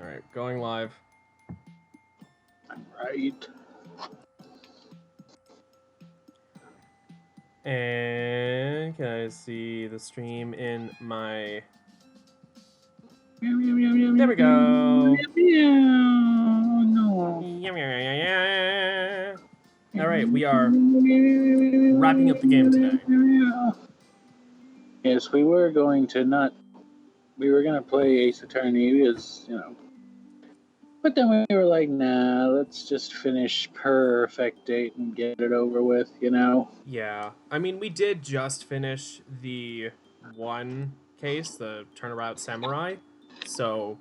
Alright, going live. Right. And can I see the stream in my... There we go. No. Alright, we are wrapping up the game today. Yes, we were going to play Ace Attorney because, but then we were like, nah, let's just finish Purrfect Date and get it over with, Yeah, I mean, we did just finish the one case, the Turnaround Samurai, so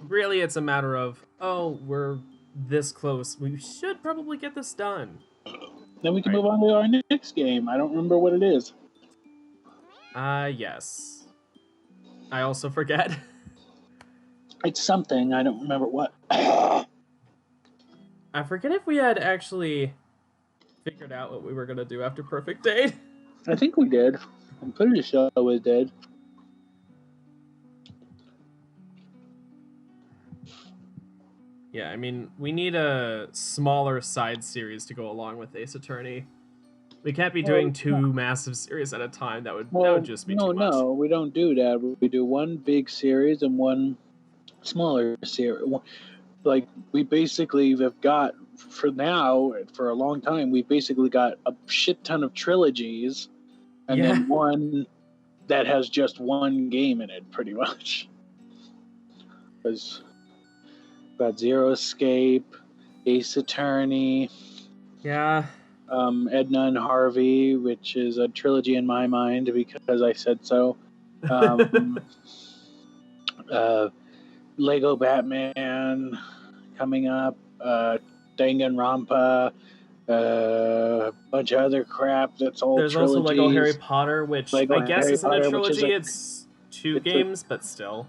really it's a matter of, oh, we're this close, we should probably get this done. Then we can move on to our next game. I don't remember what it is. Yes. I also forget. It's something, I don't remember what. I forget if we had actually figured out what we were going to do after Purrfect Date. I think we did. I'm pretty sure we did. Yeah, I mean, we need a smaller side series to go along with Ace Attorney. We can't be doing two massive series at a time. That would just be too much. No, we don't do that. We do one big series and one smaller series. Like, we basically have got, for now, for a long time, we basically got a shit ton of trilogies and then one that has just one game in it, pretty much. Because got Zero Escape, Ace Attorney. Yeah. Edna and Harvey, which is a trilogy in my mind because I said so. Lego Batman coming up, Danganronpa, a bunch of other crap that's all There's trilogies. also Lego Harry Potter, which I guess isn't a trilogy. It's two games, but still.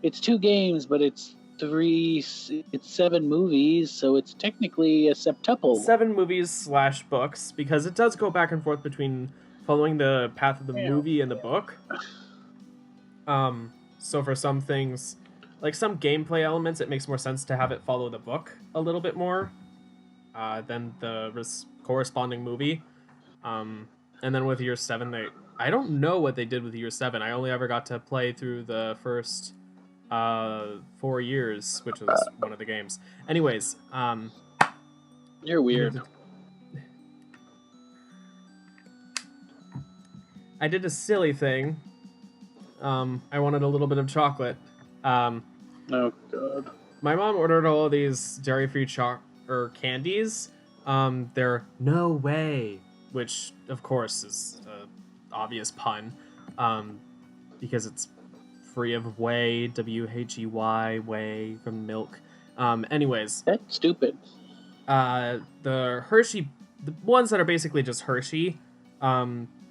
It's two games, but it's 7 movies, so it's technically a septuple. 7 movies / books, because it does go back and forth between following the path of the movie and the book. So for some things, like some gameplay elements, it makes more sense to have it follow the book a little bit more than the corresponding movie. And then with Year 7, I don't know what they did with Year 7. I only ever got to play through the first 4 years, which was one of the games. Anyways, you're weird. I did a silly thing. I wanted a little bit of chocolate. Oh god. My mom ordered all of these dairy-free candies. They're no way, which of course is an obvious pun, because it's free of whey, W-H-E-Y, whey from milk. Anyways. That's stupid. The Hershey, the ones that are basically just Hershey,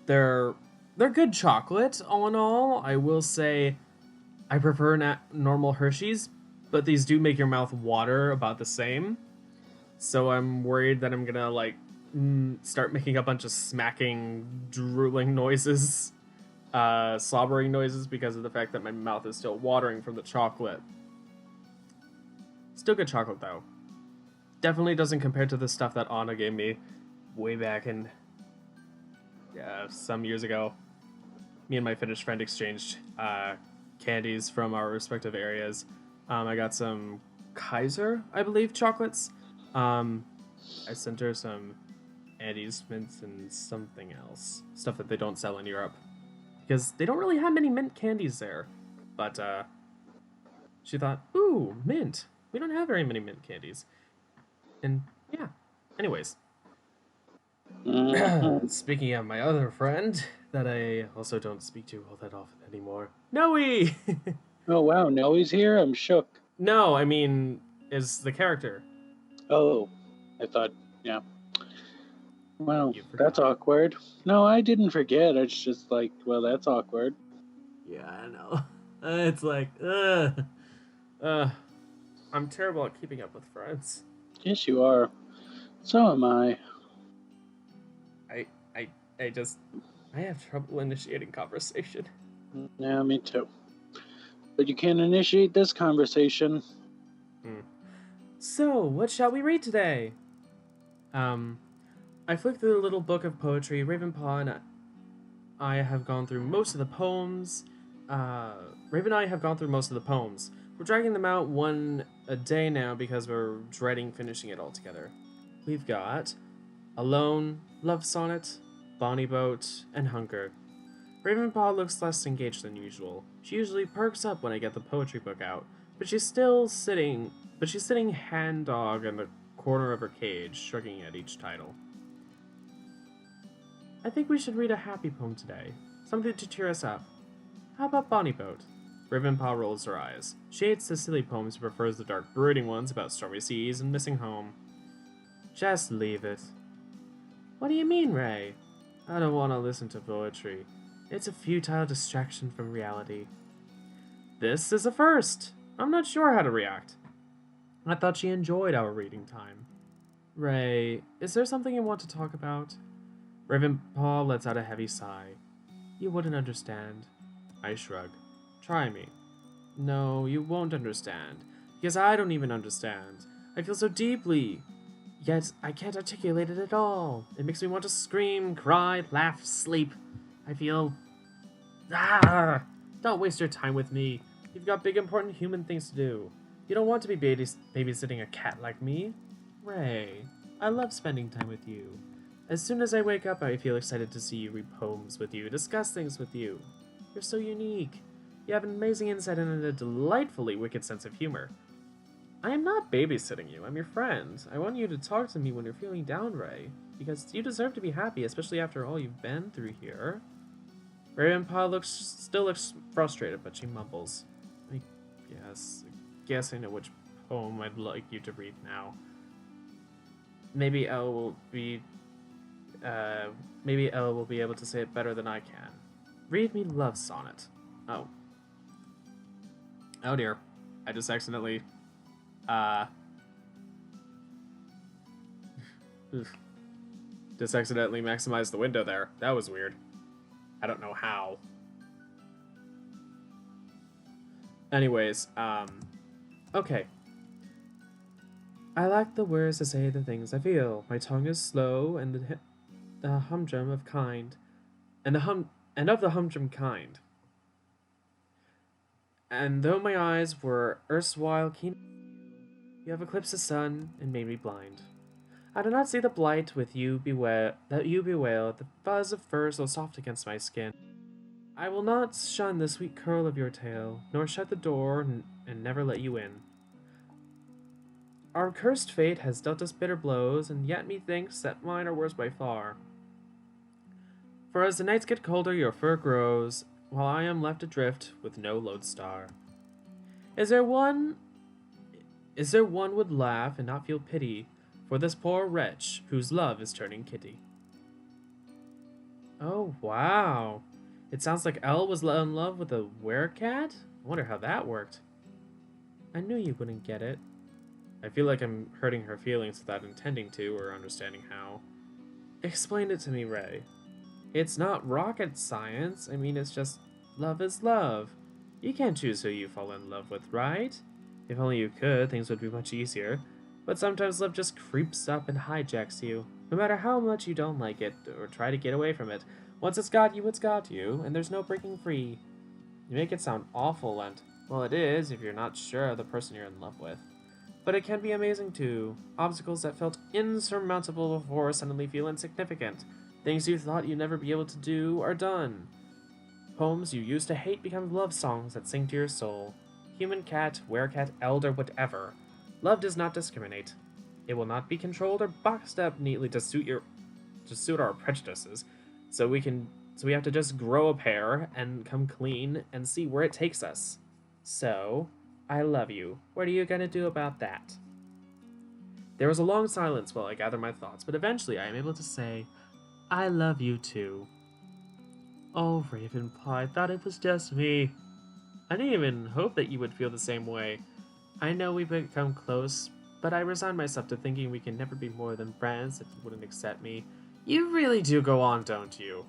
they're good chocolate, all in all. I will say I prefer normal Hershey's, but these do make your mouth water about the same. So I'm worried that I'm gonna, start making a bunch of smacking, drooling noises, slobbering noises because of the fact that my mouth is still watering from the chocolate. Still good chocolate, though. Definitely doesn't compare to the stuff that Anna gave me way back in, some years ago. Me and my Finnish friend exchanged candies from our respective areas. I got some Kaiser, I believe, chocolates. I sent her some Andes mints and something else. Stuff that they don't sell in Europe. Because they don't really have many mint candies there. But she thought, ooh, mint. We don't have very many mint candies. And yeah, anyways. Speaking of my other friend that I also don't speak to all that often anymore, Noe! Oh wow, Noe's here? I'm shook. No, I mean, is the character. Oh, I thought, yeah. Well, that's awkward. No, I didn't forget. It's just like, well, that's awkward. Yeah, I know. It's like, I'm terrible at keeping up with friends. Yes, you are. So am I. I have trouble initiating conversation. Yeah, me too. But you can't initiate this conversation. So, what shall we read today? I flicked through the little book of poetry. Ravenpaw and I have gone through most of the poems. Raven and I have gone through most of the poems. We're dragging them out one a day now because we're dreading finishing it all together. We've got Alone, Love Sonnet, Bonnie Boat, and Hunger. Ravenpaw looks less engaged than usual. She usually perks up when I get the poetry book out, but she's sitting hand dog in the corner of her cage, shrugging at each title. I think we should read a happy poem today, something to cheer us up. How about Bonnie Boat? Ravenpaw rolls her eyes. She hates the silly poems and prefers the dark, brooding ones about stormy seas and missing home. Just leave it. What do you mean, Ray? I don't want to listen to poetry. It's a futile distraction from reality. This is a first. I'm not sure how to react. I thought she enjoyed our reading time. Ray, is there something you want to talk about? Ravenpaw lets out a heavy sigh. You wouldn't understand. I shrug. Try me. No, you won't understand, because I don't even understand. I feel so deeply, yet I can't articulate it at all. It makes me want to scream, cry, laugh, sleep. I feel... Don't waste your time with me. You've got big, important human things to do. You don't want to be babysitting a cat like me. Ray, I love spending time with you. As soon as I wake up, I feel excited to see you read poems with you, discuss things with you. You're so unique. You have an amazing insight and a delightfully wicked sense of humor. I am not babysitting you, I'm your friend. I want you to talk to me when you're feeling down, Ray, because you deserve to be happy, especially after all you've been through here. Ravenpaw still looks frustrated, but she mumbles. I guess I know which poem I'd like you to read now. Maybe Ella will be able to say it better than I can. Read me Love Sonnet. Oh dear. I just accidentally maximized the window there. That was weird. I don't know how. Anyways, okay. I lack the words to say the things I feel. My tongue is slow, and the humdrum of kind, and of the humdrum kind. And though my eyes were erstwhile keen, you have eclipsed the sun and made me blind. I do not see the blight with you bewail, the fuzz of fur so soft against my skin. I will not shun the sweet curl of your tail, nor shut the door and never let you in. Our cursed fate has dealt us bitter blows, and yet methinks that mine are worse by far. For as the nights get colder, your fur grows, while I am left adrift with no lodestar. Is there one would laugh and not feel pity for this poor wretch whose love is turning kitty? Oh, wow. It sounds like Elle was in love with a werecat? I wonder how that worked. I knew you wouldn't get it. I feel like I'm hurting her feelings without intending to or understanding how. Explain it to me, Ray. It's not rocket science. I mean, it's just love is love. You can't choose who you fall in love with, right? If only you could, things would be much easier. But sometimes love just creeps up and hijacks you. No matter how much you don't like it or try to get away from it, once it's got you, and there's no breaking free. You make it sound awful, and, well, it is if you're not sure of the person you're in love with. But it can be amazing too. Obstacles that felt insurmountable before suddenly feel insignificant. Things you thought you'd never be able to do are done. Poems you used to hate become love songs that sing to your soul. Human cat, werecat, elder, whatever. Love does not discriminate. It will not be controlled or boxed up neatly to suit our prejudices. So we have to just grow a pair and come clean and see where it takes us. So, I love you. What are you gonna do about that? There was a long silence while I gathered my thoughts, but eventually I am able to say, I love you too. Oh, Ravenpaw, I thought it was just me. I didn't even hope that you would feel the same way. I know we've become close, but I resign myself to thinking we can never be more than friends if you wouldn't accept me. You really do go on, don't you?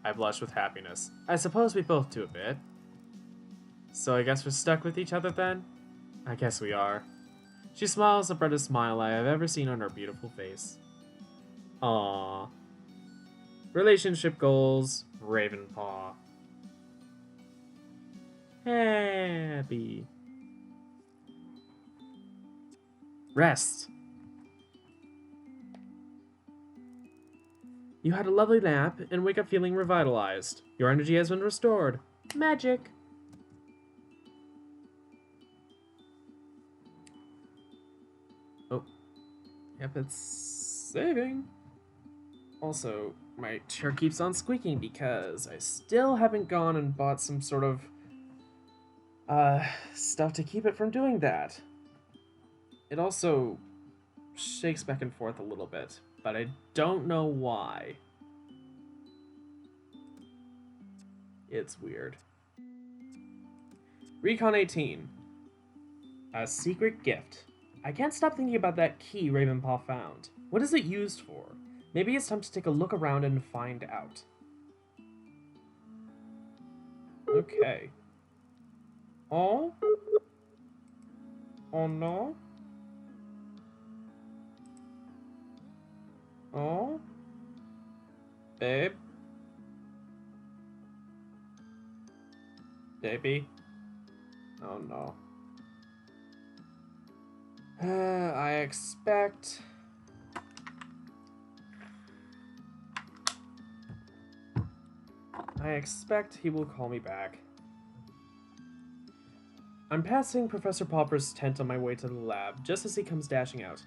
I blush with happiness. I suppose we both do a bit. So I guess we're stuck with each other then? I guess we are. She smiles the brightest smile I have ever seen on her beautiful face. Aww. Relationship goals, Ravenpaw. Happy. Rest. You had a lovely nap and wake up feeling revitalized. Your energy has been restored. Magic. Oh. Yep, it's saving. Also, my chair keeps on squeaking because I still haven't gone and bought some sort of stuff to keep it from doing that. It also shakes back and forth a little bit, but I don't know why. It's weird. Recon 18. A secret gift. I can't stop thinking about that key Ravenpaw found. What is it used for? Maybe it's time to take a look around and find out. Okay. Oh? Oh no? Oh? Babe? Baby? Oh no. I expect... he will call me back. I'm passing Professor Popper's tent on my way to the lab, just as he comes dashing out.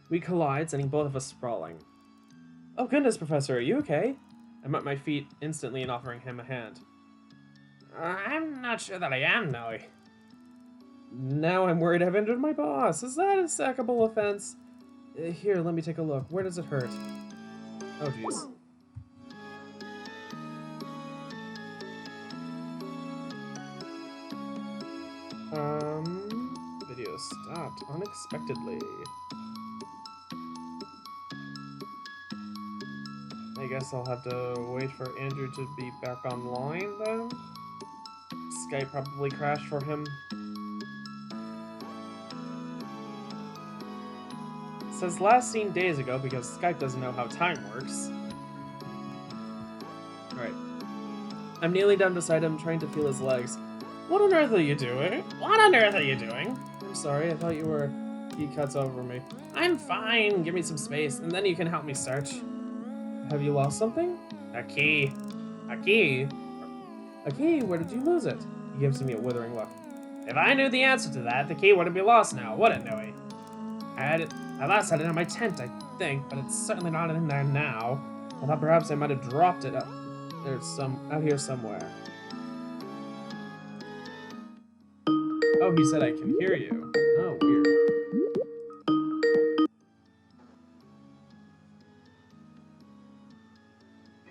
We collide, sending both of us sprawling. Oh goodness, Professor, are you okay? I'm at my feet instantly and offering him a hand. I'm not sure that I am, Noe. Now I'm worried I've injured my boss. Is that a sackable offense? Here, let me take a look. Where does it hurt? Oh, jeez. Video stopped unexpectedly. I guess I'll have to wait for Andrew to be back online then? Skype probably crashed for him. It says last seen days ago because Skype doesn't know how time works. Alright. I'm kneeling down beside him, trying to feel his legs. What on earth are you doing? What on earth are you doing? I'm sorry, I thought you were... He cuts over me. I'm fine, give me some space, and then you can help me search. Have you lost something? A key. A key? A key? Where did you lose it? He gives me a withering look. If I knew the answer to that, the key wouldn't be lost now, would it, Noe? I last had it in my tent, I think, but it's certainly not in there now. I thought perhaps I might have dropped it out here somewhere. Oh, he said I can hear you. Oh, weird.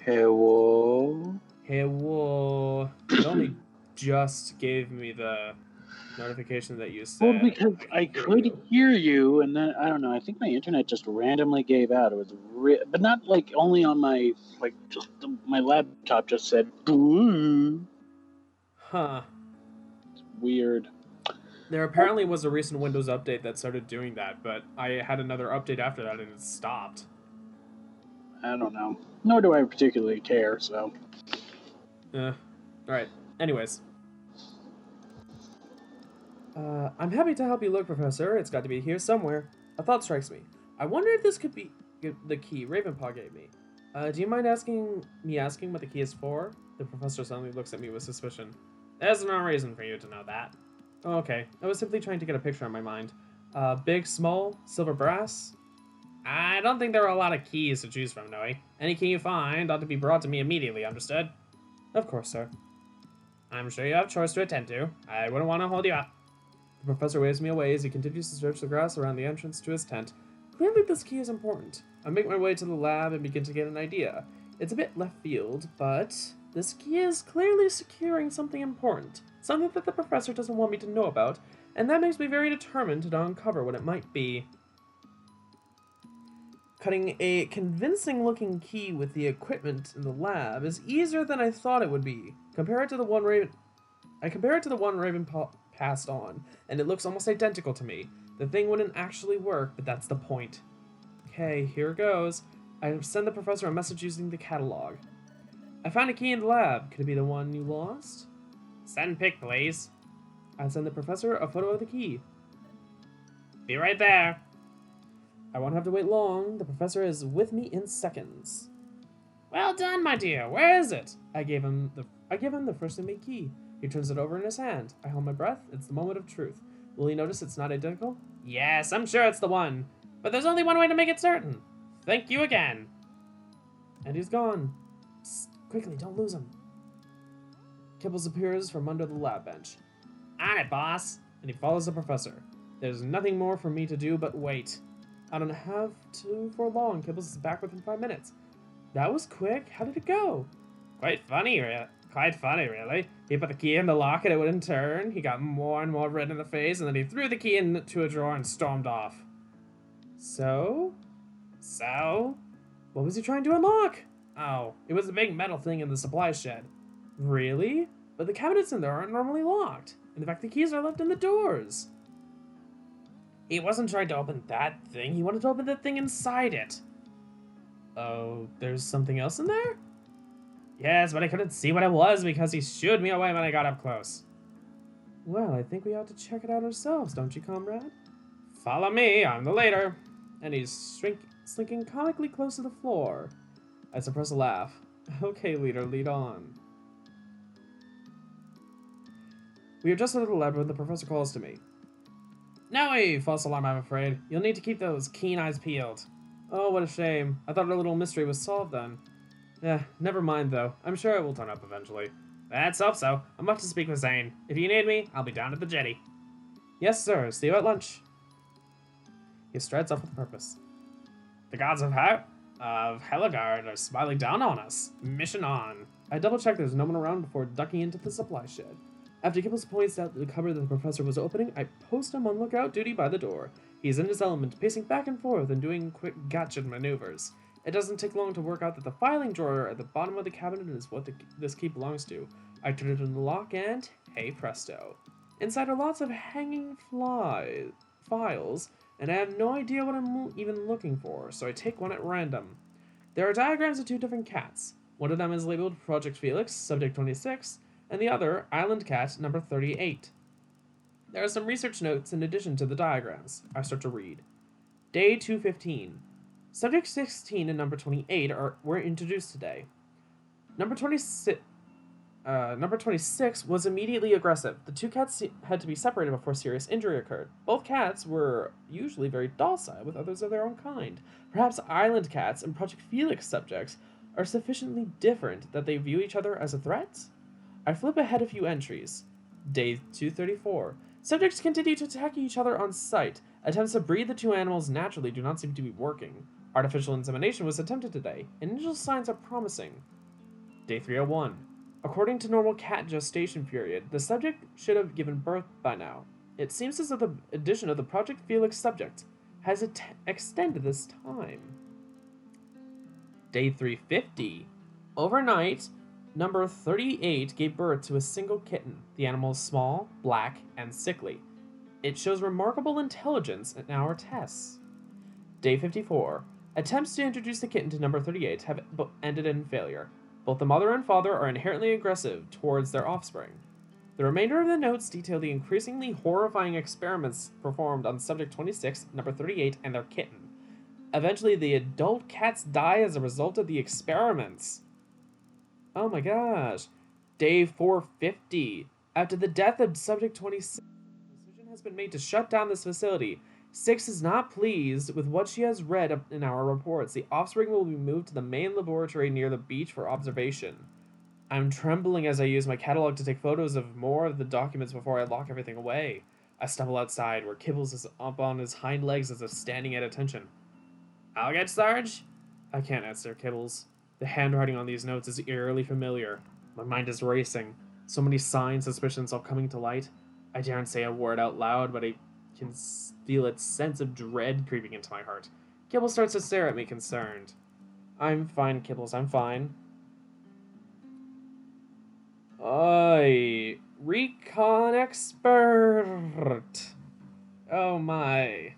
Hello? Hello. It only just gave me the notification that you said. Well, because I could hear you, and then, I don't know, I think my internet just randomly gave out. It was but not, like, only on my, like, just my laptop just said, boo. Huh. It's weird. There apparently was a recent Windows update that started doing that, but I had another update after that and it stopped. I don't know. Nor do I particularly care, so. Alright. Anyways. I'm happy to help you look, Professor. It's got to be here somewhere. A thought strikes me. I wonder if this could be the key Ravenpaw gave me. Do you mind asking what the key is for? The professor suddenly looks at me with suspicion. There's no reason for you to know that. Oh, okay. I was simply trying to get a picture in my mind. Big, small, silver, brass? I don't think there are a lot of keys to choose from, Noe. Any key you find ought to be brought to me immediately, understood? Of course, sir. I'm sure you have chores to attend to. I wouldn't want to hold you up. The professor waves me away as he continues to search the grass around the entrance to his tent. Clearly this key is important. I make my way to the lab and begin to get an idea. It's a bit left field, but this key is clearly securing something important. Something that the professor doesn't want me to know about, and that makes me very determined to uncover what it might be. Cutting a convincing-looking key with the equipment in the lab is easier than I thought it would be. Compare it to the one I compare it to the one Raven passed on, and it looks almost identical to me. The thing wouldn't actually work, but that's the point. Okay, here goes. I send the professor a message using the catalog. I found a key in the lab. Could it be the one you lost? Send pic, please. I send the professor a photo of the key. Be right there. I won't have to wait long. The professor is with me in seconds. Well done, my dear. Where is it? I give him the freshly made key. He turns it over in his hand. I hold my breath. It's the moment of truth. Will he notice it's not identical? Yes, I'm sure it's the one. But there's only one way to make it certain. Thank you again. And he's gone. Psst, quickly, don't lose him. Kibbles appears from under the lab bench. On it, boss. And he follows the professor. There's nothing more for me to do but wait. I don't have to for long. Kibbles is back within 5 minutes. That was quick. How did it go? Quite funny, really. He put the key in the lock and it wouldn't turn. He got more and more red in the face, and then he threw the key into a drawer and stormed off. So? What was he trying to unlock? Oh, it was a big metal thing in the supply shed. Really? But the cabinets in there aren't normally locked. In fact, the keys are left in the doors. He wasn't trying to open that thing. He wanted to open the thing inside it. Oh, there's something else in there? Yes, but I couldn't see what it was because he shooed me away when I got up close. Well, I think we ought to check it out ourselves, don't you, comrade? Follow me, I'm the leader. And he's slinking comically close to the floor. I suppress a laugh. Okay, leader, lead on. We are just out of the lab when the professor calls to me. No way, false alarm, I'm afraid. You'll need to keep those keen eyes peeled. Oh, what a shame. I thought our little mystery was solved then. Never mind though. I'm sure it will turn up eventually. Let's hope so. I'm off to speak with Zane. If you need me, I'll be down at the jetty. Yes, sir. See you at lunch. He strides off with purpose. The gods of Helligard are smiling down on us. Mission on. I double-check there's no one around before ducking into the supply shed. After Kibbles points out the cupboard that the professor was opening, I post him on lookout duty by the door. He's in his element, pacing back and forth and doing quick gotcha maneuvers. It doesn't take long to work out that the filing drawer at the bottom of the cabinet is what this key belongs to. I turn it in the lock and, hey presto. Inside are lots of hanging files, and I have no idea what I'm even looking for, so I take one at random. There are diagrams of 2 different cats. One of them is labeled Project Felix, Subject 26, and the other, Island Cat, number 38. There are some research notes in addition to the diagrams. I start to read. Day 215. Subject 16 and number 28 were introduced today. Number 26 was immediately aggressive. The 2 cats had to be separated before serious injury occurred. Both cats were usually very docile with others of their own kind. Perhaps Island Cats and Project Felix subjects are sufficiently different that they view each other as a threat? I flip ahead a few entries. Day 234. Subjects continue to attack each other on sight. Attempts to breed the 2 animals naturally do not seem to be working. Artificial insemination was attempted today. Initial signs are promising. Day 301. According to normal cat gestation period, the subject should have given birth by now. It seems as though the addition of the Project Felix subject has extended this time. Day 350. Overnight, number 38 gave birth to a single kitten. The animal is small, black, and sickly. It shows remarkable intelligence in our tests. Day 54. Attempts to introduce the kitten to number 38 have ended in failure. Both the mother and father are inherently aggressive towards their offspring. The remainder of the notes detail the increasingly horrifying experiments performed on subject 26, number 38, and their kitten. Eventually, the adult cats die as a result of the experiments. Oh my gosh. Day 450. After the death of subject 26, a decision has been made to shut down this facility. 6 is not pleased with what she has read in our reports. The offspring will be moved to the main laboratory near the beach for observation. I'm trembling as I use my catalog to take photos of more of the documents before I lock everything away. I stumble outside, where Kibbles is up on his hind legs as if standing at attention. I'll get Sarge? I can't answer Kibbles. The handwriting on these notes is eerily familiar. My mind is racing. So many signs, suspicions all coming to light. I daren't say a word out loud, but I can feel its sense of dread creeping into my heart. Kibbles starts to stare at me, concerned. I'm fine, Kibbles, I'm fine. Recon expert. Oh my.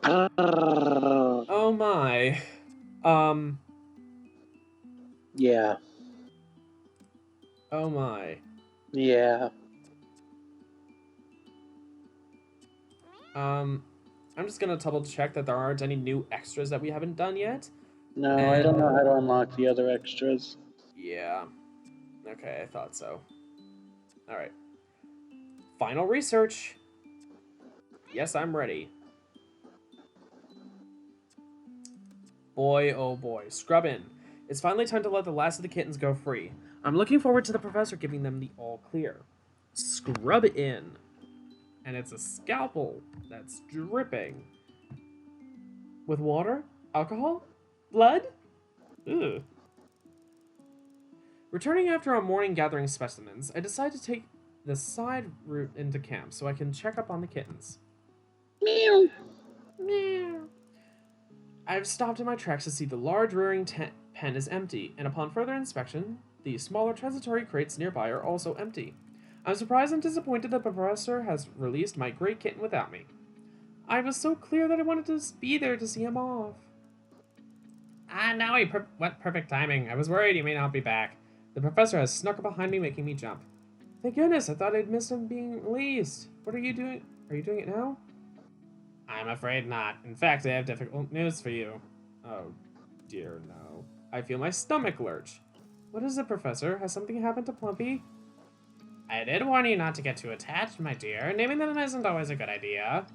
Oh my. Yeah. Oh my. Yeah. I'm just gonna double check that there aren't any new extras that we haven't done yet. No, I don't know And how to unlock the other extras. yeah. Okay, I thought so. Alright. Final research. Yes, I'm ready. Boy, oh boy. Scrub in. It's finally time to let the last of the kittens go free. I'm looking forward to the professor giving them the all clear. Scrub in. And it's a scalpel that's dripping. With water? Alcohol? Blood? Ugh. Returning after a morning gathering specimens, I decide to take the side route into camp so I can check up on the kittens. Meow. Meow. I've stopped in my tracks to see the large rearing pen is empty, and upon further inspection, the smaller transitory crates nearby are also empty. I'm surprised and disappointed that the professor has released my great kitten without me. I was so clear that I wanted to be there to see him off. Ah, now what perfect timing. I was worried he may not be back. The professor has snuck up behind me, making me jump. Thank goodness, I thought I'd missed him being released. What are you doing? Are you doing it now? I'm afraid not. In fact, I have difficult news for you. Oh, dear no. I feel my stomach lurch. What is it, Professor? Has something happened to Plumpy? I did warn you not to get too attached, my dear. Naming them isn't always a good idea.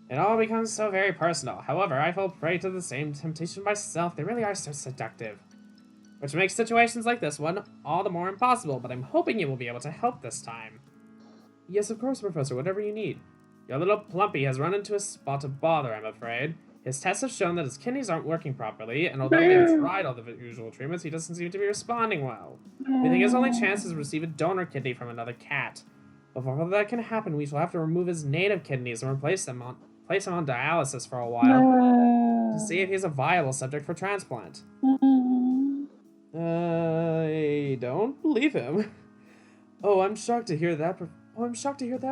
It all becomes so very personal. However, I fall prey to the same temptation myself. They really are so seductive. Which makes situations like this one all the more impossible, but I'm hoping you will be able to help this time. Yes, of course, Professor, whatever you need. Your little Plumpy has run into a spot of bother, I'm afraid. His tests have shown that his kidneys aren't working properly, and although we have tried all the usual treatments, he doesn't seem to be responding well. We think his only chance is to receive a donor kidney from another cat. Before that can happen, we shall have to remove his native kidneys and place him on dialysis for a while to see if he's a viable subject for transplant. I don't believe him. Oh, I'm shocked to hear that.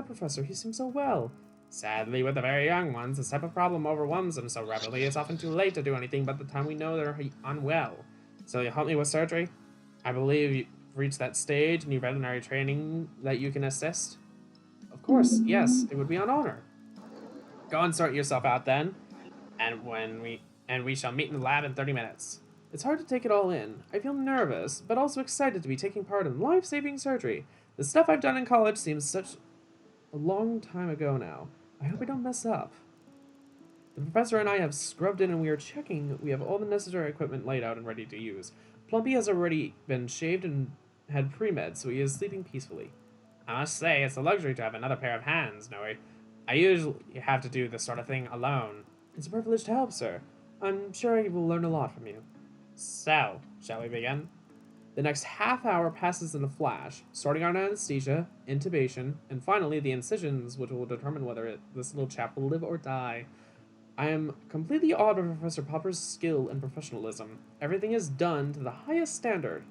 Professor. He seems so well. Sadly, with the very young ones, this type of problem overwhelms them so rapidly it's often too late to do anything by the time we know they're unwell. So you'll help me with surgery? I believe you've reached that stage in your veterinary training that you can assist? Of course, yes, it would be an honor. Go and sort yourself out then, and we shall meet in the lab in 30 minutes. It's hard to take it all in. I feel nervous, but also excited to be taking part in life-saving surgery. The stuff I've done in college seems such a long time ago now. I hope I don't mess up. The professor and I have scrubbed in and we are checking we have all the necessary equipment laid out and ready to use. Plumpy has already been shaved and had pre-med, so he is sleeping peacefully. I must say, it's a luxury to have another pair of hands, Noe. I usually have to do this sort of thing alone. It's a privilege to help, sir. I'm sure I will learn a lot from you. So, shall we begin? The next half hour passes in a flash, starting on anesthesia, intubation, and finally the incisions, which will determine whether this little chap will live or die. I am completely awed by Professor Popper's skill and professionalism. Everything is done to the highest standard.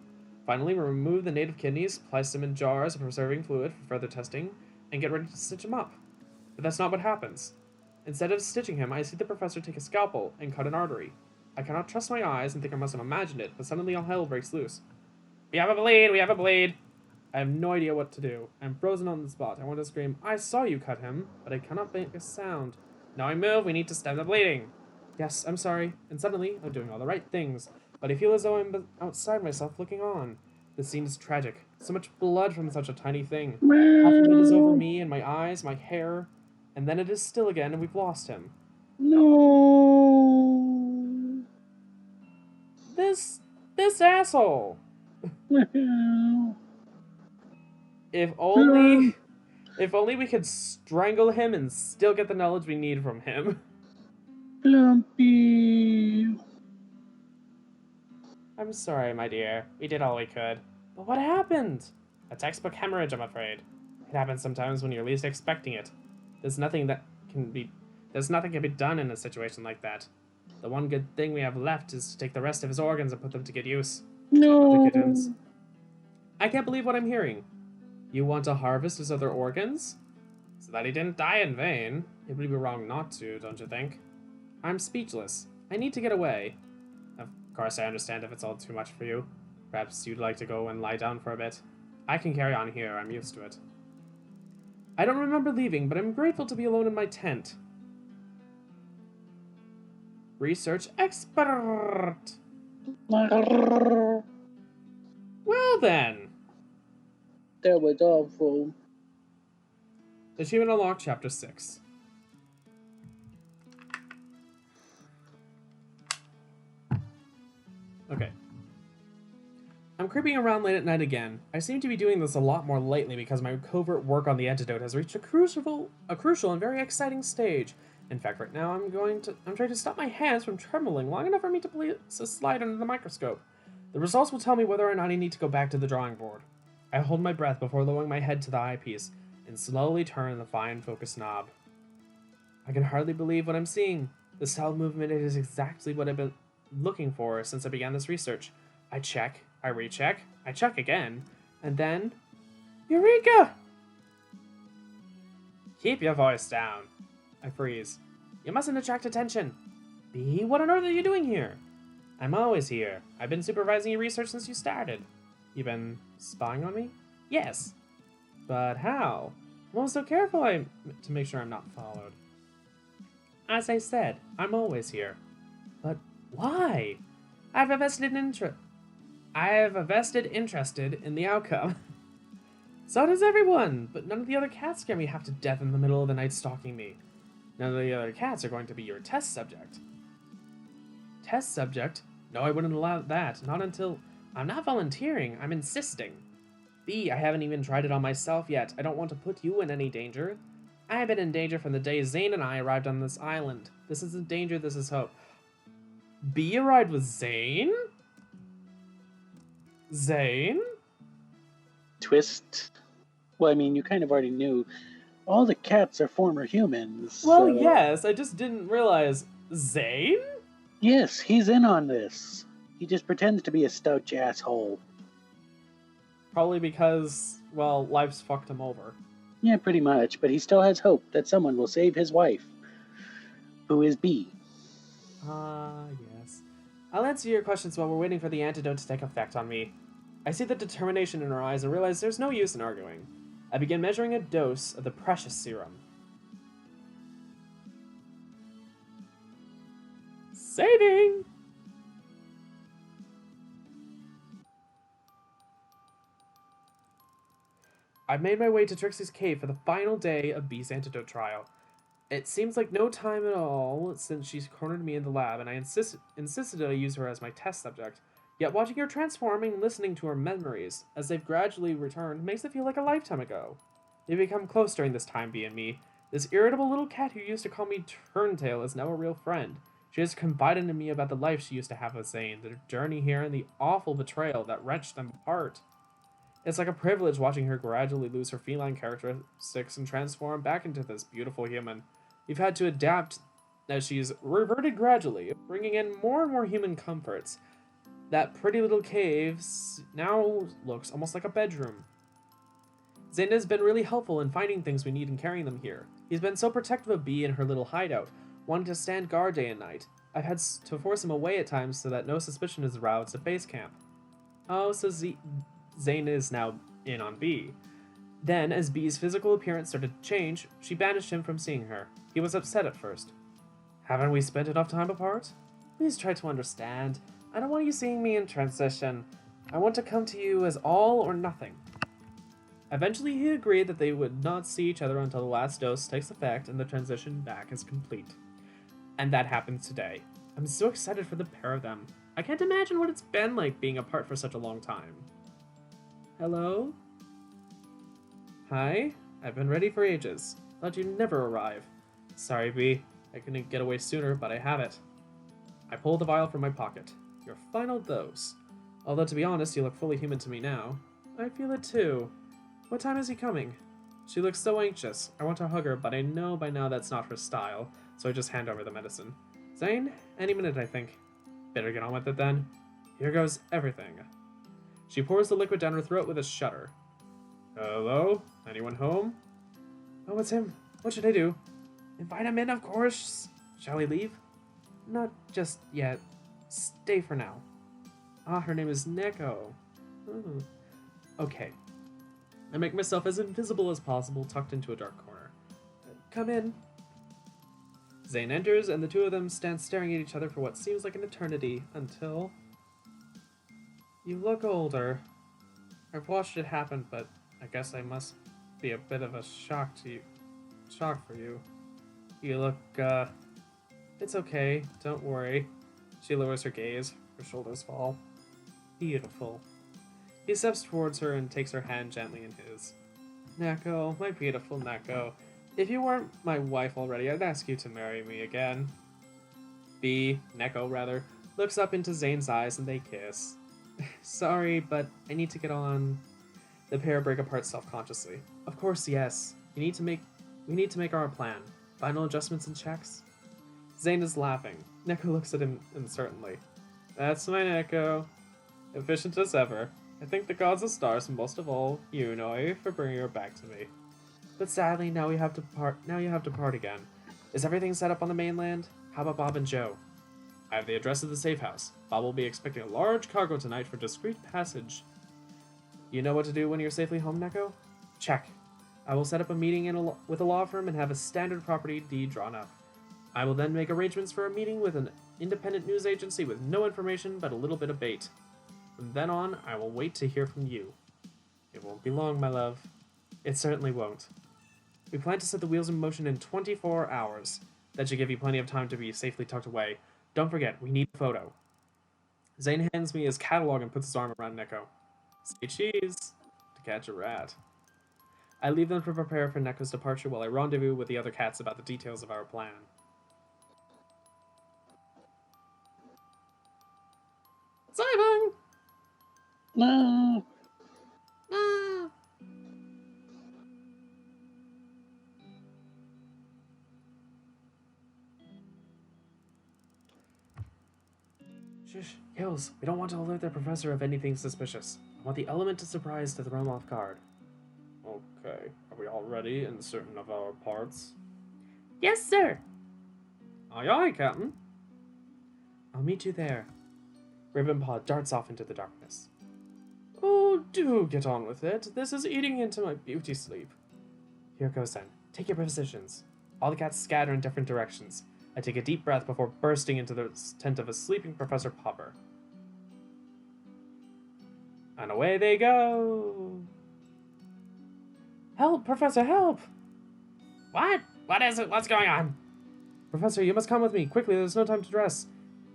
Finally, we remove the native kidneys, place them in jars of preserving fluid for further testing, and get ready to stitch him up. But that's not what happens. Instead of stitching him, I see the professor take a scalpel and cut an artery. I cannot trust my eyes and think I must have imagined it, but suddenly all hell breaks loose. We have a bleed! We have a bleed! I have no idea what to do. I'm frozen on the spot. I want to scream, I saw you cut him, but I cannot make a sound. Now I move, we need to stem the bleeding. Yes, I'm sorry. And suddenly, I'm doing all the right things, but I feel as though I'm outside myself looking on. This scene is tragic. So much blood from such a tiny thing. Half of it is over me and my eyes, my hair, and then it is still again and we've lost him. No. This asshole. If only we could strangle him and still get the knowledge we need from him. Plumpy. I'm sorry, my dear. We did all we could. But what happened? A textbook hemorrhage, I'm afraid. It happens sometimes when you're least expecting it. There's nothing can be done in a situation like that. The one good thing we have left is to take the rest of his organs and put them to good use. No. The kittens. I can't believe what I'm hearing. You want to harvest his other organs? So that he didn't die in vain. It would be wrong not to, don't you think? I'm speechless. I need to get away. Of course, I understand if it's all too much for you. Perhaps you'd like to go and lie down for a bit. I can carry on here, I'm used to it. I don't remember leaving, but I'm grateful to be alone in my tent. Research expert! Well then! That was awful. Achievement unlocked, chapter 6. Okay. I'm creeping around late at night again. I seem to be doing this a lot more lately because my covert work on the antidote has reached a crucial and very exciting stage. In fact, right now I'm trying to stop my hands from trembling long enough for me to place a slide under the microscope. The results will tell me whether or not I need to go back to the drawing board. I hold my breath before lowering my head to the eyepiece and slowly turn the fine focus knob. I can hardly believe what I'm seeing. The cell movement is exactly what I've been looking for since I began this research. I check, I recheck, I check again, and then... Eureka! Keep your voice down. I freeze. You mustn't attract attention. B, what on earth are you doing here? I'm always here. I've been supervising your research since you started. You've been spying on me? Yes. But how? I'm always so careful to make sure I'm not followed. As I said, I'm always here. But why? I have a vested interest in the outcome. So does everyone, but none of the other cats scare me half to death in the middle of the night stalking me. None of the other cats are going to be your test subject. Test subject? No, I wouldn't allow that. Not until... I'm not volunteering, I'm insisting. B, I haven't even tried it on myself yet. I don't want to put you in any danger. I have been in danger from the day Zane and I arrived on this island. This isn't danger, this is hope. B arrived with Zane? Zane? Twist. Well, I mean, you kind of already knew. All the cats are former humans. Well, yes, I just didn't realize. Zane? Yes, he's in on this. He just pretends to be a stouch asshole. Probably because, well, life's fucked him over. Yeah, pretty much, but he still has hope that someone will save his wife, who is B. Yes. I'll answer your questions while we're waiting for the antidote to take effect on me. I see the determination in her eyes and realize there's no use in arguing. I begin measuring a dose of the precious serum. Saving! I've made my way to Trixie's cave for the final day of B's antidote trial. It seems like no time at all since she's cornered me in the lab, and I insisted I use her as my test subject. Yet watching her transforming and listening to her memories, as they've gradually returned, makes it feel like a lifetime ago. We've become close during this time, B and me. This irritable little cat who used to call me Turntail is now a real friend. She has confided in me about the life she used to have with Zane, their journey here, and the awful betrayal that wrenched them apart. It's like a privilege watching her gradually lose her feline characteristics and transform back into this beautiful human. We've had to adapt as she's reverted gradually, bringing in more and more human comforts. That pretty little cave now looks almost like a bedroom. Zane has been really helpful in finding things we need and carrying them here. He's been so protective of Bee and her little hideout, wanting to stand guard day and night. I've had to force him away at times so that no suspicion is aroused at base camp. Oh, so Zane is now in on Bee. Then, as Bee's physical appearance started to change, she banished him from seeing her. He was upset at first. Haven't we spent enough time apart? Please try to understand. I don't want you seeing me in transition. I want to come to you as all or nothing. Eventually, he agreed that they would not see each other until the last dose takes effect and the transition back is complete. And that happens today. I'm so excited for the pair of them. I can't imagine what it's been like being apart for such a long time. Hello? Hi? I've been ready for ages. Thought you'd never arrive. Sorry, B. I couldn't get away sooner, but I have it. I pull the vial from my pocket. Your final dose. Although, to be honest, you look fully human to me now. I feel it too. What time is he coming? She looks so anxious. I want to hug her, but I know by now that's not her style, so I just hand over the medicine. Zane? Any minute, I think. Better get on with it then. Here goes everything. She pours the liquid down her throat with a shudder. Hello? Anyone home? Oh, it's him. What should I do? Invite him in, of course. Shall we leave? Not just yet. Stay for now. Ah, her name is Neko. Hmm. Okay. I make myself as invisible as possible, tucked into a dark corner. Come in. Zane enters, and the two of them stand staring at each other for what seems like an eternity, until... You look older. I've watched it happen, but I guess I must be a bit of a shock for you. You look, It's okay, don't worry. She lowers her gaze, her shoulders fall. Beautiful. He steps towards her and takes her hand gently in his. Neko, my beautiful Neko, if you weren't my wife already, I'd ask you to marry me again. Neko rather, looks up into Zane's eyes and they kiss. Sorry, but I need to get on. The pair break apart self-consciously. Of course, yes. We need to make our plan. Final adjustments and checks? Zane is laughing. Neko looks at him uncertainly. That's my Neko. Efficient as ever. I thank the gods and stars, and most of all, you, Noi, for bringing her back to me. But sadly, now you have to part again. Is everything set up on the mainland? How about Bob and Joe? I have the address of the safe house. Bob will be expecting a large cargo tonight for discreet passage. You know what to do when you're safely home, Neko? Check. I will set up a meeting with a law firm and have a standard property deed drawn up. I will then make arrangements for a meeting with an independent news agency with no information but a little bit of bait. From then on, I will wait to hear from you. It won't be long, my love. It certainly won't. We plan to set the wheels in motion in 24 hours. That should give you plenty of time to be safely tucked away. Don't forget, we need a photo. Zane hands me his catalog and puts his arm around Neko. Say cheese to catch a rat. I leave them to prepare for Neko's departure while I rendezvous with the other cats about the details of our plan. Simon! No. Ah! Shush, Hills, we don't want to alert the professor of anything suspicious. I want the element of surprise to throw him off guard. Okay, are we all ready in certain of our parts? Yes, sir! Aye, aye, Captain. I'll meet you there. Ravenpaw darts off into the darkness. Oh, do get on with it. This is eating into my beauty sleep. Here goes then. Take your positions. All the cats scatter in different directions. I take a deep breath before bursting into the tent of a sleeping Professor Popper. And away they go! Help, Professor, help! What? What is it? What's going on? Professor, you must come with me. Quickly, there's no time to dress.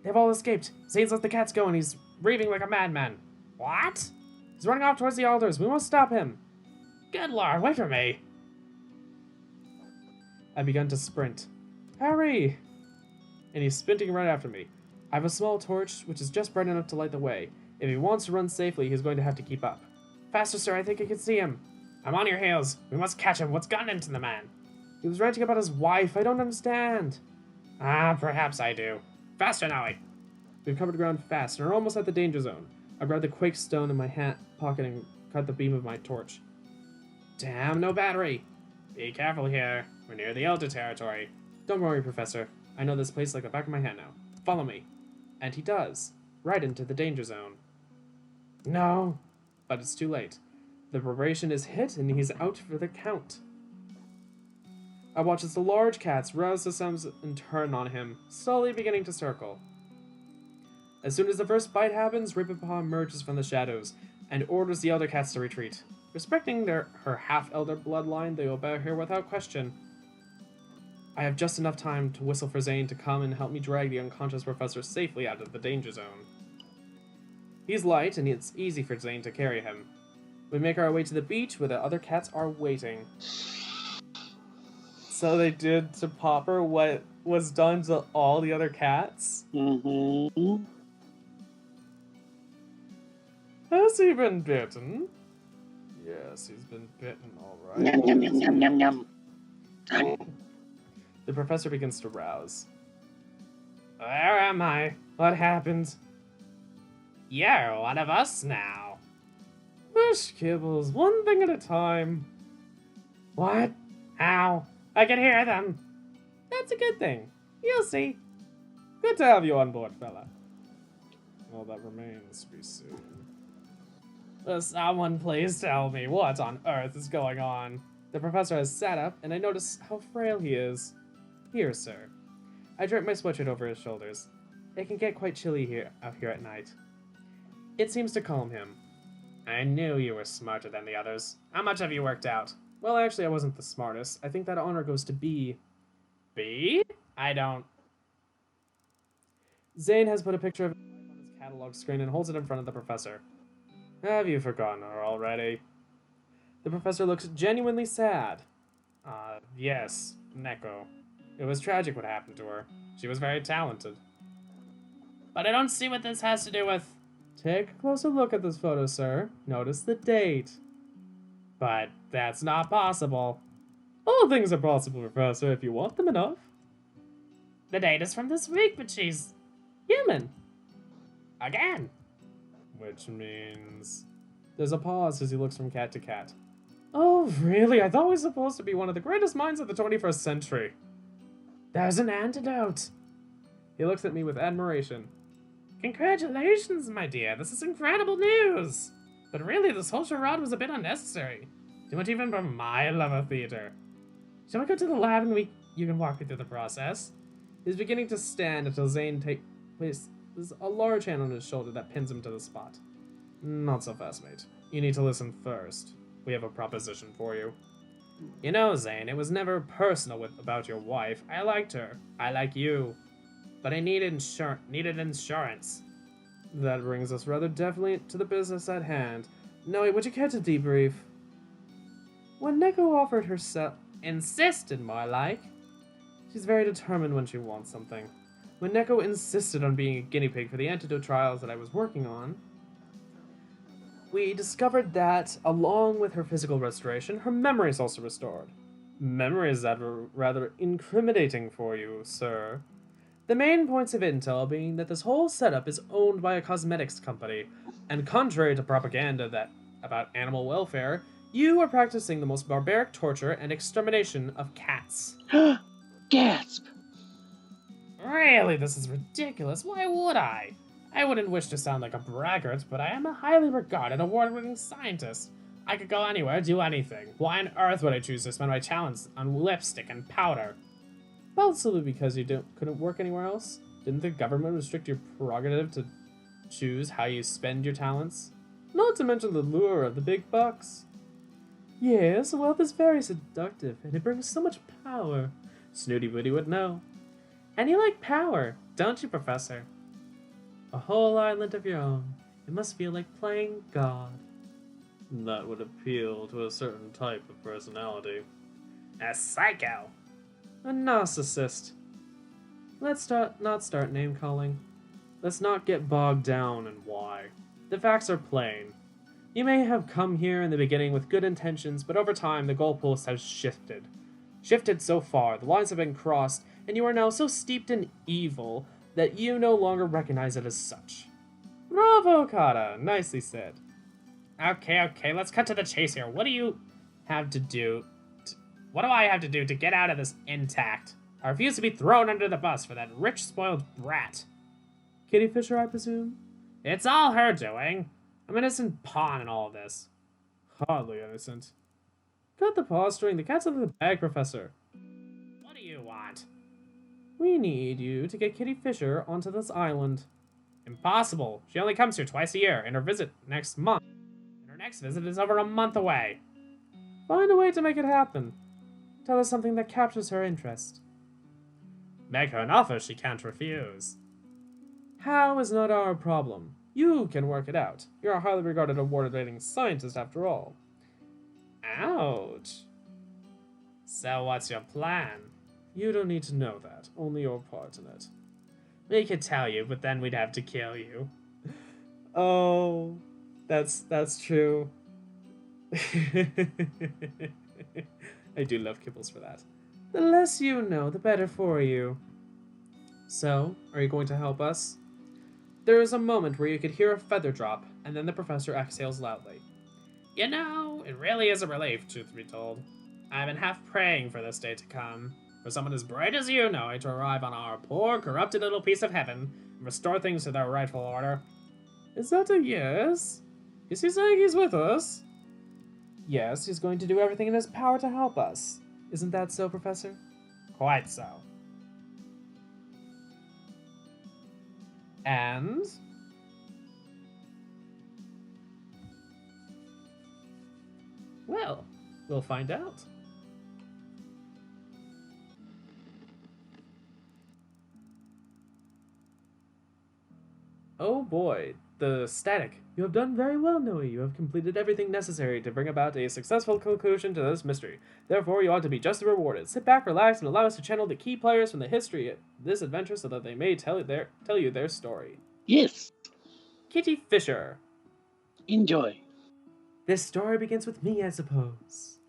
They've all escaped. Zane's let the cats go and he's raving like a madman. What? He's running off towards the alders. We must stop him. Good lord, wait for me. I begun to sprint. Hurry! And he's sprinting right after me. I have a small torch, which is just bright enough to light the way. If he wants to run safely, he's going to have to keep up. Faster, sir, I think I can see him. I'm on your heels. We must catch him. What's gotten into the man? He was ranting about his wife. I don't understand. Ah, perhaps I do. Faster, Noe. We've covered ground fast and are almost at the danger zone. I grab the quake stone in my hat pocket and cut the beam of my torch. Damn, no battery. Be careful here. We're near the Elder territory. Don't worry, Professor. I know this place like the back of my hand now. Follow me. And he does. Right into the danger zone. No. But it's too late. The vibration is hit and he's out for the count. I watch as the large cats rouse the sounds and turn on him, slowly beginning to circle. As soon as the first bite happens, Ravenpaw emerges from the shadows and orders the elder cats to retreat. Respecting her half-elder bloodline, they obey her without question. I have just enough time to whistle for Zane to come and help me drag the unconscious professor safely out of the danger zone. He's light, and it's easy for Zane to carry him. We make our way to the beach where the other cats are waiting. So they did to Popper what was done to all the other cats? Mm-hmm. Has he been bitten? Yes, he's been bitten, alright. Yum, yum, yum, yum, yum, yum. The professor begins to rouse. Where am I? What happened? You're one of us now. Hush, Kibbles, one thing at a time. What? How? I can hear them. That's a good thing. You'll see. Good to have you on board, fella. All that remains to be seen. Will someone please tell me what on earth is going on? The professor has sat up, and I notice how frail he is. Here, sir. I drape my sweatshirt over his shoulders. It can get quite chilly out here at night. It seems to calm him. I knew you were smarter than the others. How much have you worked out? Well, actually, I wasn't the smartest. I think that honor goes to B. B? I don't... Zane has put a picture of his wife on his catalog screen and holds it in front of the professor. Have you forgotten her already? The professor looks genuinely sad. Yes, Neko. It was tragic what happened to her. She was very talented. But I don't see what this has to do with... Take a closer look at this photo, sir. Notice the date. But that's not possible. All things are possible, Professor, if you want them enough. The date is from this week, but she's... human. Again. Which means... There's a pause as he looks from cat to cat. Oh, really? I thought we were supposed to be one of the greatest minds of the 21st century. There's an antidote. He looks at me with admiration. Congratulations, my dear. This is incredible news. But really, this whole charade was a bit unnecessary. Too much even for my love of theater. Shall we go to the lab and you can walk me through the process? He's beginning to stand until Zane places a large hand on his shoulder that pins him to the spot. Not so fast, mate. You need to listen first. We have a proposition for you. You know, Zane, it was never personal about your wife. I liked her. I like you. But I needed insurance. That brings us rather definitely to the business at hand. Noe, would you care to debrief? When Neko offered herself... Insisted, more like. She's very determined when she wants something. When Neko insisted on being a guinea pig for the antidote trials that I was working on, we discovered that, along with her physical restoration, her memory is also restored. Memories that were rather incriminating for you, sir. The main points of intel being that this whole setup is owned by a cosmetics company, and contrary to propaganda about animal welfare, you are practicing the most barbaric torture and extermination of cats. Gasp! Really, this is ridiculous. Why would I? I wouldn't wish to sound like a braggart, but I am a highly regarded, award-winning scientist. I could go anywhere, do anything. Why on earth would I choose to spend my talents on lipstick and powder? Possibly because you couldn't work anywhere else? Didn't the government restrict your prerogative to choose how you spend your talents? Not to mention the lure of the big bucks. Yes, wealth is very seductive, and it brings so much power. Snooty Booty would know. And you like power, don't you, Professor? A whole island of your own. It must feel like playing God. That would appeal to a certain type of personality. A psycho. A narcissist. Let's not start name-calling. Let's not get bogged down in why. The facts are plain. You may have come here in the beginning with good intentions, but over time the goalpost has shifted. Shifted so far, the lines have been crossed, and you are now so steeped in evil that you no longer recognize it as such. Bravo, Kata. Nicely said. Okay, let's cut to the chase here. What do you have to do? What do I have to do to get out of this intact? I refuse to be thrown under the bus for that rich, spoiled brat. Kitty Fisher, I presume? It's all her doing. I'm an innocent pawn in all of this. Hardly innocent. Cut the posturing. The cat's under the bag, Professor. What do you want? We need you to get Kitty Fisher onto this island. Impossible. She only comes here twice a year, and her visit next month. And her next visit is over a month away. Find a way to make it happen. Tell her something that captures her interest. Make her an offer she can't refuse. How is not our problem. You can work it out. You're a highly regarded award-winning scientist after all. Ouch. So what's your plan? You don't need to know that. Only your part in it. We could tell you, but then we'd have to kill you. Oh, that's true. I do love Kibbles for that. The less you know, the better for you. So, are you going to help us? There is a moment where you could hear a feather drop, and then the professor exhales loudly. You know, it really is a relief, truth be told. I've been half praying for this day to come, for someone as bright as you know to arrive on our poor, corrupted little piece of heaven and restore things to their rightful order. Is that a yes? Is he saying he's with us? Yes, he's going to do everything in his power to help us. Isn't that so, Professor? Quite so. And? Well, we'll find out. Oh boy, the static. You have done very well, Noe. You have completed everything necessary to bring about a successful conclusion to this mystery. Therefore, you ought to be justly rewarded. Sit back, relax, and allow us to channel the key players from the history of this adventure so that they may tell you their story. Yes. Kitty Fisher. Enjoy. This story begins with me, I suppose.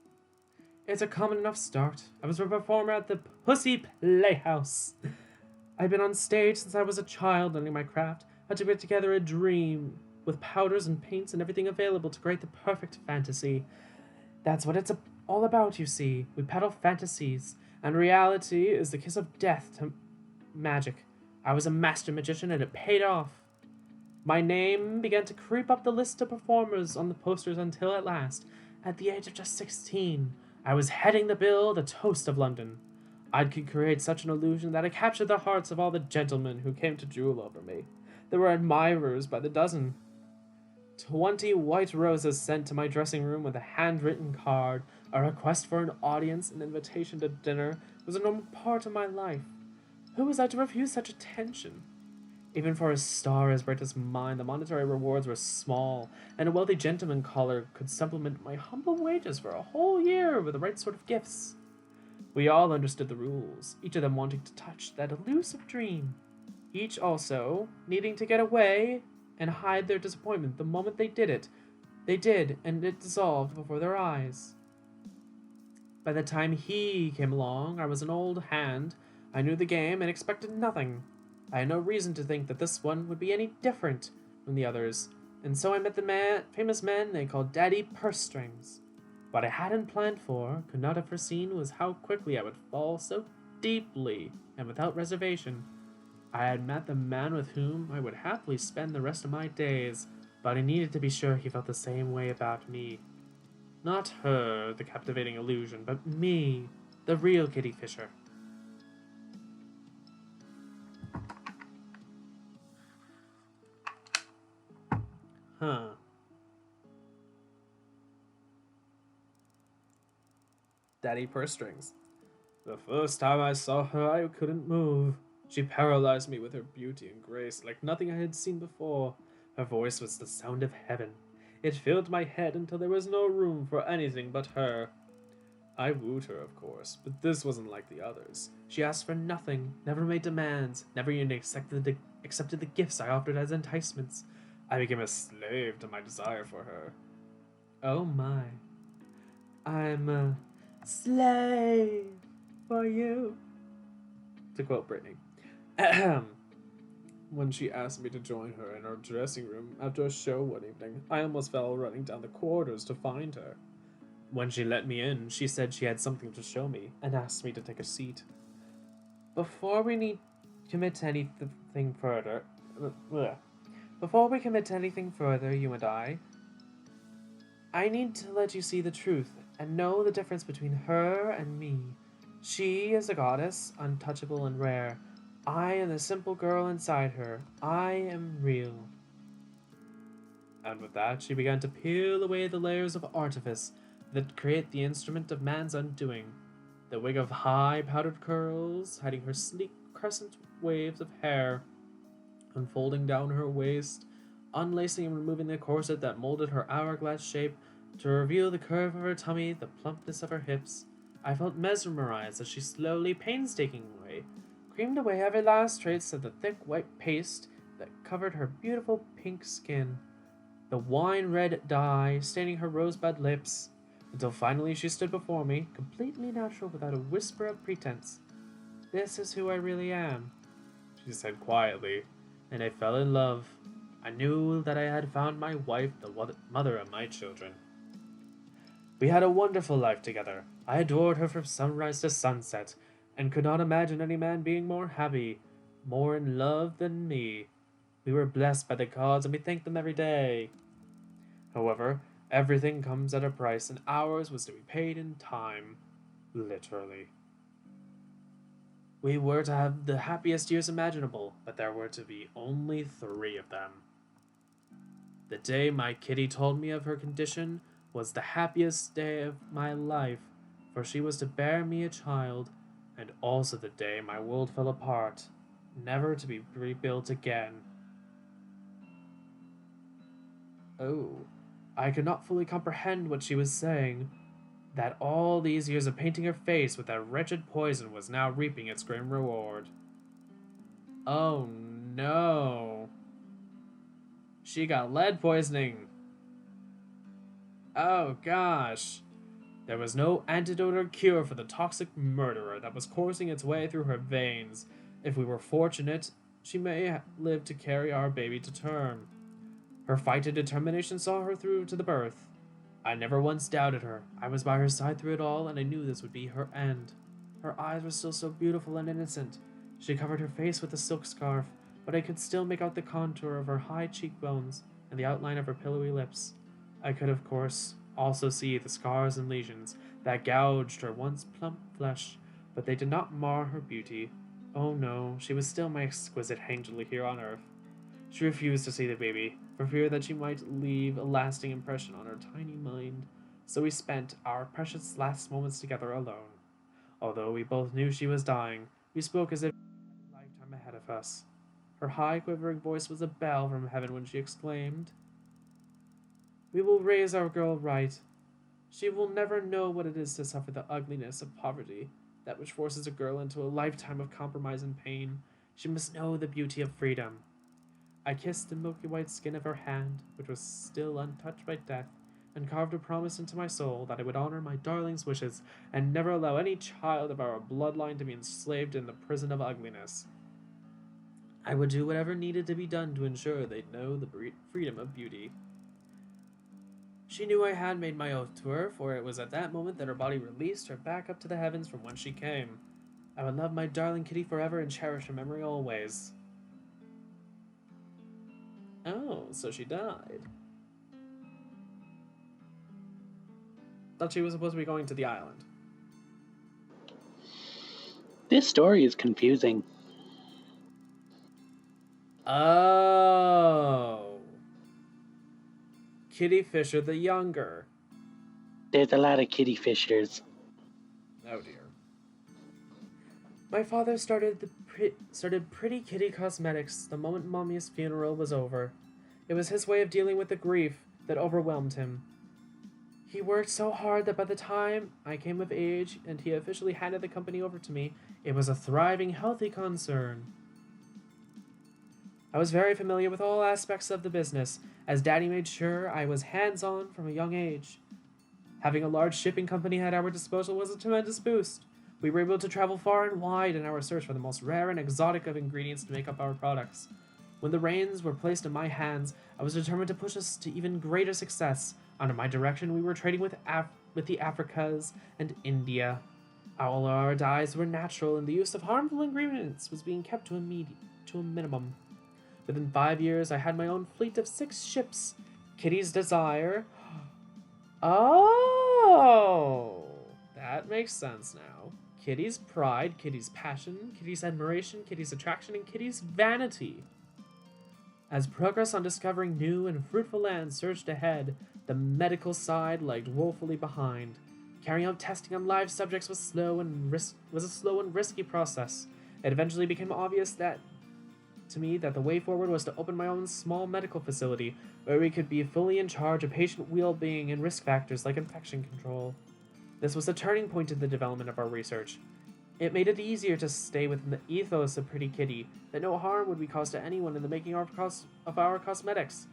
It's a common enough start. I was a performer at the Pussy Playhouse. I'd been on stage since I was a child learning my craft, had to put together a dream with powders and paints and everything available to create the perfect fantasy. That's what it's all about, you see. We peddle fantasies, and reality is the kiss of death to magic. I was a master magician and it paid off. My name began to creep up the list of performers on the posters until at last, at the age of just 16, I was heading the bill, the toast of London. I could create such an illusion that I captured the hearts of all the gentlemen who came to drool over me. There were admirers by the dozen. 20 white roses sent to my dressing room with a handwritten card, a request for an audience, an invitation to dinner was a normal part of my life. Who was I to refuse such attention? Even for a star as bright as mine, the monetary rewards were small, and a wealthy gentleman caller could supplement my humble wages for a whole year with the right sort of gifts. We all understood the rules, each of them wanting to touch that elusive dream. Each also needing to get away and hide their disappointment the moment they did it. They did, and it dissolved before their eyes. By the time he came along, I was an old hand. I knew the game and expected nothing. I had no reason to think that this one would be any different from the others, and so I met the famous man they called Daddy Pursestrings. What I hadn't planned for, could not have foreseen, was how quickly I would fall so deeply and without reservation. I had met the man with whom I would happily spend the rest of my days, but I needed to be sure he felt the same way about me. Not her, the captivating illusion, but me, the real Kitty Fisher. Huh. Daddy Pursestrings. The first time I saw her, I couldn't move. She paralyzed me with her beauty and grace like nothing I had seen before. Her voice was the sound of heaven. It filled my head until there was no room for anything but her. I wooed her, of course, but this wasn't like the others. She asked for nothing, never made demands, never even accepted the gifts I offered as enticements. I became a slave to my desire for her. Oh my. I'm a slave for you, to quote Brittany. When she asked me to join her in her dressing room after a show one evening, I almost fell running down the corridors to find her. When she let me in, she said she had something to show me and asked me to take a seat. Before we commit to anything further, you and I need to let you see the truth and know the difference between her and me. She is a goddess, untouchable and rare. I am the simple girl inside her. I am real. And with that, she began to peel away the layers of artifice that create the instrument of man's undoing. The wig of high powdered curls, hiding her sleek crescent waves of hair, unfolding down her waist, unlacing and removing the corset that molded her hourglass shape to reveal the curve of her tummy, the plumpness of her hips. I felt mesmerized as she slowly, painstakingly creamed away every last trace of the thick white paste that covered her beautiful pink skin, the wine-red dye staining her rosebud lips, until finally she stood before me, completely natural without a whisper of pretense. This is who I really am, she said quietly, and I fell in love. I knew that I had found my wife, the mother of my children. We had a wonderful life together. I adored her from sunrise to sunset, and could not imagine any man being more happy, more in love than me. We were blessed by the gods, and we thanked them every day. However, everything comes at a price, and ours was to be paid in time. Literally. We were to have the happiest years imaginable, but there were to be only 3 of them. The day my kitty told me of her condition was the happiest day of my life, for she was to bear me a child, and also the day my world fell apart, never to be rebuilt again. Oh, I could not fully comprehend what she was saying, that all these years of painting her face with that wretched poison was now reaping its grim reward. Oh no. She got lead poisoning. Oh gosh. There was no antidote or cure for the toxic murderer that was coursing its way through her veins. If we were fortunate, she may live to carry our baby to term. Her fight and determination saw her through to the birth. I never once doubted her. I was by her side through it all, and I knew this would be her end. Her eyes were still so beautiful and innocent. She covered her face with a silk scarf, but I could still make out the contour of her high cheekbones and the outline of her pillowy lips. I could, of course, also see the scars and lesions that gouged her once plump flesh, but they did not mar her beauty. Oh no, she was still my exquisite angel here on earth. She refused to see the baby, for fear that she might leave a lasting impression on her tiny mind, so we spent our precious last moments together alone. Although we both knew she was dying, we spoke as if we had a lifetime ahead of us. Her high, quivering voice was a bell from heaven when she exclaimed, "We will raise our girl right. She will never know what it is to suffer the ugliness of poverty, that which forces a girl into a lifetime of compromise and pain. She must know the beauty of freedom." I kissed the milky white skin of her hand, which was still untouched by death, and carved a promise into my soul that I would honor my darling's wishes and never allow any child of our bloodline to be enslaved in the prison of ugliness. I would do whatever needed to be done to ensure they'd know the freedom of beauty. She knew I had made my oath to her, for it was at that moment that her body released her back up to the heavens from whence she came. I would love my darling kitty forever and cherish her memory always. Oh, so she died. Thought she was supposed to be going to the island. This story is confusing. Oh. Kitty Fisher the Younger. There's a lot of kitty fishers. Oh dear. My father started Pretty Kitty Cosmetics the moment Mommy's funeral was over. It was his way of dealing with the grief that overwhelmed him. He worked so hard that by the time I came of age and he officially handed the company over to me, it was a thriving, healthy concern. I was very familiar with all aspects of the business, as Daddy made sure I was hands-on from a young age. Having a large shipping company at our disposal was a tremendous boost. We were able to travel far and wide in our search for the most rare and exotic of ingredients to make up our products. When the reins were placed in my hands, I was determined to push us to even greater success. Under my direction, we were trading with the Africas and India. All our dyes were natural, and the use of harmful ingredients was being kept to a minimum. Within 5 years, I had my own fleet of 6 ships. Kitty's Desire. Oh, that makes sense now. Kitty's Pride, Kitty's Passion, Kitty's Admiration, Kitty's Attraction, and Kitty's Vanity. As progress on discovering new and fruitful lands surged ahead, the medical side lagged woefully behind. Carrying out testing on live subjects was a slow and risky process. It eventually became obvious to me that the way forward was to open my own small medical facility, where we could be fully in charge of patient well-being and risk factors like infection control. This was a turning point in the development of our research. It made it easier to stay within the ethos of Pretty Kitty, that no harm would be caused to anyone in the making of our cosmetics.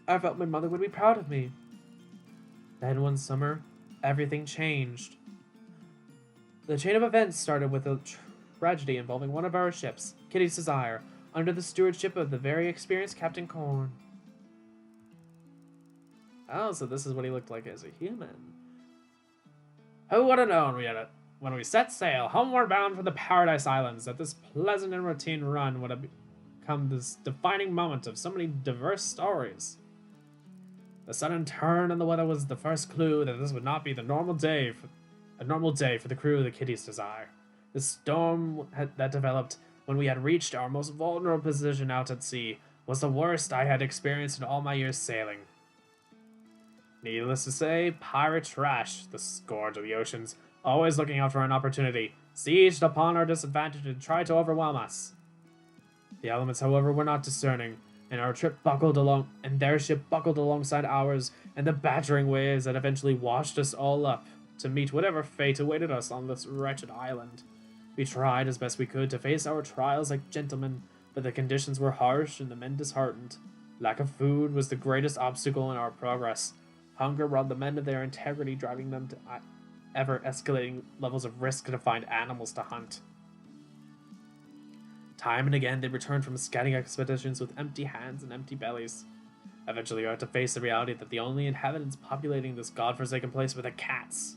I felt my mother would be proud of me. Then one summer, everything changed. The chain of events started with a tragedy involving one of our ships, Kitty's Desire, under the stewardship of the very experienced Captain Corn. Oh, so this is what he looked like as a human. Who would have known when we set sail, homeward bound for the Paradise Islands, that this pleasant and routine run would have become this defining moment of so many diverse stories. The sudden turn in the weather was the first clue that this would not be a normal day for the crew of the Kitty's Desire. The storm that developed when we had reached our most vulnerable position out at sea was the worst I had experienced in all my years sailing. Needless to say, pirate trash, the scourge of the oceans, always looking out for an opportunity, sieged upon our disadvantage and tried to overwhelm us. The elements, however, were not discerning, and their ship buckled alongside ours, and the battering waves that eventually washed us all up to meet whatever fate awaited us on this wretched island. We tried as best we could to face our trials like gentlemen, but the conditions were harsh and the men disheartened. Lack of food was the greatest obstacle in our progress. Hunger robbed the men of their integrity, driving them to ever escalating levels of risk to find animals to hunt. Time and again, they returned from scouting expeditions with empty hands and empty bellies. Eventually, we had to face the reality that the only inhabitants populating this godforsaken place were the cats.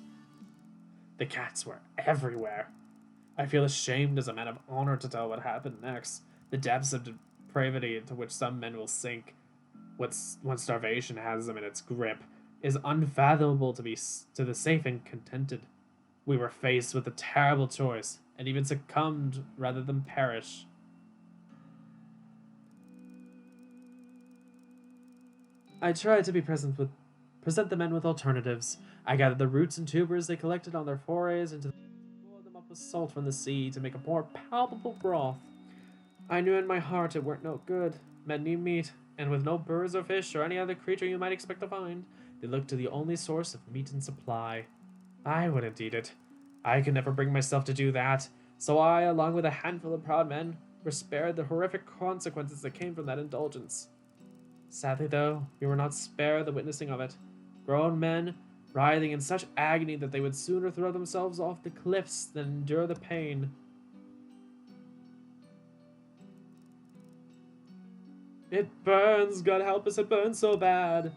The cats were everywhere. I feel ashamed as a man of honor to tell what happened next. The depths of depravity into which some men will sink when starvation has them in its grip is unfathomable to the safe and contented. We were faced with a terrible choice, and even succumbed rather than perish. I tried to present the men with alternatives. I gathered the roots and tubers they collected on their forays and boiled them up with salt from the sea to make a more palpable broth. I knew in my heart it weren't no good. Men need meat, and with no birds or fish or any other creature you might expect to find, they looked to the only source of meat and supply. I wouldn't eat it. I could never bring myself to do that, so I, along with a handful of proud men, were spared the horrific consequences that came from that indulgence. Sadly, though, we were not spared the witnessing of it. Grown men, writhing in such agony that they would sooner throw themselves off the cliffs than endure the pain. It burns, God help us, it burns so bad.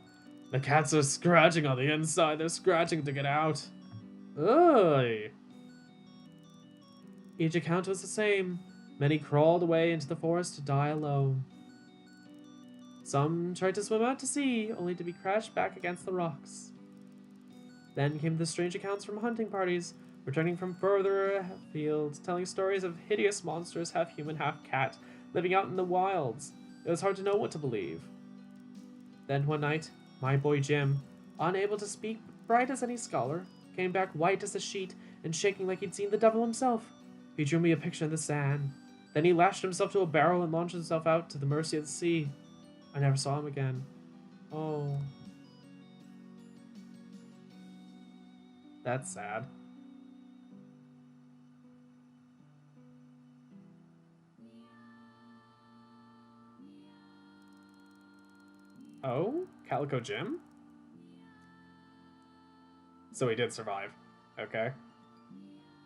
The cats are scratching on the inside, they're scratching to get out. Ugh. Each account was the same. Many crawled away into the forest to die alone. Some tried to swim out to sea, only to be crashed back against the rocks. Then came the strange accounts from hunting parties, returning from further afield, telling stories of hideous monsters, half human, half cat, living out in the wilds. It was hard to know what to believe. Then one night, my boy Jim, unable to speak, but bright as any scholar, came back white as a sheet and shaking like he'd seen the devil himself. He drew me a picture in the sand. Then he lashed himself to a barrel and launched himself out to the mercy of the sea. I never saw him again. Oh. That's sad. Oh? Calico Jim? So he did survive. Okay.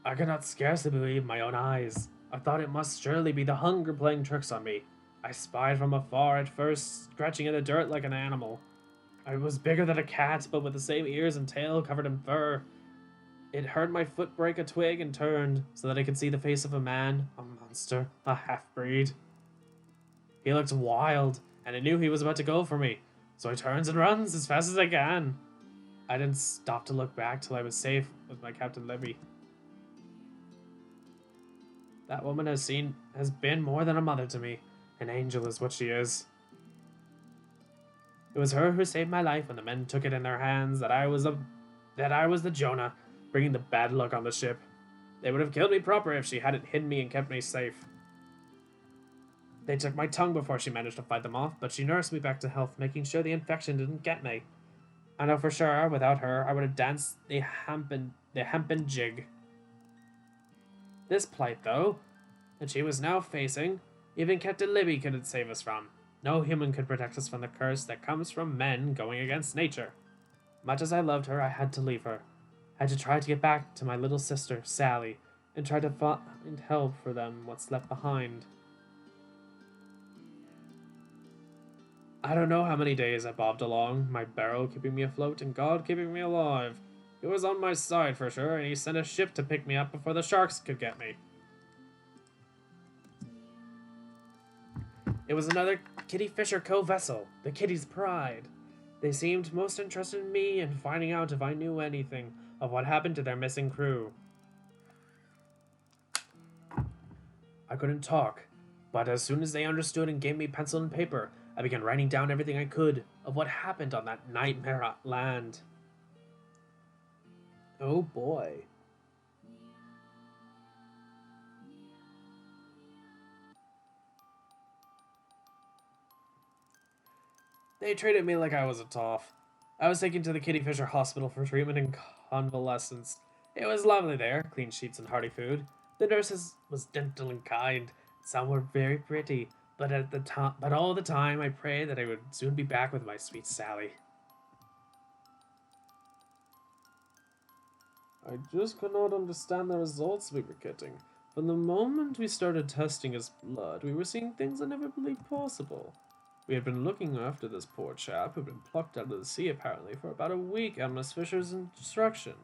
I could not scarcely believe my own eyes. I thought it must surely be the hunger playing tricks on me. I spied from afar at first, scratching in the dirt like an animal. I was bigger than a cat, but with the same ears and tail covered in fur. It heard my foot break a twig and turned, so that I could see the face of a man, a monster, a half-breed. He looked wild, and I knew he was about to go for me, so I turns and runs as fast as I can. I didn't stop to look back till I was safe with my Captain Libby. That woman has been more than a mother to me. An angel is what she is. It was her who saved my life when the men took it in their hands that I was the Jonah, bringing the bad luck on the ship. They would have killed me proper if she hadn't hidden me and kept me safe. They took my tongue before she managed to fight them off, but she nursed me back to health, making sure the infection didn't get me. I know for sure, without her, I would have danced the hempen jig. This plight, though, that she was now facing, even Captain Libby couldn't save us from. No human could protect us from the curse that comes from men going against nature. Much as I loved her, I had to leave her. I had to try to get back to my little sister, Sally, and try to find help for them what's left behind. I don't know how many days I bobbed along, my barrel keeping me afloat and God keeping me alive. He was on my side for sure, and he sent a ship to pick me up before the sharks could get me. It was another Kitty Fisher Co. vessel, the Kitty's Pride. They seemed most interested in me and finding out if I knew anything of what happened to their missing crew. I couldn't talk, but as soon as they understood and gave me pencil and paper, I began writing down everything I could of what happened on that nightmare land. Oh boy. They treated me like I was a toff. I was taken to the Kitty Fisher Hospital for treatment and convalescence. It was lovely there, clean sheets and hearty food. The nurses was gentle and kind. Some were very pretty, but all the time I prayed that I would soon be back with my sweet Sally. I just could not understand the results we were getting. From the moment we started testing his blood, we were seeing things I never believed possible. We had been looking after this poor chap who'd been plucked out of the sea apparently for about a week on Miss Fisher's instruction.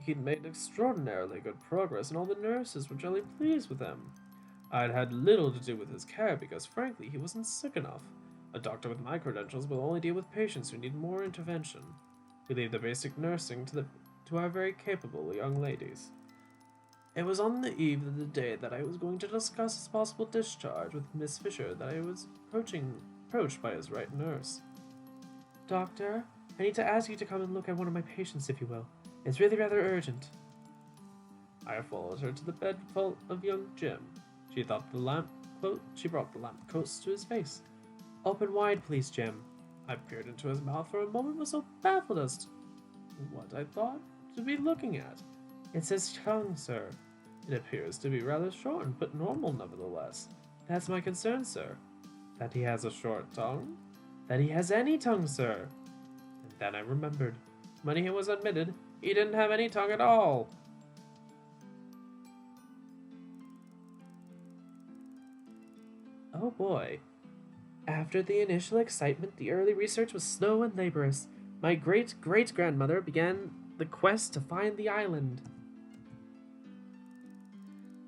He'd made extraordinarily good progress, and all the nurses were jolly pleased with him. I'd had little to do with his care because, frankly, he wasn't sick enough. A doctor with my credentials will only deal with patients who need more intervention. We leave the basic nursing to our very capable young ladies. It was on the eve of the day that I was going to discuss his possible discharge with Miss Fisher that I was approached by his right nurse. Doctor, I need to ask you to come and look at one of my patients, if you will. It's really rather urgent. I followed her to the bed full of young Jim. She brought the lamp close to his face. Open wide, please, Jim. I peered into his mouth for a moment, was so baffled as to what I thought to be looking at. It's his tongue, sir. It appears to be rather short, but normal nevertheless. That's my concern, sir. That he has a short tongue? That he has any tongue, sir. And then I remembered. When he was admitted, he didn't have any tongue at all. Oh boy. After the initial excitement, the early research was slow and laborious. My great-great-grandmother began the quest to find the island.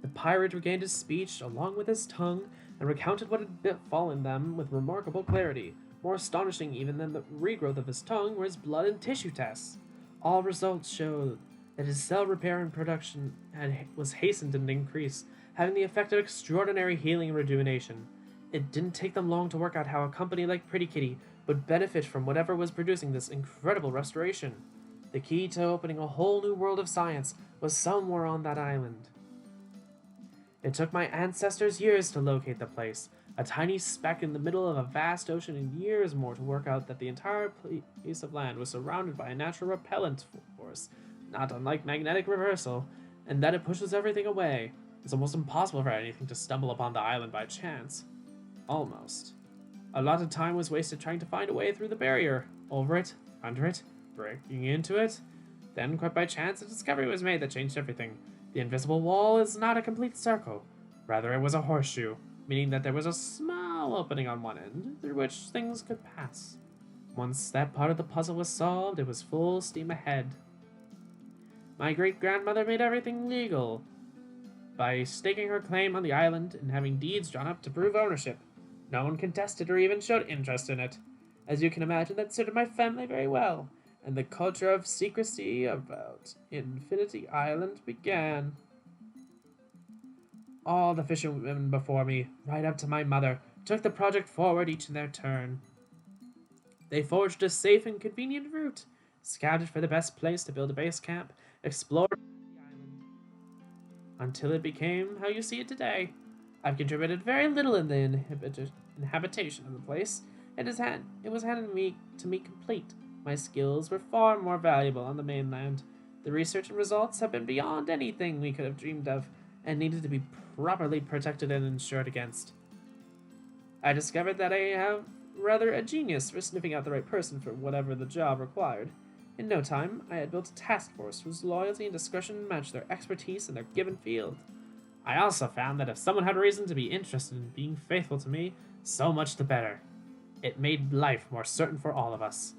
The pirate regained his speech along with his tongue and recounted what had befallen them with remarkable clarity. More astonishing even than the regrowth of his tongue were his blood and tissue tests. All results showed that his cell repair and production was hastened and increased, having the effect of extraordinary healing and rejuvenation. It didn't take them long to work out how a company like Pretty Kitty would benefit from whatever was producing this incredible restoration. The key to opening a whole new world of science was somewhere on that island. It took my ancestors years to locate the place, a tiny speck in the middle of a vast ocean, and years more to work out that the entire piece of land was surrounded by a natural repellent force, not unlike magnetic reversal, and that it pushes everything away. It's almost impossible for anything to stumble upon the island by chance. Almost. A lot of time was wasted trying to find a way through the barrier, over it, under it, breaking into it. Then, quite by chance, a discovery was made that changed everything. The invisible wall is not a complete circle. Rather, it was a horseshoe, meaning that there was a small opening on one end through which things could pass. Once that part of the puzzle was solved, it was full steam ahead. My great-grandmother made everything legal by staking her claim on the island and having deeds drawn up to prove ownership. No one contested or even showed interest in it. As you can imagine, that suited my family very well, and the culture of secrecy about Infinity Island began. All the fishermen before me, right up to my mother, took the project forward each in their turn. They forged a safe and convenient route, scouted for the best place to build a base camp, explored the island, until it became how you see it today. I've contributed very little in the inhabitation of the place. It was handed to me complete. My skills were far more valuable on the mainland. The research and results have been beyond anything we could have dreamed of, and needed to be properly protected and insured against. I discovered that I have rather a genius for sniffing out the right person for whatever the job required. In no time, I had built a task force whose loyalty and discretion matched their expertise in their given field. I also found that if someone had reason to be interested in being faithful to me, so much the better. It made life more certain for all of us.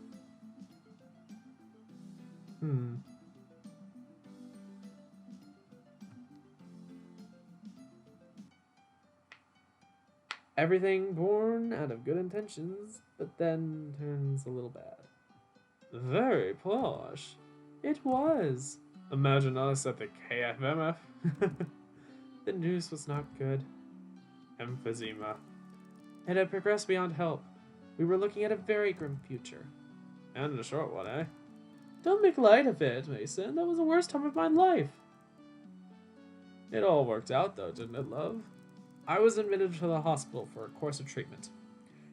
Everything born out of good intentions, but then turns a little bad. Very posh. It was. Imagine us at the KFMF. The news was not good. Emphysema. It had progressed beyond help. We were looking at a very grim future. And a short one, eh? Don't make light of it, Mason. That was the worst time of my life. It all worked out, though, didn't it, love? I was admitted to the hospital for a course of treatment.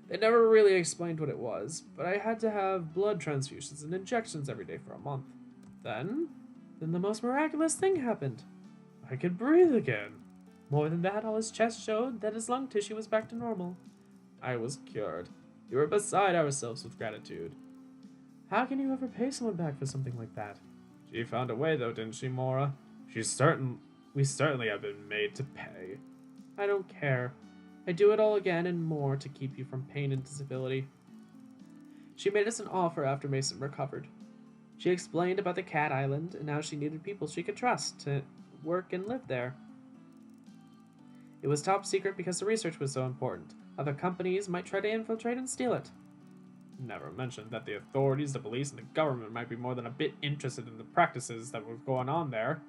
They never really explained what it was, but I had to have blood transfusions and injections every day for a month. Then the most miraculous thing happened. I could breathe again. More than that, all his chest showed that his lung tissue was back to normal. I was cured. We were beside ourselves with gratitude. How can you ever pay someone back for something like that? She found a way, though, didn't she, Mora? We certainly have been made to pay. I don't care. I do it all again and more to keep you from pain and disability. She made us an offer after Mason recovered. She explained about the Cat Island and how she needed people she could trust to work and live there. It was top secret because the research was so important. Other companies might try to infiltrate and steal it. Never mentioned that the authorities, the police, and the government might be more than a bit interested in the practices that were going on there.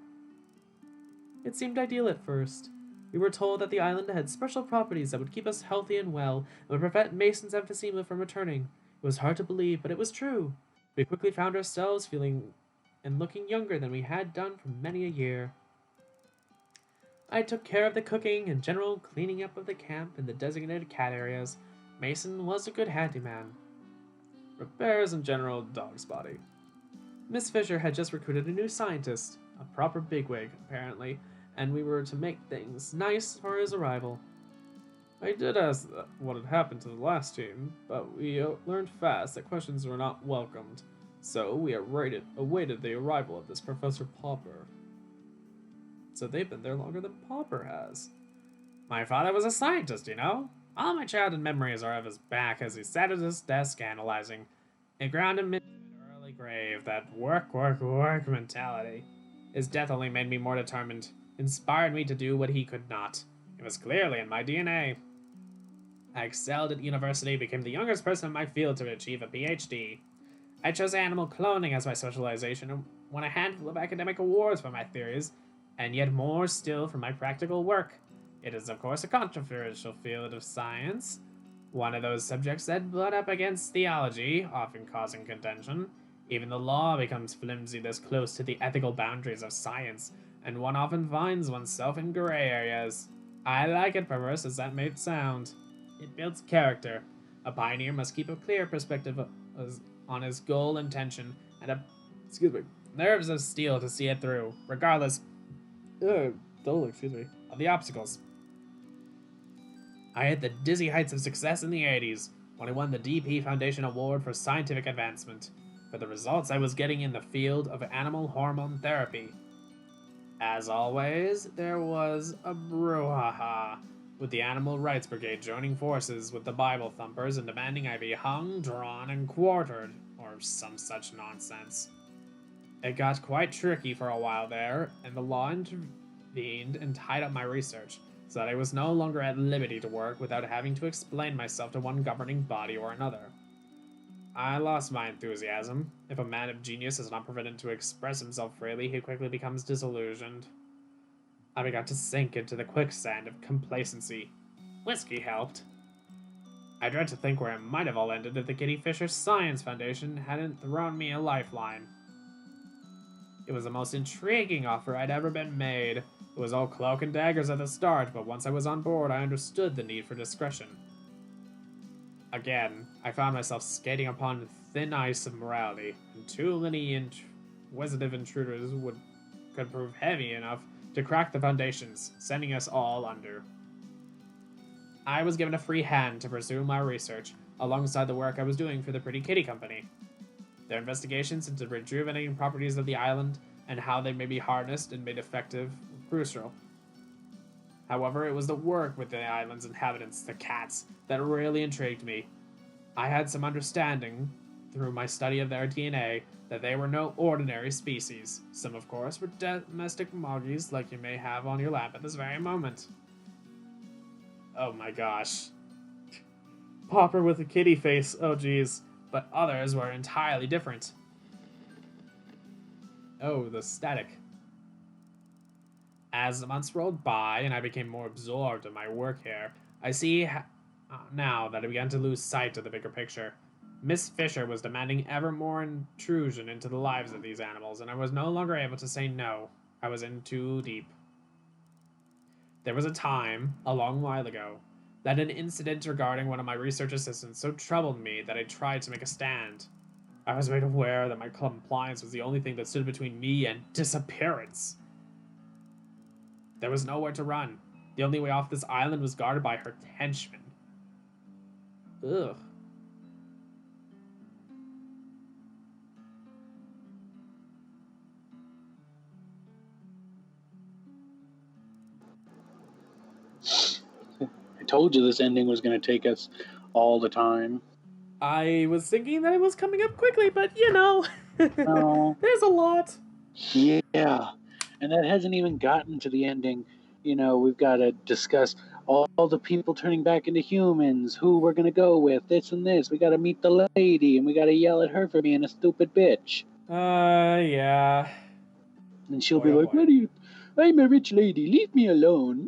It seemed ideal at first. We were told that the island had special properties that would keep us healthy and well, and would prevent Mason's emphysema from returning. It was hard to believe, but it was true. We quickly found ourselves feeling and looking younger than we had done for many a year. I took care of the cooking and general cleaning up of the camp and the designated cat areas. Mason was a good handyman. Repairs and general dog spotting. Miss Fisher had just recruited a new scientist, a proper bigwig, apparently, and we were to make things nice for his arrival. I did ask what had happened to the last team, but we learned fast that questions were not welcomed, so we awaited the arrival of this Professor Popper. So they've been there longer than Popper has. My father was a scientist, you know? All my childhood memories are of his back as he sat at his desk analyzing. It ground him into an early grave, that work mentality. His death only made me more determined, inspired me to do what he could not. It was clearly in my DNA. I excelled at university, became the youngest person in my field to achieve a PhD. I chose animal cloning as my specialization and won a handful of academic awards for my theories, and yet more still for my practical work. It is, of course, a controversial field of science, one of those subjects that butt up against theology, often causing contention. Even the law becomes flimsy this close to the ethical boundaries of science, and one often finds oneself in gray areas. I like it, perverse as that may sound. It builds character. A pioneer must keep a clear perspective on his goal intention, and nerves of steel to see it through, regardless of the obstacles. I hit the dizzy heights of success in the 80s when I won the DP Foundation Award for Scientific Advancement for the results I was getting in the field of animal hormone therapy. As always, there was a brouhaha, with the Animal Rights Brigade joining forces with the Bible thumpers and demanding I be hung, drawn, and quartered, or some such nonsense. It got quite tricky for a while there, and the law intervened and tied up my research, so that I was no longer at liberty to work without having to explain myself to one governing body or another. I lost my enthusiasm. If a man of genius is not permitted to express himself freely, he quickly becomes disillusioned. I began to sink into the quicksand of complacency. Whiskey helped. I dread to think where it might have all ended if the Kitty Fisher Science Foundation hadn't thrown me a lifeline. It was the most intriguing offer I'd ever been made. It was all cloak and daggers at the start, but once I was on board, I understood the need for discretion. Again, I found myself skating upon thin ice of morality, and too many inquisitive intruders could prove heavy enough to crack the foundations, sending us all under. I was given a free hand to pursue my research, alongside the work I was doing for the Pretty Kitty Company. Their investigations into the rejuvenating properties of the island and how they may be harnessed and made effective were crucial. However, it was the work with the island's inhabitants, the cats, that really intrigued me. I had some understanding through my study of their DNA that they were no ordinary species. Some, of course, were domestic moggies like you may have on your lap at this very moment. Oh my gosh. Popper with a kitty face, oh geez. But others were entirely different. Oh, the static. As the months rolled by and I became more absorbed in my work here, I see now that I began to lose sight of the bigger picture. Miss Fisher was demanding ever more intrusion into the lives of these animals, and I was no longer able to say no. I was in too deep. There was a time, a long while ago, that an incident regarding one of my research assistants so troubled me that I tried to make a stand. I was made aware that my compliance was the only thing that stood between me and disappearance. There was nowhere to run. The only way off this island was guarded by her henchmen. Ugh. I told you this ending was going to take us all the time. I was thinking that it was coming up quickly, but you know, No. there's a lot. Yeah. And that hasn't even gotten to the ending. You know, we've got to discuss all the people turning back into humans, who we're going to go with, this and this. We got to meet the lady, and we got to yell at her for being a stupid bitch. Yeah. And she'll Boy, be oh like, boy. what are you? I'm a rich lady. Leave me alone.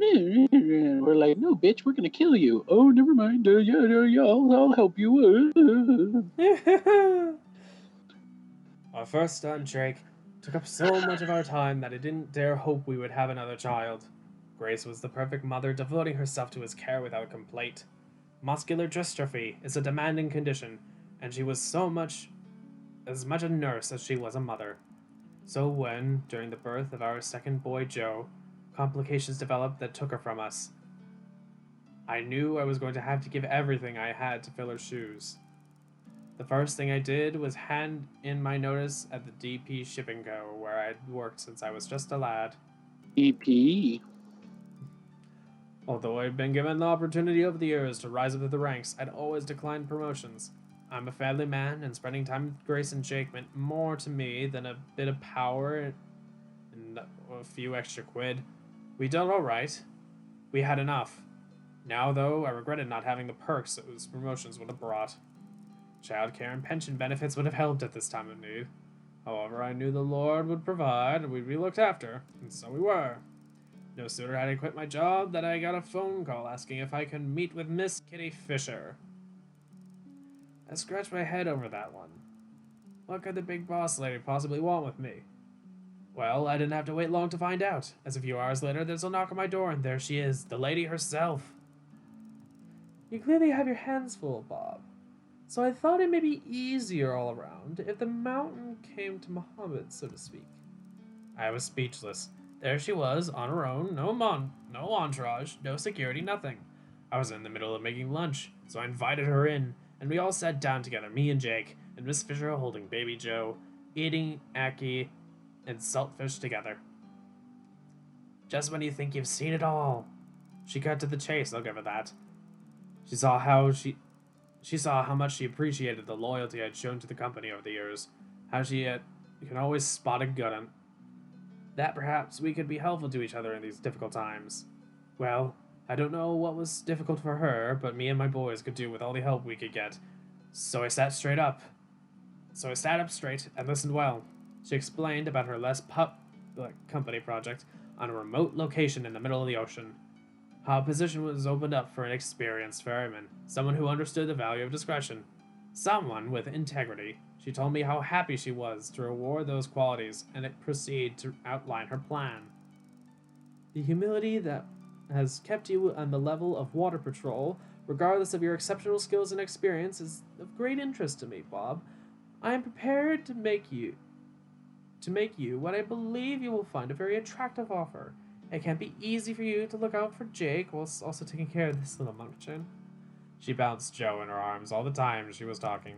We're like, no, bitch, we're going to kill you. Oh, never mind. Yeah, I'll help you. Our first son, Drake, took up so much of our time that I didn't dare hope we would have another child. Grace was the perfect mother, devoting herself to his care without complaint. Muscular dystrophy is a demanding condition, and she was as much a nurse as she was a mother. So when, during the birth of our second boy, Joe, complications developed that took her from us, I knew I was going to have to give everything I had to fill her shoes. The first thing I did was hand in my notice at the DP Shipping Co., where I'd worked since I was just a lad. EP. Although I'd been given the opportunity over the years to rise up through the ranks, I'd always declined promotions. I'm a family man, and spending time with Grace and Jake meant more to me than a bit of power and a few extra quid. We done alright. We had enough. Now, though, I regretted not having the perks those promotions would have brought. Childcare and pension benefits would have helped at this time of need. However, I knew the Lord would provide and we'd be looked after, and so we were. No sooner had I quit my job than I got a phone call asking if I could meet with Miss Kitty Fisher. I scratched my head over that one. What could the big boss lady possibly want with me? Well, I didn't have to wait long to find out, as a few hours later there's a knock on my door and there she is, the lady herself. You clearly have your hands full, Bob. So I thought it may be easier all around if the mountain came to Muhammad, so to speak. I was speechless. There she was, on her own, no entourage, no security, nothing. I was in the middle of making lunch, so I invited her in, and we all sat down together, me and Jake, and Miss Fisher holding baby Joe, eating ackee and saltfish together. Just when you think you've seen it all. She cut to the chase, I'll give her that. She saw how much she appreciated the loyalty I'd shown to the company over the years, how you can always spot a good one. That perhaps we could be helpful to each other in these difficult times. Well, I don't know what was difficult for her, but me and my boys could do with all the help we could get. So I sat up straight and listened well. She explained about her company project on a remote location in the middle of the ocean. How a position was opened up for an experienced ferryman, someone who understood the value of discretion, someone with integrity. She told me how happy she was to reward those qualities and proceed to outline her plan. The humility that has kept you on the level of water patrol, regardless of your exceptional skills and experience, is of great interest to me, Bob. I am prepared to make you what I believe you will find a very attractive offer. It can't be easy for you to look out for Jake whilst also taking care of this little munchin. She bounced Joe in her arms all the time she was talking.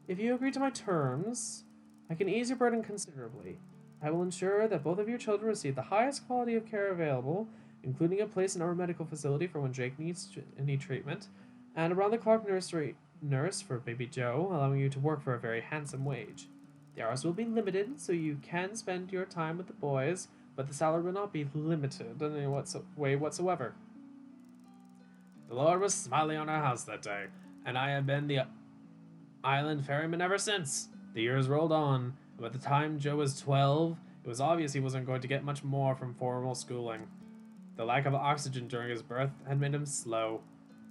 If you agree to my terms, I can ease your burden considerably. I will ensure that both of your children receive the highest quality of care available, including a place in our medical facility for when Jake needs any treatment, and around-the-clock nursery nurse for baby Joe, allowing you to work for a very handsome wage. The hours will be limited, so you can spend your time with the boys, but the salary will not be limited in any way whatsoever. The Lord was smiling on our house that day, and I have been the island ferryman ever since. The years rolled on, and by the time Joe was 12, it was obvious he wasn't going to get much more from formal schooling. The lack of oxygen during his birth had made him slow.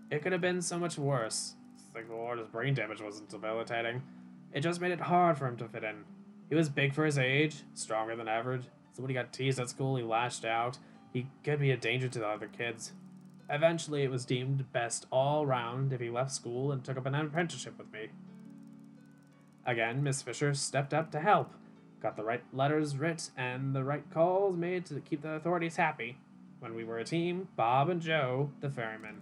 It could have been so much worse. Thank the Lord his brain damage wasn't debilitating. It just made it hard for him to fit in. He was big for his age, stronger than average, so when he got teased at school, he lashed out. He could be a danger to the other kids. Eventually, it was deemed best all round if he left school and took up an apprenticeship with me. Again, Miss Fisher stepped up to help, got the right letters writ and the right calls made to keep the authorities happy. When we were a team, Bob and Joe, the ferryman.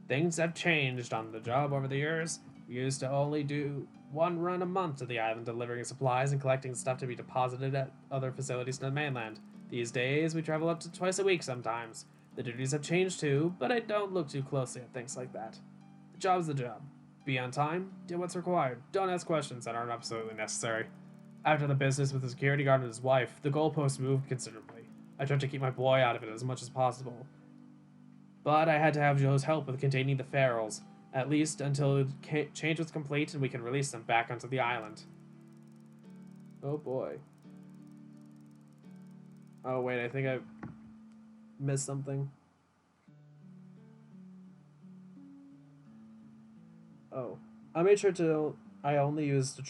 Things have changed on the job over the years. We used to only do one run a month to the island, delivering supplies and collecting stuff to be deposited at other facilities in the mainland. These days, we travel up to twice a week sometimes. The duties have changed too, but I don't look too closely at things like that. The job's the job. Be on time, do what's required, don't ask questions that aren't absolutely necessary. After the business with the security guard and his wife, the goalpost moved considerably. I tried to keep my boy out of it as much as possible, but I had to have Joe's help with containing the ferals, at least until the change was complete and we could release them back onto the island. Oh boy. Oh wait, I think I missed something. Oh. I made sure I only used the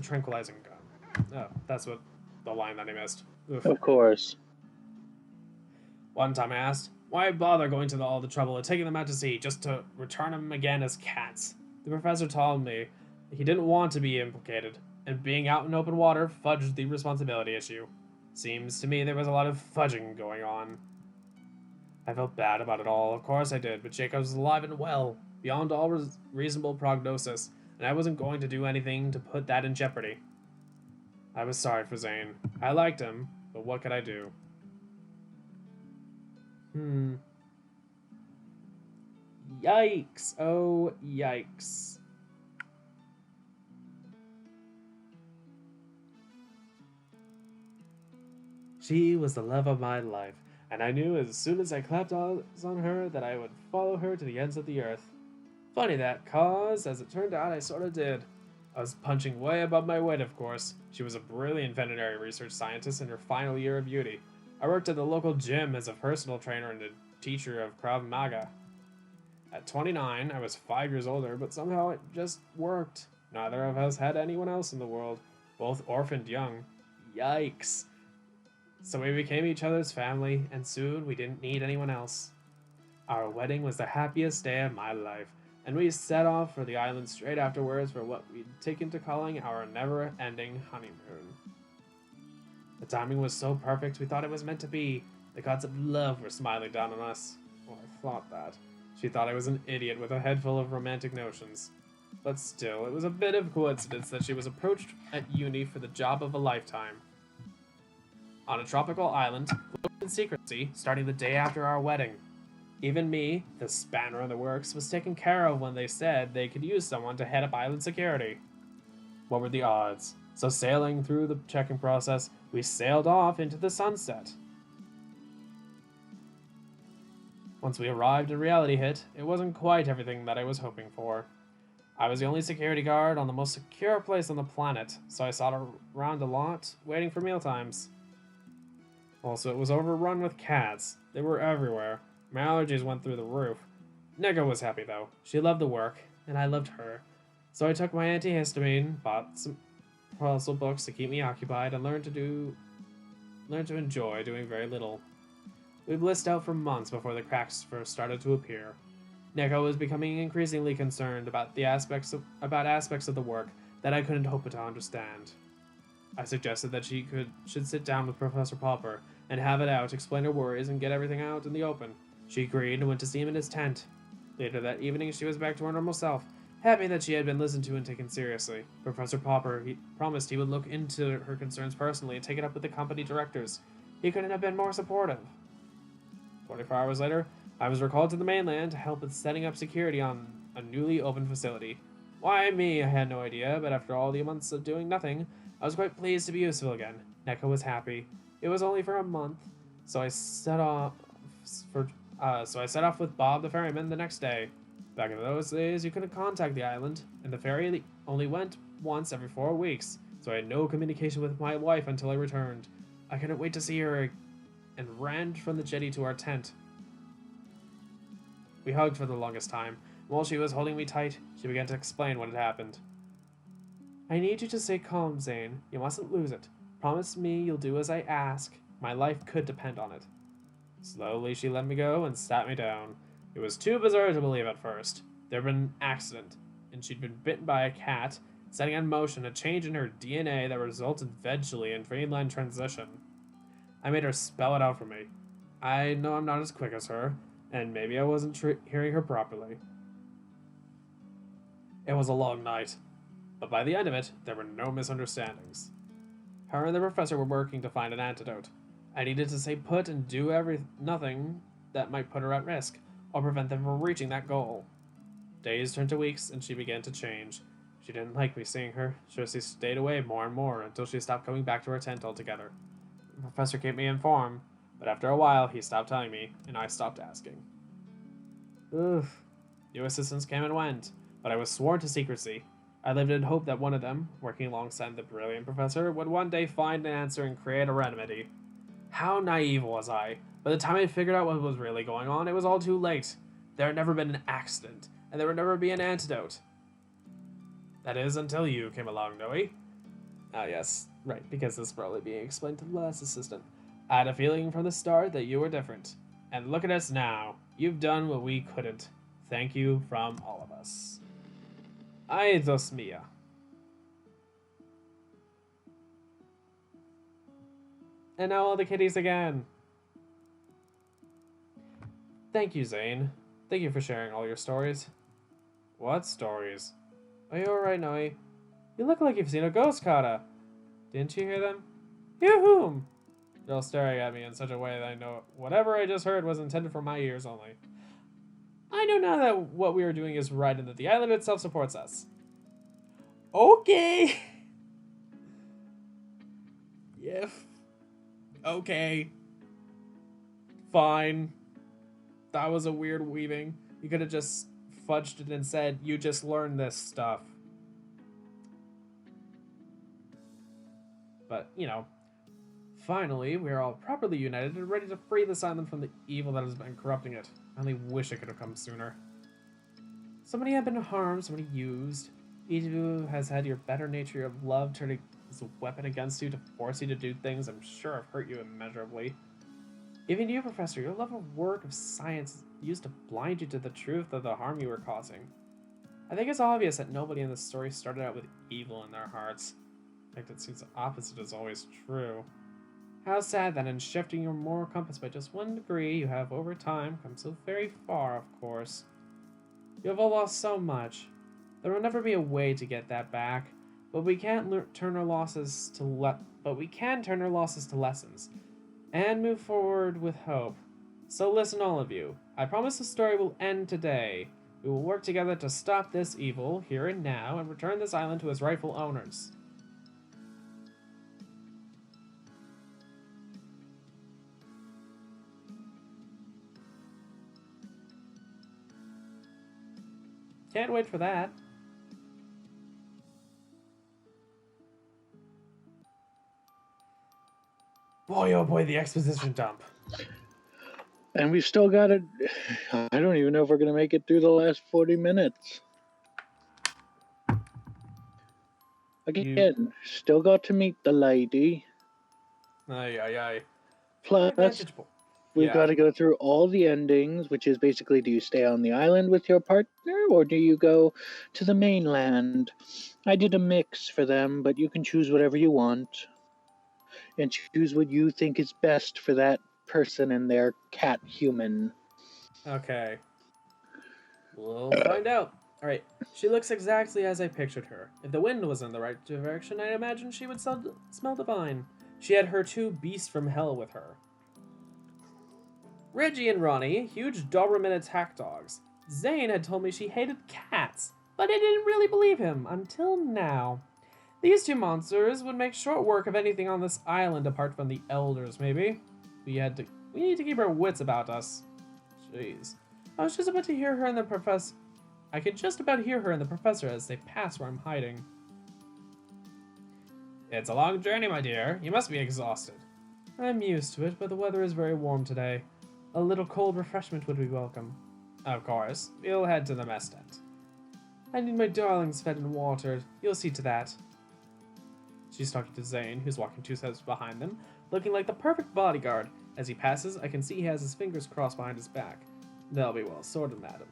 tranquilizing gun. Oh, that's what the line that I missed. Oof. Of course. One time I asked, why bother going to all the trouble of taking them out to sea just to return them again as cats? The professor told me he didn't want to be implicated, and being out in open water fudged the responsibility issue. Seems to me there was a lot of fudging going on. I felt bad about it all, of course I did, but Jacob was alive and well, beyond all reasonable prognosis, and I wasn't going to do anything to put that in jeopardy. I was sorry for Zane. I liked him, but what could I do? Yikes. Oh, yikes. She was the love of my life, and I knew as soon as I clapped eyes on her that I would follow her to the ends of the earth. Funny that, cause, as it turned out, I sorta did. I was punching way above my weight, of course. She was a brilliant veterinary research scientist in her final year of beauty. I worked at the local gym as a personal trainer and a teacher of Krav Maga. At 29, I was 5 years older, but somehow it just worked. Neither of us had anyone else in the world, both orphaned young. Yikes. So we became each other's family, and soon we didn't need anyone else. Our wedding was the happiest day of my life, and we set off for the island straight afterwards for what we'd taken to calling our never-ending honeymoon. The timing was so perfect we thought it was meant to be. The gods of love were smiling down on us. Well, I thought that. She thought I was an idiot with a head full of romantic notions. But still, it was a bit of coincidence that she was approached at uni for the job of a lifetime. On a tropical island, closed in secrecy, starting the day after our wedding. Even me, the spanner in the works, was taken care of when they said they could use someone to head up island security. What were the odds? So sailing through the checking process, we sailed off into the sunset. Once we arrived and reality hit, it wasn't quite everything that I was hoping for. I was the only security guard on the most secure place on the planet, so I sat around a lot, waiting for mealtimes. Also, it was overrun with cats. They were everywhere. My allergies went through the roof. Nega was happy though. She loved the work, and I loved her. So I took my antihistamine, bought some puzzle books to keep me occupied, and learned to enjoy doing very little. We blissed out for months before the cracks first started to appear. Neko was becoming increasingly concerned about aspects of the work that I couldn't hope to understand. I suggested that she should sit down with Professor Popper and have it out, explain her worries, and get everything out in the open. She agreed and went to see him in his tent. Later that evening, she was back to her normal self, happy that she had been listened to and taken seriously. Professor Popper promised he would look into her concerns personally and take it up with the company directors. He couldn't have been more supportive. 24 hours later, I was recalled to the mainland to help with setting up security on a newly opened facility. Why me, I had no idea, but after all the months of doing nothing, I was quite pleased to be useful again. Neko was happy. It was only for a month, so I set off with Bob the ferryman the next day. Back in those days, you couldn't contact the island, and the ferry only went once every 4 weeks, so I had no communication with my wife until I returned. I couldn't wait to see her and ran from the jetty to our tent. We hugged for the longest time. While she was holding me tight, she began to explain what had happened. I need you to stay calm, Zane. You mustn't lose it. Promise me you'll do as I ask. My life could depend on it. Slowly, she let me go and sat me down. It was too bizarre to believe at first. There had been an accident, and she'd been bitten by a cat, setting in motion a change in her DNA that resulted eventually in mainline transition. I made her spell it out for me. I know I'm not as quick as her, and maybe I wasn't hearing her properly. It was a long night, but by the end of it, there were no misunderstandings. Her and the professor were working to find an antidote. I needed to stay put and do nothing that might put her at risk, or prevent them from reaching that goal. Days turned to weeks, and she began to change. She didn't like me seeing her, so she stayed away more and more until she stopped coming back to her tent altogether. The professor kept me informed, but after a while he stopped telling me, and I stopped asking. Oof. New assistants came and went, but I was sworn to secrecy. I lived in hope that one of them, working alongside the brilliant professor, would one day find an answer and create a remedy. How naive was I? By the time I figured out what was really going on, it was all too late. There had never been an accident, and there would never be an antidote. That is, until you came along, Noe. Ah, yes, right, because this is probably being explained to the last assistant. I had a feeling from the start that you were different. And look at us now. You've done what we couldn't. Thank you from all of us. Ay, Dios mia. And now all the kitties again. Thank you, Zane. Thank you for sharing all your stories. What stories? Are you alright, Noe? You look like you've seen a ghost, Kata. Didn't you hear them? Yoo-hoo! They're all staring at me in such a way that I know whatever I just heard was intended for my ears only. I know now that what we are doing is right and that the island itself supports us. Okay. Yeah. Okay. Fine. That was a weird weaving. You could have just fudged it and said, you just learned this stuff. But, you know, finally, we are all properly united and ready to free this island from the evil that has been corrupting it. I only wish it could have come sooner. So many have been harmed, so many used. Each of you has had your better nature of love turned as a weapon against you to force you to do things I'm sure have hurt you immeasurably. Even you, Professor, your love of work of science used to blind you to the truth of the harm you were causing. I think it's obvious that nobody in this story started out with evil in their hearts. In fact, it seems the opposite is always true. How sad that in shifting your moral compass by just 1 degree, you have over time come so very far, of course. You have all lost so much. There will never be a way to get that back, but we can't turn our losses to lessons and move forward with hope. So listen, all of you. I promise the story will end today. We will work together to stop this evil here and now and return this island to its rightful owners. Can't wait for that. Boy, oh boy, the exposition dump. And we've still got it. I don't even know if we're going to make it through the last 40 minutes. Again, still got to meet the lady. Aye. Plus, we've got to go through all the endings, which is basically, do you stay on the island with your partner, or do you go to the mainland? I did a mix for them, but you can choose whatever you want. And choose what you think is best for that person and their cat human. Okay. We'll find out. Alright, she looks exactly as I pictured her. If the wind was in the right direction, I imagine she would smell divine. She had her 2 beasts from hell with her. Reggie and Ronnie, huge Doberman attack dogs. Zane had told me she hated cats, but I didn't really believe him until now. These two monsters would make short work of anything on this island apart from the elders, maybe. We need to keep our wits about us. Jeez. I was just about to hear her and the professor. I could just about hear her and the professor as they pass where I'm hiding. It's a long journey, my dear. You must be exhausted. I'm used to it, but the weather is very warm today. A little cold refreshment would be welcome. Of course. We'll head to the mess tent. I need my darlings fed and watered. You'll see to that. She's talking to Zane, who's walking 2 steps behind them, looking like the perfect bodyguard. As he passes, I can see he has his fingers crossed behind his back. They'll be well sorted, madam.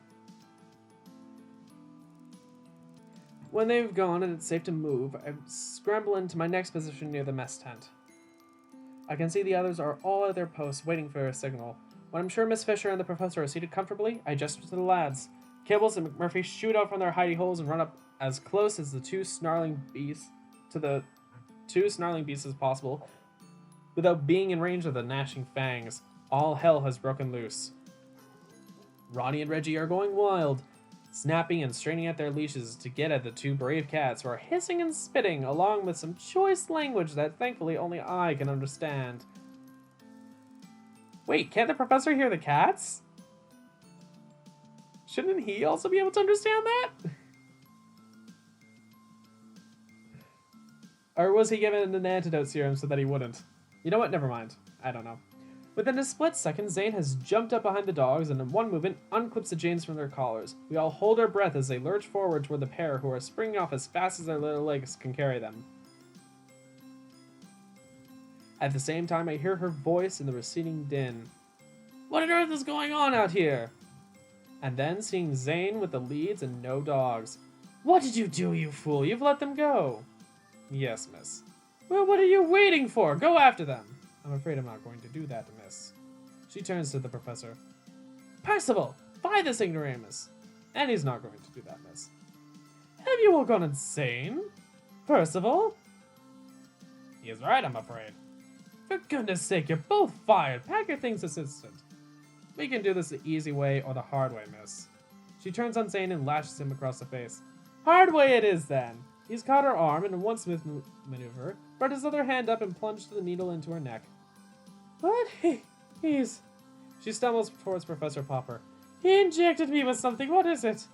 When they've gone and it's safe to move, I scramble into my next position near the mess tent. I can see the others are all at their posts waiting for a signal. When I'm sure Miss Fisher and the professor are seated comfortably, I gesture to the lads. Kibbles and McMurphy shoot out from their hidey holes and run up as close as the two snarling beasts as possible, without being in range of the gnashing fangs. All hell has broken loose. Ronnie and Reggie are going wild, snapping and straining at their leashes to get at the two brave cats who are hissing and spitting, along with some choice language that thankfully only I can understand. Wait, can't the professor hear the cats? Shouldn't he also be able to understand that? Or was he given an antidote serum so that he wouldn't? You know what? Never mind. I don't know. Within a split second, Zane has jumped up behind the dogs and in one movement unclips the chains from their collars. We all hold our breath as they lurch forward toward the pair who are springing off as fast as their little legs can carry them. At the same time, I hear her voice in the receding din. What on earth is going on out here? And then seeing Zane with the leads and no dogs. What did you do, you fool? You've let them go. Yes, miss. Well, what are you waiting for? Go after them. I'm afraid I'm not going to do that, miss. She turns to the professor. Percival, fie this ignoramus. And he's not going to do that, miss. Have you all gone insane? Percival? He is right, I'm afraid. For goodness sake, you're both fired. Pack your things this instant. We can do this the easy way or the hard way, miss. She turns on Zane and lashes him across the face. Hard way it is, then. He's caught her arm and in one smooth maneuver, brought his other hand up and plunged the needle into her neck. What? He's... She stumbles towards Professor Popper. He injected me with something. What is it?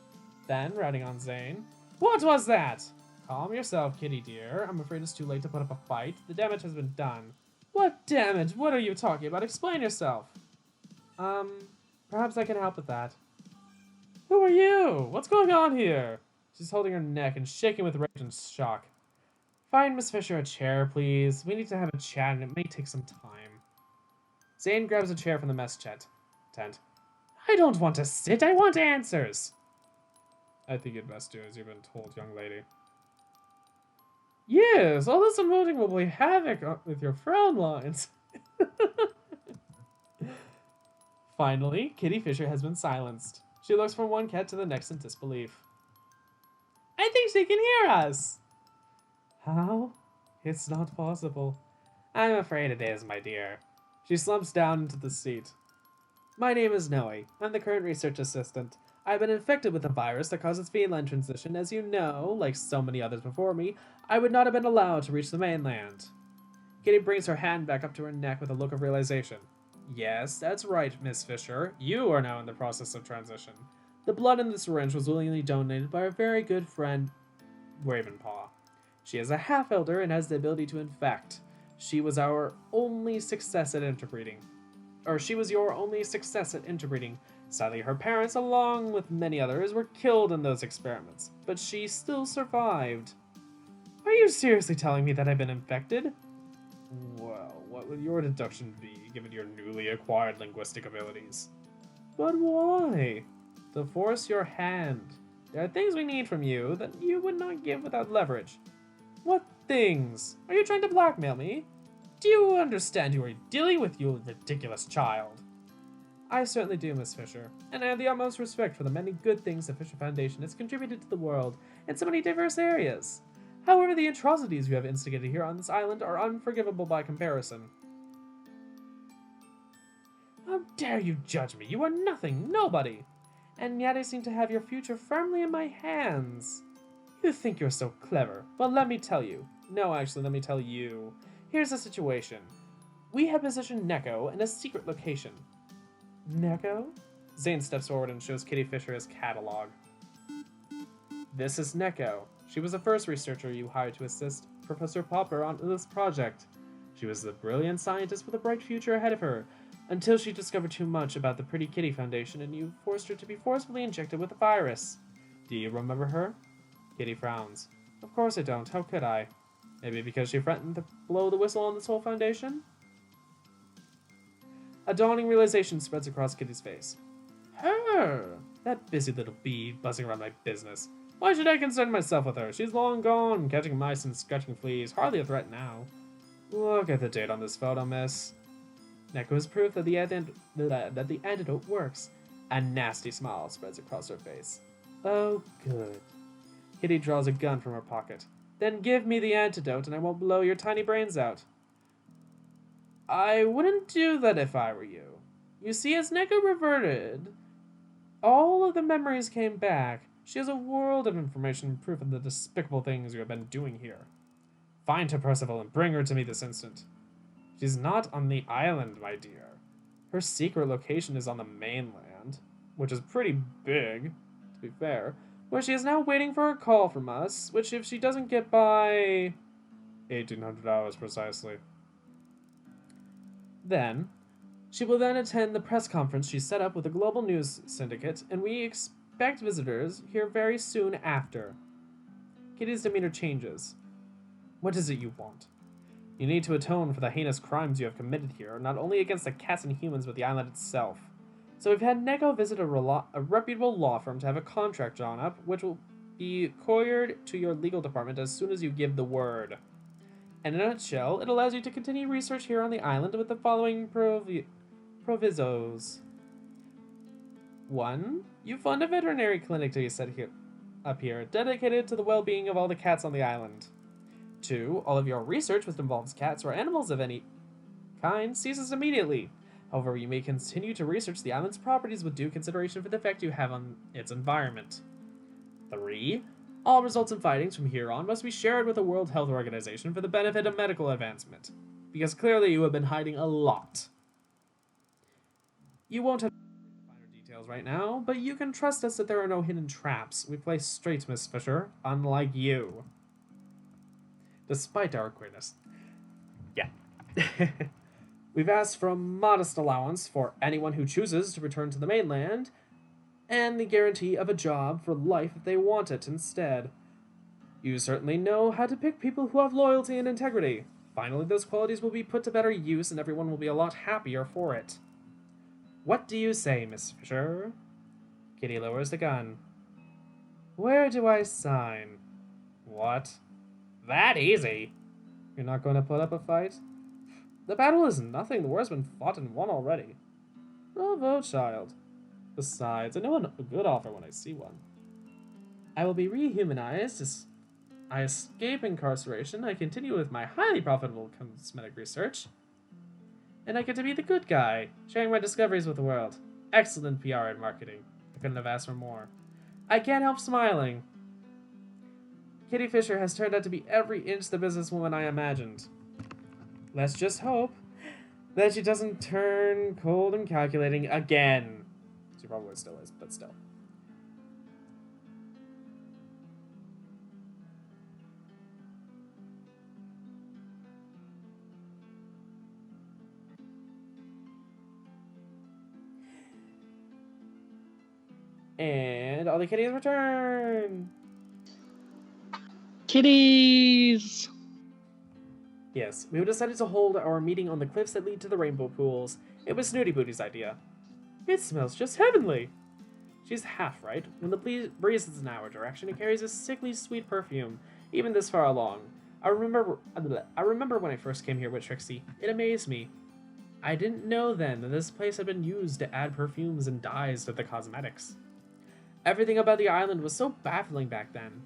Then, riding on Zane. What was that? Calm yourself, kitty dear. I'm afraid it's too late to put up a fight. The damage has been done. What damage? What are you talking about? Explain yourself. Perhaps I can help with that. Who are you? What's going on here? She's holding her neck and shaking with rage and shock. Find Miss Fisher a chair, please. We need to have a chat and it may take some time. Zane grabs a chair from the mess tent. I don't want to sit, I want answers. I think you'd best do as you've been told, young lady. Yes, all this unloading will play havoc with your frown lines. Finally, Kitty Fisher has been silenced. She looks from one cat to the next in disbelief. I think she can hear us. How? It's not possible. I'm afraid it is, my dear. She slumps down into the seat. My name is Noe. I'm the current research assistant. I've been infected with a virus that causes feline transition. As you know, like so many others before me, I would not have been allowed to reach the mainland. Kitty brings her hand back up to her neck with a look of realization. Yes, that's right, Miss Fisher. You are now in the process of transition. The blood in the syringe was willingly donated by our very good friend, Ravenpaw. She is a half-elder and has the ability to infect. She was your only success at interbreeding. Sadly, her parents, along with many others, were killed in those experiments, but she still survived. Are you seriously telling me that I've been infected? Well, what would your deduction be, given your newly acquired linguistic abilities? But why? To force your hand. There are things we need from you that you would not give without leverage. What things? Are you trying to blackmail me? Do you understand you are dealing with, you ridiculous child? I certainly do, Miss Fisher, and I have the utmost respect for the many good things the Fisher Foundation has contributed to the world in so many diverse areas. However, the atrocities you have instigated here on this island are unforgivable by comparison. How dare you judge me? You are nothing, nobody. And yet I seem to have your future firmly in my hands. You think you're so clever. Well, let me tell you. No, actually, let me tell you. Here's the situation. We have positioned Neko in a secret location. Neko? Zane steps forward and shows Kitty Fisher his catalog. This is Neko. She was the first researcher you hired to assist Professor Popper on this project. She was a brilliant scientist with a bright future ahead of her, until she discovered too much about the Pretty Kitty Foundation and you forced her to be forcefully injected with a virus. Do you remember her? Kitty frowns. Of course I don't. How could I? Maybe because she threatened to blow the whistle on this whole foundation? A dawning realization spreads across Kitty's face. Her! That busy little bee buzzing around my business. Why should I concern myself with her? She's long gone, catching mice and scratching fleas. Hardly a threat now. Look at the date on this photo, miss. Neko is proof that the antidote works. A nasty smile spreads across her face. Oh, good. Kitty draws a gun from her pocket. Then give me the antidote and I won't blow your tiny brains out. I wouldn't do that if I were you. You see, as Neko reverted, all of the memories came back. She has a world of information and proof of the despicable things you have been doing here. Find her, Percival, and bring her to me this instant. She's not on the island, my dear. Her secret location is on the mainland, which is pretty big, to be fair, where she is now waiting for a call from us, which if she doesn't get by 1800 hours precisely. Then, she will then attend the press conference she set up with the Global News Syndicate, and we expect visitors here very soon after. Kitty's demeanor changes. What is it you want? You need to atone for the heinous crimes you have committed here, not only against the cats and humans, but the island itself. So we've had Neko visit a reputable law firm to have a contract drawn up, which will be couriered to your legal department as soon as you give the word. In a nutshell, it allows you to continue research here on the island with the following provisos. 1. You fund a veterinary clinic to be set up here, dedicated to the well-being of all the cats on the island. 2. All of your research which involves cats or animals of any kind ceases immediately. However, you may continue to research the island's properties with due consideration for the effect you have on its environment. 3. All results and findings from here on must be shared with the World Health Organization for the benefit of medical advancement, because clearly you have been hiding a lot. You won't have finer details right now, but you can trust us that there are no hidden traps. We play straight, Miss Fisher, unlike you. Despite our queerness. Yeah. We've asked for a modest allowance for anyone who chooses to return to the mainland, and the guarantee of a job for life if they want it instead. You certainly know how to pick people who have loyalty and integrity. Finally, those qualities will be put to better use and everyone will be a lot happier for it. What do you say, Miss Fisher? Kitty lowers the gun. Where do I sign? What? That easy? You're not going to put up a fight? The battle is nothing. The war's been fought and won already. Bravo, child. Besides, I know a good offer when I see one. I will be rehumanized as I escape incarceration. I continue with my highly profitable cosmetic research. And I get to be the good guy, sharing my discoveries with the world. Excellent PR and marketing. I couldn't have asked for more. I can't help smiling. Kitty Fisher has turned out to be every inch the businesswoman I imagined. Let's just hope that she doesn't turn cold and calculating again. She probably still is, but still. And all the kitties return! Kitties! Yes, we decided to hold our meeting on the cliffs that lead to the rainbow pools. It was Snooty Booty's idea. It smells just heavenly! She's half right. When the breeze is in our direction, it carries a sickly sweet perfume, even this far along. I remember when I first came here with Trixie. It amazed me. I didn't know then that this place had been used to add perfumes and dyes to the cosmetics. Everything about the island was so baffling back then.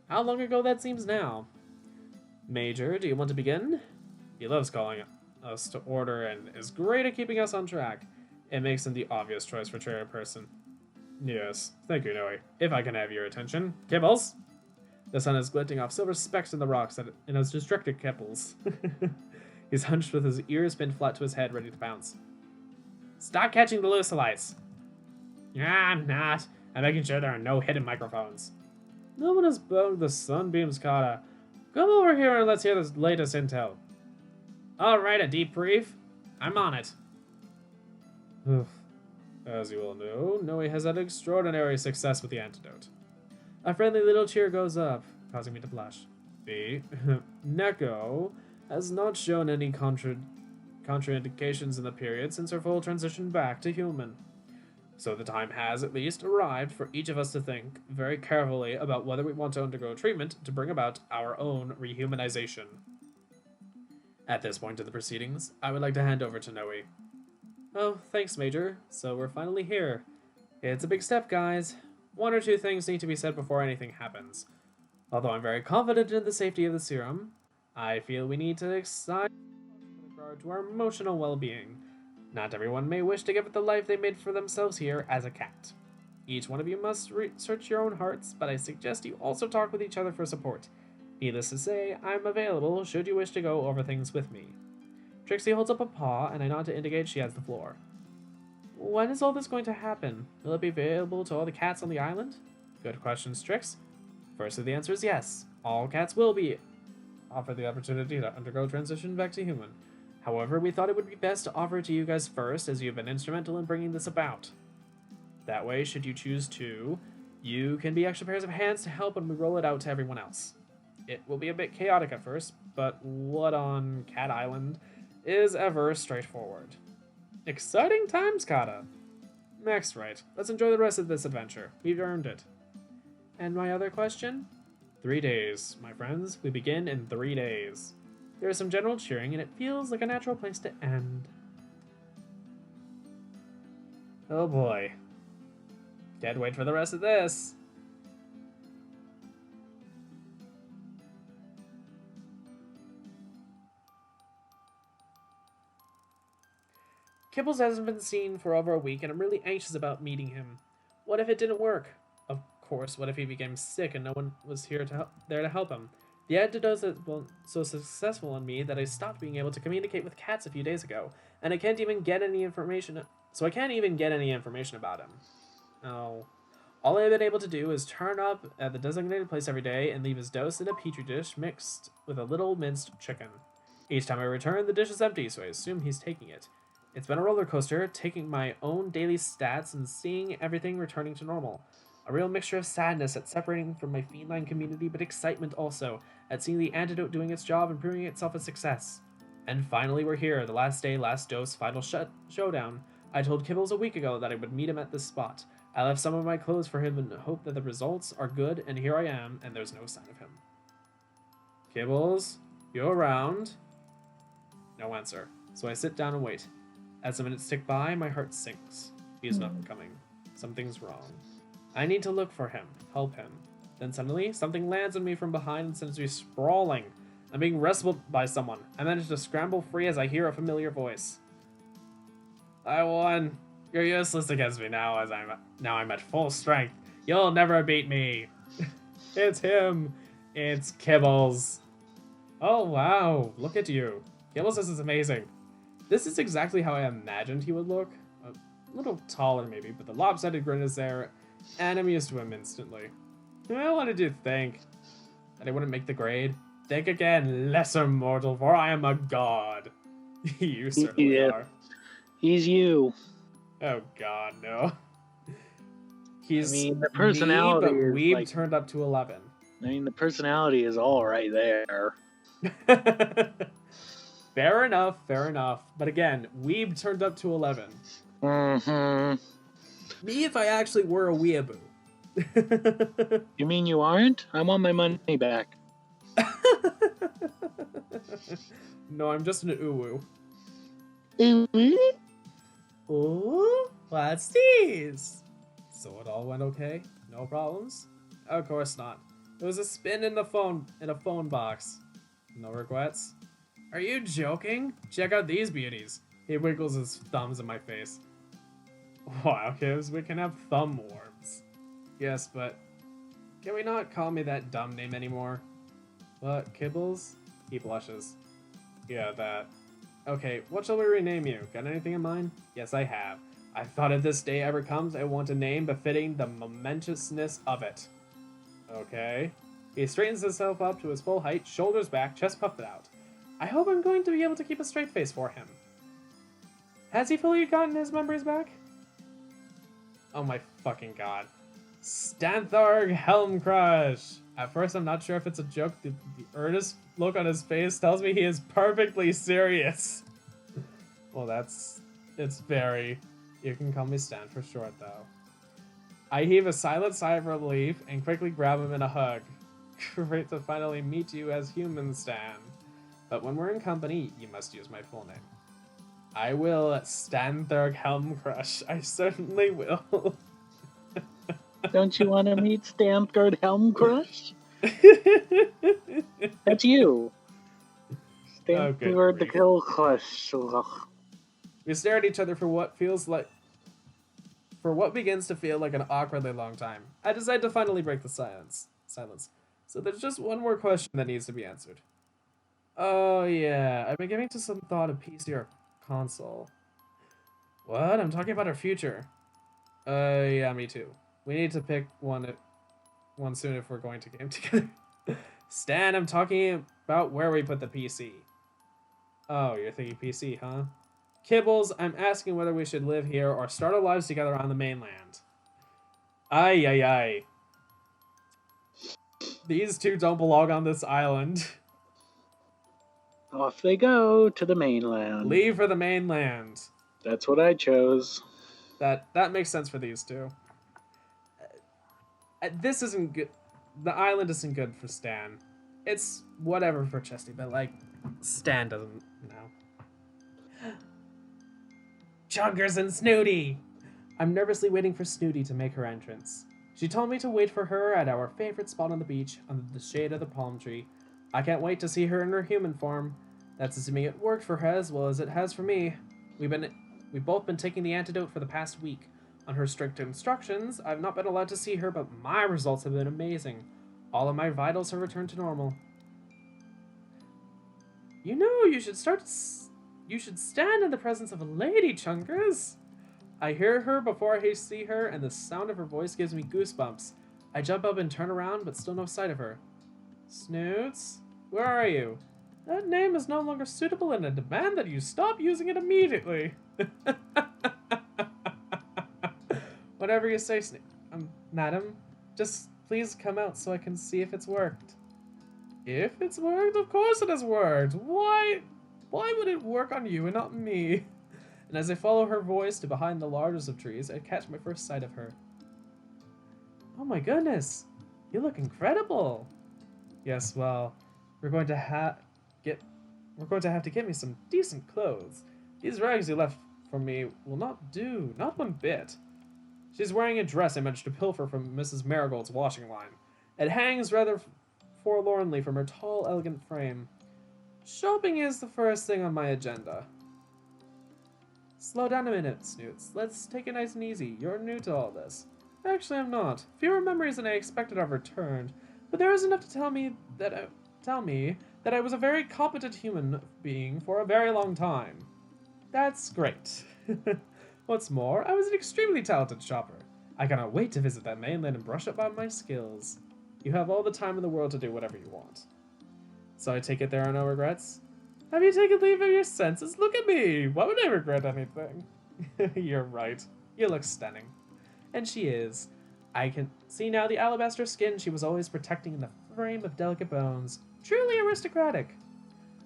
How long ago that seems now. Major, do you want to begin? He loves calling us to order and is great at keeping us on track. It makes him the obvious choice for chairperson. Yes, thank you, Noe. If I can have your attention. Kibbles! The sun is glinting off silver specks in the rocks and has distracted Kibbles. He's hunched with his ears pinned flat to his head, ready to pounce. Stop catching the lucilites! I'm not. I'm making sure there are no hidden microphones. No one has bugged the sunbeams, Kata. Come over here and let's hear the latest intel. Alright, a deep brief. I'm on it. As you all know, Noe has had extraordinary success with the antidote. A friendly little cheer goes up, causing me to blush. The Neko has not shown any contraindications in the period since her full transition back to human. So the time has, at least, arrived for each of us to think very carefully about whether we want to undergo treatment to bring about our own rehumanization. At this point in the proceedings, I would like to hand over to Noe. Oh, thanks, Major. So we're finally here. It's a big step, guys. One or two things need to be said before anything happens. Although I'm very confident in the safety of the serum, I feel we need to decide with regard to our emotional well-being. Not everyone may wish to give it the life they made for themselves here as a cat. Each one of you must search your own hearts, but I suggest you also talk with each other for support. Needless to say, I'm available should you wish to go over things with me. Trixie holds up a paw, and I nod to indicate she has the floor. When is all this going to happen? Will it be available to all the cats on the island? Good question, Strix. Firstly, the answer is yes. All cats will be offered the opportunity to undergo transition back to human. However, we thought it would be best to offer it to you guys first, as you have been instrumental in bringing this about. That way, should you choose to, you can be extra pairs of hands to help when we roll it out to everyone else. It will be a bit chaotic at first, but what on Cat Island is ever straightforward. Exciting times, Kata! Next, right. Let's enjoy the rest of this adventure. We've earned it. And my other question? 3 days, my friends. We begin in 3 days. There is some general cheering, and it feels like a natural place to end. Oh boy. Can't wait for the rest of this. Kibbles hasn't been seen for over a week, and I'm really anxious about meeting him. What if it didn't work? Of course, what if he became sick and no one was there to help him? The antidote was so successful on me that I stopped being able to communicate with cats a few days ago, and I can't even get any information. So I can't even get any information about him. Oh. All I've been able to do is turn up at the designated place every day and leave his dose in a petri dish mixed with a little minced chicken. Each time I return, the dish is empty, so I assume he's taking it. It's been a roller coaster, taking my own daily stats and seeing everything returning to normal. A real mixture of sadness at separating from my feline community, but excitement also at seeing the antidote doing its job and proving itself a success. And finally we're here, the last day, last dose, final showdown. I told Kibbles a week ago that I would meet him at this spot. I left some of my clothes for him in the hope that the results are good, and here I am, and there's no sign of him. Kibbles, you around? No answer, so I sit down and wait. As the minutes tick by, my heart sinks. He is not coming. Something's wrong. I need to look for him, help him. Then suddenly, something lands on me from behind and sends me sprawling. I'm being wrestled by someone. I manage to scramble free as I hear a familiar voice. I won. You're useless against me now as I'm at full strength. You'll never beat me. It's him. It's Kibbles. Oh wow, look at you. Kibbles, this is amazing. This is exactly how I imagined he would look. A little taller maybe, but the lopsided grin is there, and I'm used to him instantly. I wanted you to think that I wouldn't make the grade. Think again, lesser mortal, for I am a god. You certainly are. He's you. Oh god, no. He's the personality me, but we've like, turned up to 11. The personality is all right there. Fair enough, fair enough. But again, weeb turned up to 11. Mm-hmm. Me if I actually were a weeaboo. You mean you aren't? I want my money back. No, I'm just an uwu. Uwu? Ooh, what's these? So it all went okay? No problems? Of course not. It was a spin in a phone box. No regrets? Are you joking? Check out these beauties. He wiggles his thumbs in my face. Wow, Kibs, we can have thumb worms. Yes, but can we not call me that dumb name anymore? What, Kibbles? He blushes. Yeah, that. Okay, what shall we rename you? Got anything in mind? Yes, I have. I thought if this day ever comes, I want a name befitting the momentousness of it. Okay. He straightens himself up to his full height, shoulders back, chest puffed out. I hope I'm going to be able to keep a straight face for him. Has he fully gotten his memories back? Oh my fucking god. Stantharg Helm Crush! At first, I'm not sure if it's a joke. The earnest look on his face tells me he is perfectly serious. Well, it's very... You can call me Stan for short, though. I heave a silent sigh of relief and quickly grab him in a hug. Great to finally meet you as human, Stan. But when we're in company, you must use my full name. I will, Stantharg Helm Crush. I certainly will. Don't you want to meet Stantharg Helm Crush? That's you. Stantharg Helm Crush. We stare at each other for what begins to feel like an awkwardly long time. I decide to finally break the silence. So there's just one more question that needs to be answered. Oh yeah, I've been giving to some thought of PC or console. What? I'm talking about our future. Yeah, me too. We need to pick one soon if we're going to game together. Stan, I'm talking about where we put the PC. Oh, you're thinking PC, huh? Kibbles, I'm asking whether we should live here or start our lives together on the mainland. Ay, ay, ay. These two don't belong on this island. Off they go to the mainland. Leave for the mainland. That's what I chose. That makes sense for these two. This isn't good. The island isn't good for Stan. It's whatever for Chesty, but like, Stan doesn't, you know. Chunkers and Snooty! I'm nervously waiting for Snooty to make her entrance. She told me to wait for her at our favorite spot on the beach, under the shade of the palm tree. I can't wait to see her in her human form. That's assuming it worked for her as well as it has for me. We've both been taking the antidote for the past week. On her strict instructions, I've not been allowed to see her, but my results have been amazing. All of my vitals have returned to normal. You know, you should stand in the presence of a lady, Chunkers. I hear her before I see her, and the sound of her voice gives me goosebumps. I jump up and turn around, but still no sight of her. Snoots, where are you? That name is no longer suitable, and I demand that you stop using it immediately. Whatever you say, madam. Just please come out so I can see if it's worked. If it's worked? Of course it has worked. Why would it work on you and not me? And as I follow her voice to behind the largest of trees, I catch my first sight of her. Oh my goodness, you look incredible. Yes, well, we're going to have to get me some decent clothes. These rags you left for me will not do, not one bit. She's wearing a dress I managed to pilfer from Mrs. Marigold's washing line. It hangs rather forlornly from her tall, elegant frame. Shopping is the first thing on my agenda. Slow down a minute, Snoots. Let's take it nice and easy. You're new to all this. Actually, I'm not. Fewer memories than I expected have returned, but there is enough to tell me that I was a very competent human being for a very long time. That's great. What's more, I was an extremely talented shopper. I cannot wait to visit that mainland and brush up on my skills. You have all the time in the world to do whatever you want. So I take it there are no regrets? Have you taken leave of your senses? Look at me! Why would I regret anything? You're right. You look stunning. And she is. I can see now the alabaster skin she was always protecting in the frame of delicate bones. Truly aristocratic.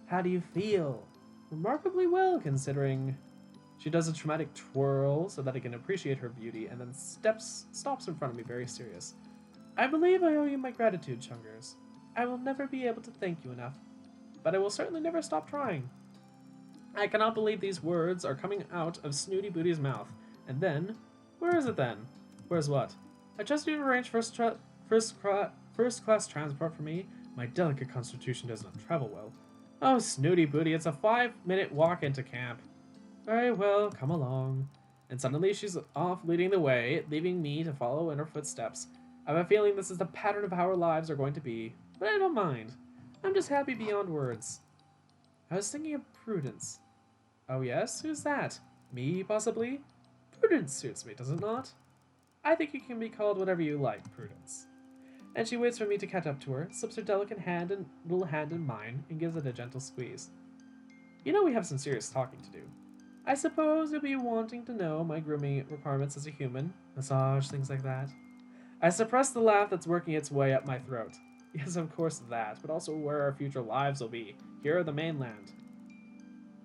How do you feel? Remarkably well, considering... She does a dramatic twirl so that I can appreciate her beauty, and then stops in front of me very serious. I believe I owe you my gratitude, Chungers. I will never be able to thank you enough, but I will certainly never stop trying. I cannot believe these words are coming out of Snooty Booty's mouth. And then, where is it then? Where's what? I trust you to arrange first class transport for me. My delicate constitution does not travel well. Oh, Snooty Booty, it's a 5-minute walk into camp. Very well, come along. and suddenly she's off leading the way, leaving me to follow in her footsteps. I have a feeling this is the pattern of how our lives are going to be, but I don't mind. I'm just happy beyond words. I was thinking of Prudence. Oh yes? Who's that? Me, possibly? Prudence suits me, does it not? I think you can be called whatever you like, Prudence. And she waits for me to catch up to her, slips her delicate little hand in mine, and gives it a gentle squeeze. You know we have some serious talking to do. I suppose you'll be wanting to know my grooming requirements as a human, massage, things like that. I suppress the laugh that's working its way up my throat. Yes, of course that, but also where our future lives will be, here on the mainland.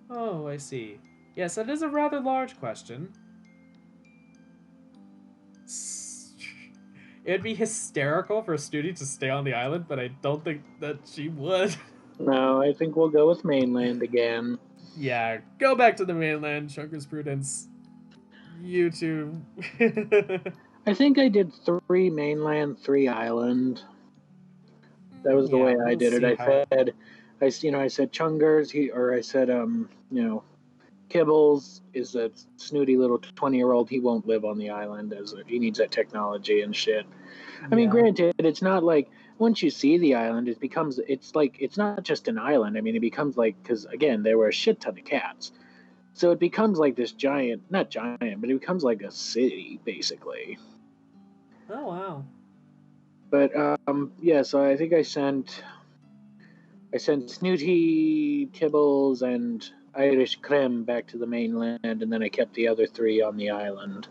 Oh, I see. Yes, that is a rather large question. It would be hysterical for Snooty to stay on the island, but I don't think that she would. No, I think we'll go with mainland again. Yeah, go back to the mainland, Chunker's Prudence. You two. I think I did 3 mainland, 3 island. That was the Yeah, way I we'll did it. see I how. said, I said Chungers, I said, Kibbles is a snooty little 20-year-old. He won't live on the island he needs that technology and shit. I mean, Yeah. granted, it's not like once you see the island, it's like, it's not just an island. I mean, it becomes like, because again, there were a shit ton of cats. So it becomes like this not giant, but it becomes like a city, basically. Oh, wow. But, yeah, so I think I sent Snooty, Kibbles, and Irish Creme back to the mainland, and then I kept the other 3 on the island.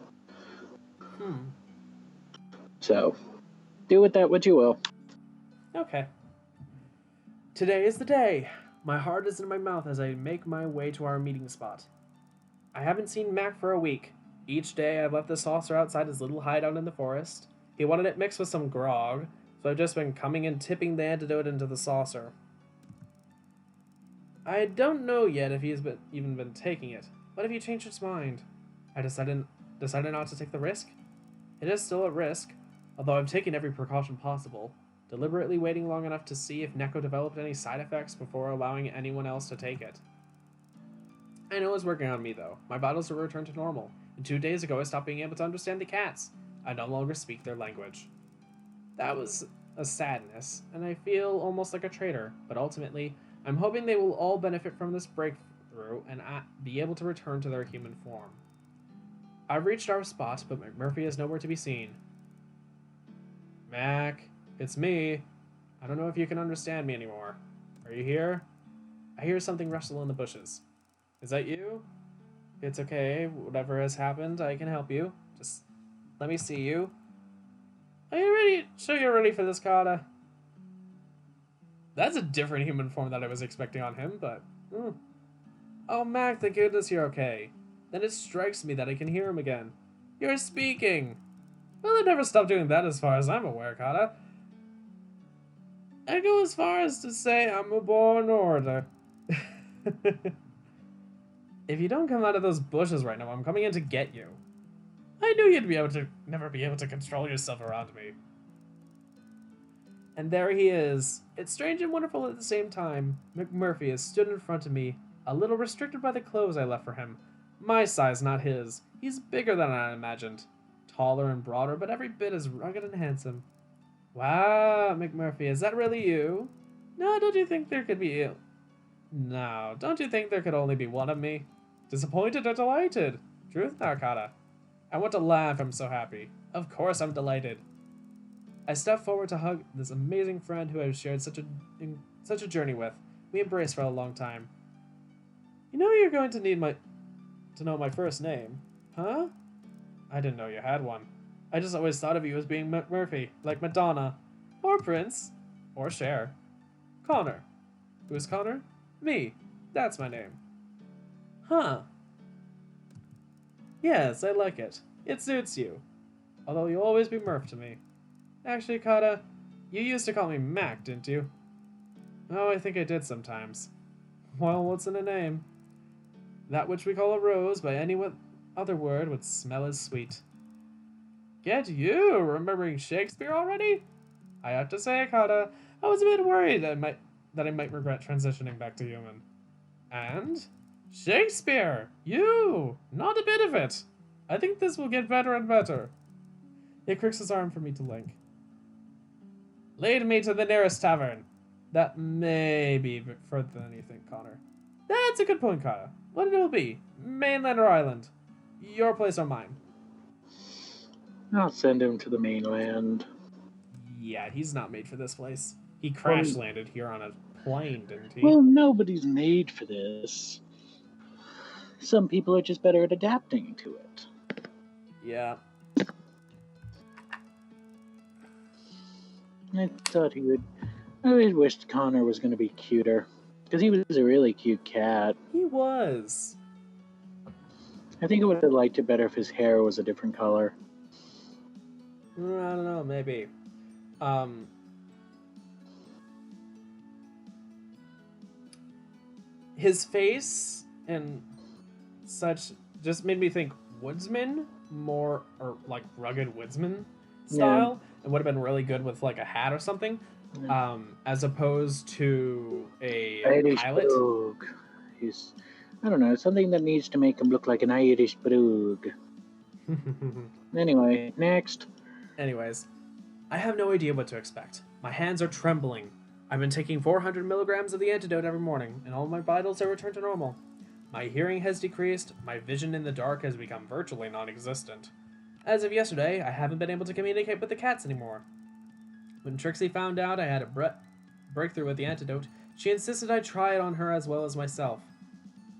Hmm. So, do with that what you will. Okay. Today is the day. My heart is in my mouth as I make my way to our meeting spot. I haven't seen Mac for a week. Each day I've left the saucer outside his little hideout in the forest. He wanted it mixed with some grog, so I've just been coming and tipping the antidote into the saucer. I don't know yet if he's even been taking it. What if he changed his mind? I decided not to take the risk. It is still a risk, although I've taken every precaution possible, deliberately waiting long enough to see if Neko developed any side effects before allowing anyone else to take it. I know it's working on me though. My vitals are returned to normal, and 2 days ago I stopped being able to understand the cats. I no longer speak their language. That was a sadness, and I feel almost like a traitor, but ultimately, I'm hoping they will all benefit from this breakthrough and be able to return to their human form. I've reached our spot, but McMurphy is nowhere to be seen. Mac, it's me. I don't know if you can understand me anymore. Are you here? I hear something rustle in the bushes. Is that you? It's okay. Whatever has happened, I can help you. Just let me see you. Are you ready? Sure you're ready for this, Kata? That's a different human form that I was expecting on him, but... Oh, Mac, thank goodness you're okay. Then it strikes me that I can hear him again. You're speaking! Well, they never stopped doing that as far as I'm aware, Kata. I go as far as to say I'm a born order. If you don't come out of those bushes right now, I'm coming in to get you. I knew you'd never be able to control yourself around me. And there he is. It's strange and wonderful at the same time. McMurphy has stood in front of me, a little restricted by the clothes I left for him. My size, not his. He's bigger than I imagined. Taller and broader, but every bit as rugged and handsome. Wow, McMurphy, is that really you? No, don't you think there could be... No, don't you think there could only be one of me? Disappointed or delighted? Truth, Narkata. I want to laugh, I'm so happy. Of course I'm delighted. I step forward to hug this amazing friend who I've shared such a journey with. We embraced for a long time. You know you're going to need to know my first name, huh? I didn't know you had one. I just always thought of you as being Murphy, like Madonna, or Prince, or Cher. Connor. Who's Connor? Me. That's my name. Huh. Yes, I like it. It suits you. Although you'll always be Murph to me. Actually, Kata, you used to call me Mac, didn't you? Oh, I think I did sometimes. Well, what's in a name? That which we call a rose by any other word would smell as sweet. Get you remembering Shakespeare already? I have to say, Kata, I was a bit worried that I might regret transitioning back to human. And? Shakespeare! You! Not a bit of it! I think this will get better and better. He crooks his arm for me to link. Lead me to the nearest tavern. That may be further than you think, Connor. That's a good point, Kyle. What it will be? Mainland or island? Your place or mine? I'll send him to the mainland. Yeah, he's not made for this place. He Well, crash landed here on a plane, didn't he? well, nobody's made for this. Some people are just better at adapting to it. Yeah. I thought he would. I always wished Connor was going to be cuter. Because he was a really cute cat. He was. I think I would have liked it better if his hair was a different color. I don't know, maybe. His face and such just made me think woodsman more, or like rugged woodsman style. It would have been really good with like a hat or something, as opposed to a Irish pilot. brogue. He's, I don't know, something that needs to make him look like an Irish brogue. Anyway, next. Anyways, I have no idea what to expect. My hands are trembling. I've been taking 400 milligrams of the antidote every morning, and all my vitals have returned to normal. My hearing has decreased, my vision in the dark has become virtually non-existent. As of yesterday, I haven't been able to communicate with the cats anymore. When Trixie found out I had a breakthrough with the antidote, she insisted I try it on her as well as myself.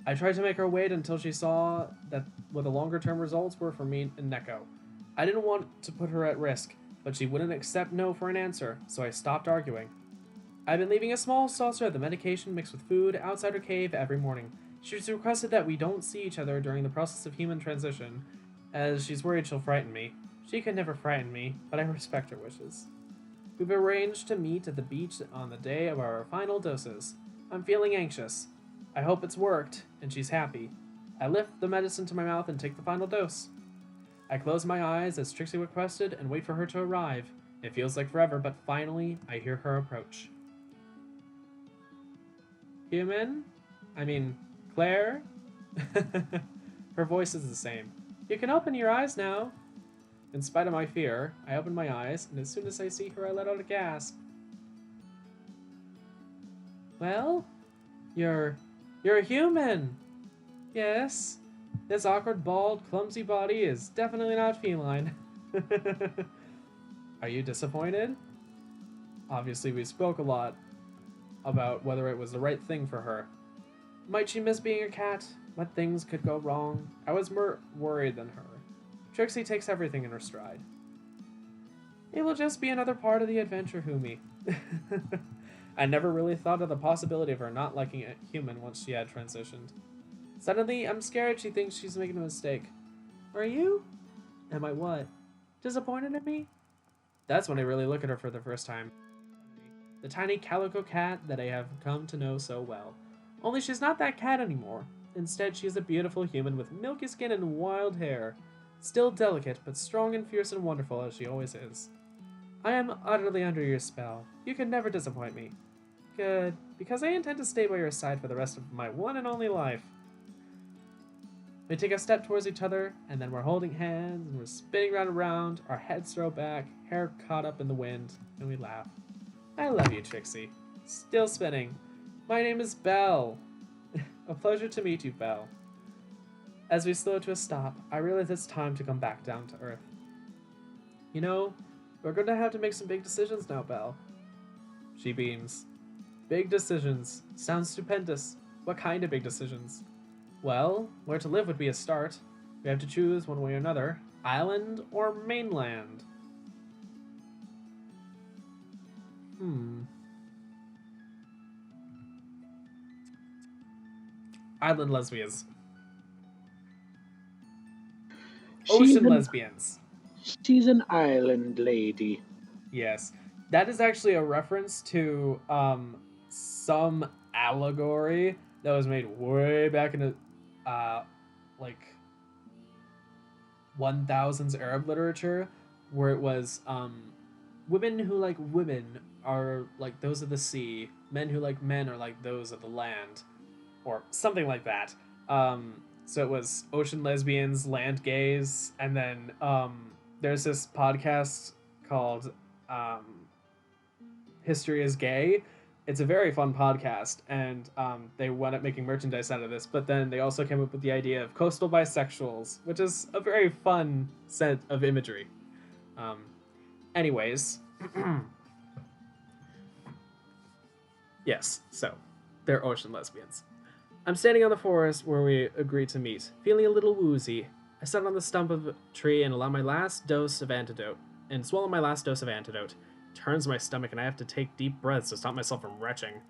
I tried to make her wait until she saw that what the longer-term results were for me and Neko. I didn't want to put her at risk, but she wouldn't accept no for an answer, so I stopped arguing. I've been leaving a small saucer of the medication mixed with food outside her cave every morning. She's requested that we don't see each other during the process of human transition, as she's worried she'll frighten me. She could never frighten me, but I respect her wishes. We've arranged to meet at the beach on the day of our final doses. I'm feeling anxious. I hope it's worked, and she's happy. I lift the medicine to my mouth and take the final dose. I close my eyes as Trixie requested and wait for her to arrive. It feels like forever, but finally, I hear her approach. Human? Claire? Her voice is the same. You can open your eyes now. In spite of my fear, I open my eyes, and as soon as I see her, I let out a gasp. Well? You're a human! Yes. This awkward, bald, clumsy body is definitely not feline. Are you disappointed? Obviously, we spoke a lot about whether it was the right thing for her. Might she miss being a cat? What things could go wrong? I was more worried than her. Trixie takes everything in her stride. It will just be another part of the adventure, Humi. I never really thought of the possibility of her not liking a human once she had transitioned. Suddenly, I'm scared she thinks she's making a mistake. Are you? Am I what? Disappointed in me? That's when I really look at her for the first time. The tiny calico cat that I have come to know so well. Only she's not that cat anymore. Instead, she is a beautiful human with milky skin and wild hair. Still delicate, but strong and fierce and wonderful as she always is. I am utterly under your spell. You can never disappoint me. Good, because I intend to stay by your side for the rest of my one and only life. We take a step towards each other, and then we're holding hands, and we're spinning round and round, our heads throw back, hair caught up in the wind, and we laugh. I love you, Trixie. Still spinning. My name is Belle. A pleasure to meet you, Belle. As we slow to a stop, I realize it's time to come back down to earth. You know, we're going to have to make some big decisions now, Belle. She beams. Big decisions. Sounds stupendous. What kind of big decisions? Well, where to live would be a start. We have to choose one way or another. Island or mainland? Island lesbians. Ocean lesbians. She's an island lady. Yes. That is actually a reference to some allegory that was made way back in the 1000s Arab literature, where it was women who like women are like those of the sea, men who like men are like those of the land, or something like that. So it was ocean lesbians, land gays, and then there's this podcast called um, History is Gay. It's a very fun podcast, and they wound up making merchandise out of this. But then they also came up with the idea of coastal bisexuals, which is a very fun set of imagery. Um, anyways, yes, so they're ocean lesbians. I'm standing on the forest where we agreed to meet, feeling a little woozy. I sat on the stump of a tree and allow my last dose of antidote, and swallow my last dose of antidote. It turns my stomach and I have to take deep breaths to stop myself from retching.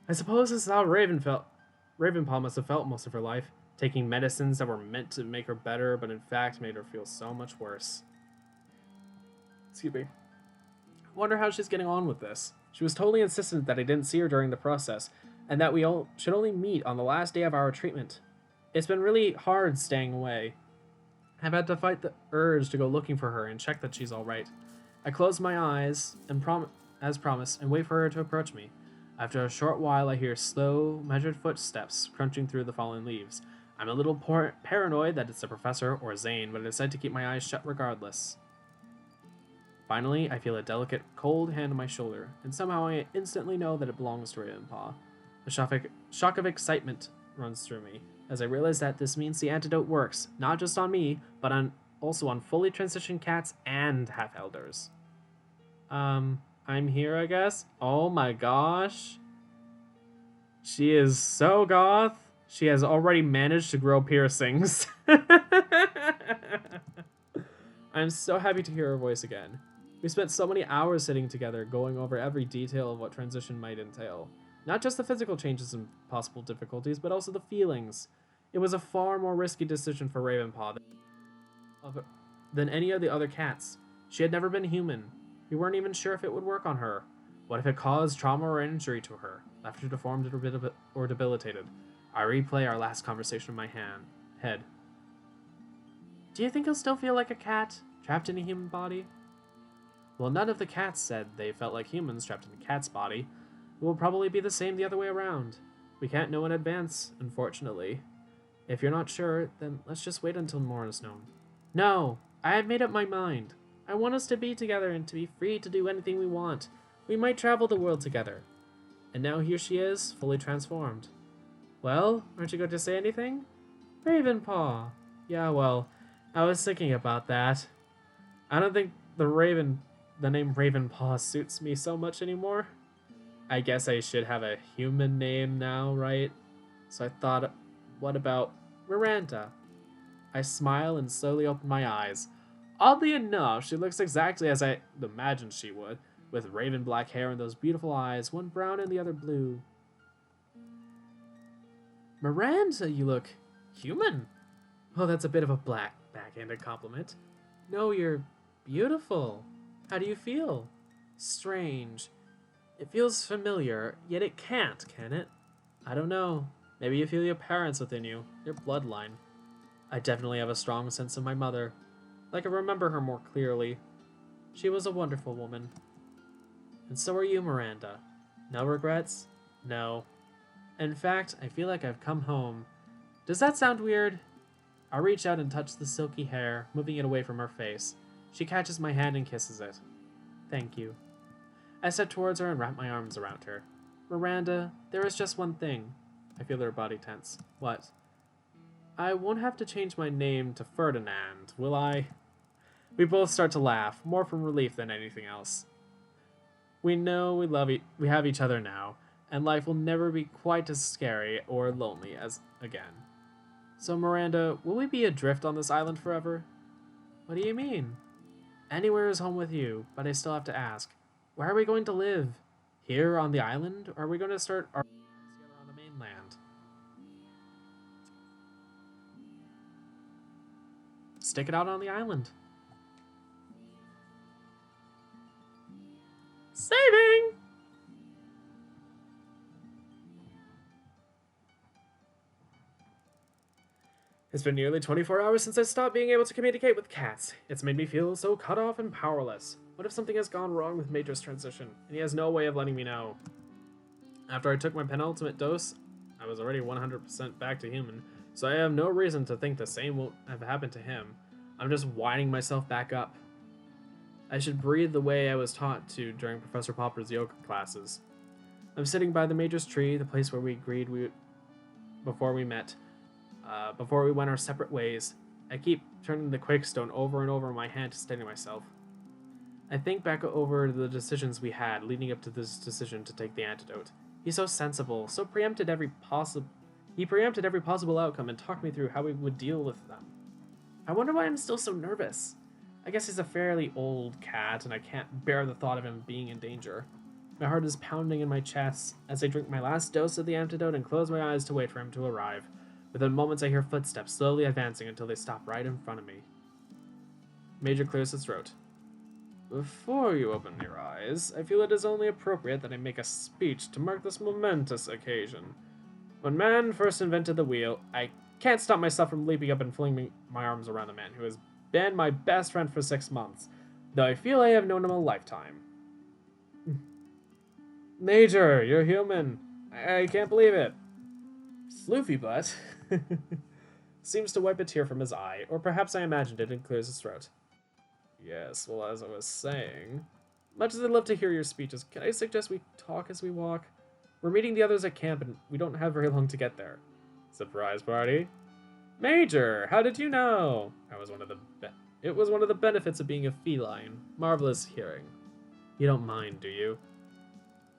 I suppose this is how Ravenpaw must have felt most of her life, taking medicines that were meant to make her better, but in fact made her feel so much worse. Excuse me. I wonder how she's getting on with this. She was totally insistent that I didn't see her during the process, and that we all should only meet on the last day of our treatment. It's been really hard staying away. I've had to fight the urge to go looking for her and check that she's alright. I close my eyes, and as promised, and wait for her to approach me. After a short while, I hear slow, measured footsteps crunching through the fallen leaves. I'm a little paranoid that it's the professor or Zane, but I decide to keep my eyes shut regardless. Finally, I feel a delicate, cold hand on my shoulder, and somehow I instantly know that it belongs to Ravenpaw. A shock of excitement runs through me, as I realize that this means the antidote works, not just on me, but also on fully transitioned cats and half-elders. I'm here, I guess? Oh my gosh. She is so goth. She has already managed to grow piercings. I'm so happy to hear her voice again. We spent so many hours sitting together, going over every detail of what transition might entail. Not just the physical changes and possible difficulties, but also the feelings. It was a far more risky decision for Ravenpaw than any of the other cats. She had never been human. We weren't even sure if it would work on her. What if it caused trauma or injury to her, left her deformed or debilitated? I replay our last conversation in my head. Do you think he'll still feel like a cat, trapped in a human body? Well, none of the cats said they felt like humans trapped in a cat's body. It will probably be the same the other way around. We can't know in advance, unfortunately. If you're not sure, then let's just wait until more is known. No, I have made up my mind. I want us to be together and to be free to do anything we want. We might travel the world together. And now here she is, fully transformed. Well, aren't you going to say anything? Ravenpaw. Yeah, well, I was thinking about that. I don't think the name Ravenpaw suits me so much anymore. I guess I should have a human name now, right? So I thought, what about Miranda? I smile and slowly open my eyes. Oddly enough, she looks exactly as I imagined she would, with raven black hair and those beautiful eyes, one brown and the other blue. Miranda, you look human. Oh, that's a bit of a backhanded compliment. No, you're beautiful. How do you feel? Strange. It feels familiar, yet it can't, can it? I don't know. Maybe you feel your parents within you, your bloodline. I definitely have a strong sense of my mother. Like I remember her more clearly. She was a wonderful woman. And so are you, Miranda. No regrets? No. In fact, I feel like I've come home. Does that sound weird? I reach out and touch the silky hair, moving it away from her face. She catches my hand and kisses it. Thank you. I step towards her and wrap my arms around her. Miranda, there is just one thing. I feel her body tense. What? I won't have to change my name to Ferdinand, will I? We both start to laugh, more from relief than anything else. We know we have each other now, and life will never be quite as scary or lonely as again. So Miranda, will we be adrift on this island forever? What do you mean? Anywhere is home with you, but I still have to ask, where are we going to live? Here on the island, or are we going to start our lives together on the mainland? Stick it out on the island. Saving! It's been nearly 24 hours since I stopped being able to communicate with cats. It's made me feel so cut off and powerless. What if something has gone wrong with Major's transition, and he has no way of letting me know? After I took my penultimate dose, I was already 100% back to human, so I have no reason to think the same won't have happened to him. I'm just winding myself back up. I should breathe the way I was taught to during Professor Popper's yoga classes. I'm sitting by the Major's tree, the place where we agreed before we met, before we went our separate ways. I keep turning the Quakestone over and over in my hand to steady myself. I think back over the decisions we had leading up to this decision to take the antidote. He's so sensible, so preempted every possible. He preempted every possible outcome and talked me through how we would deal with them. I wonder why I'm still so nervous. I guess he's a fairly old cat, and I can't bear the thought of him being in danger. My heart is pounding in my chest as I drink my last dose of the antidote and close my eyes to wait for him to arrive. Within moments, I hear footsteps slowly advancing until they stop right in front of me. Major clears his throat. Before you open your eyes, I feel it is only appropriate that I make a speech to mark this momentous occasion. When man first invented the wheel, I can't stop myself from leaping up and flinging my arms around the man who has been my best friend for 6 months, though I feel I have known him a lifetime. Major, you're human. I can't believe it. Floofy butt seems to wipe a tear from his eye, or perhaps I imagined it, and clears his throat. Yes, well, as I was saying, much as I'd love to hear your speeches, can I suggest we talk as we walk? We're meeting the others at camp, and we don't have very long to get there. Surprise party? Major, how did you know? It was one of the benefits of being a feline. Marvelous hearing. You don't mind, do you?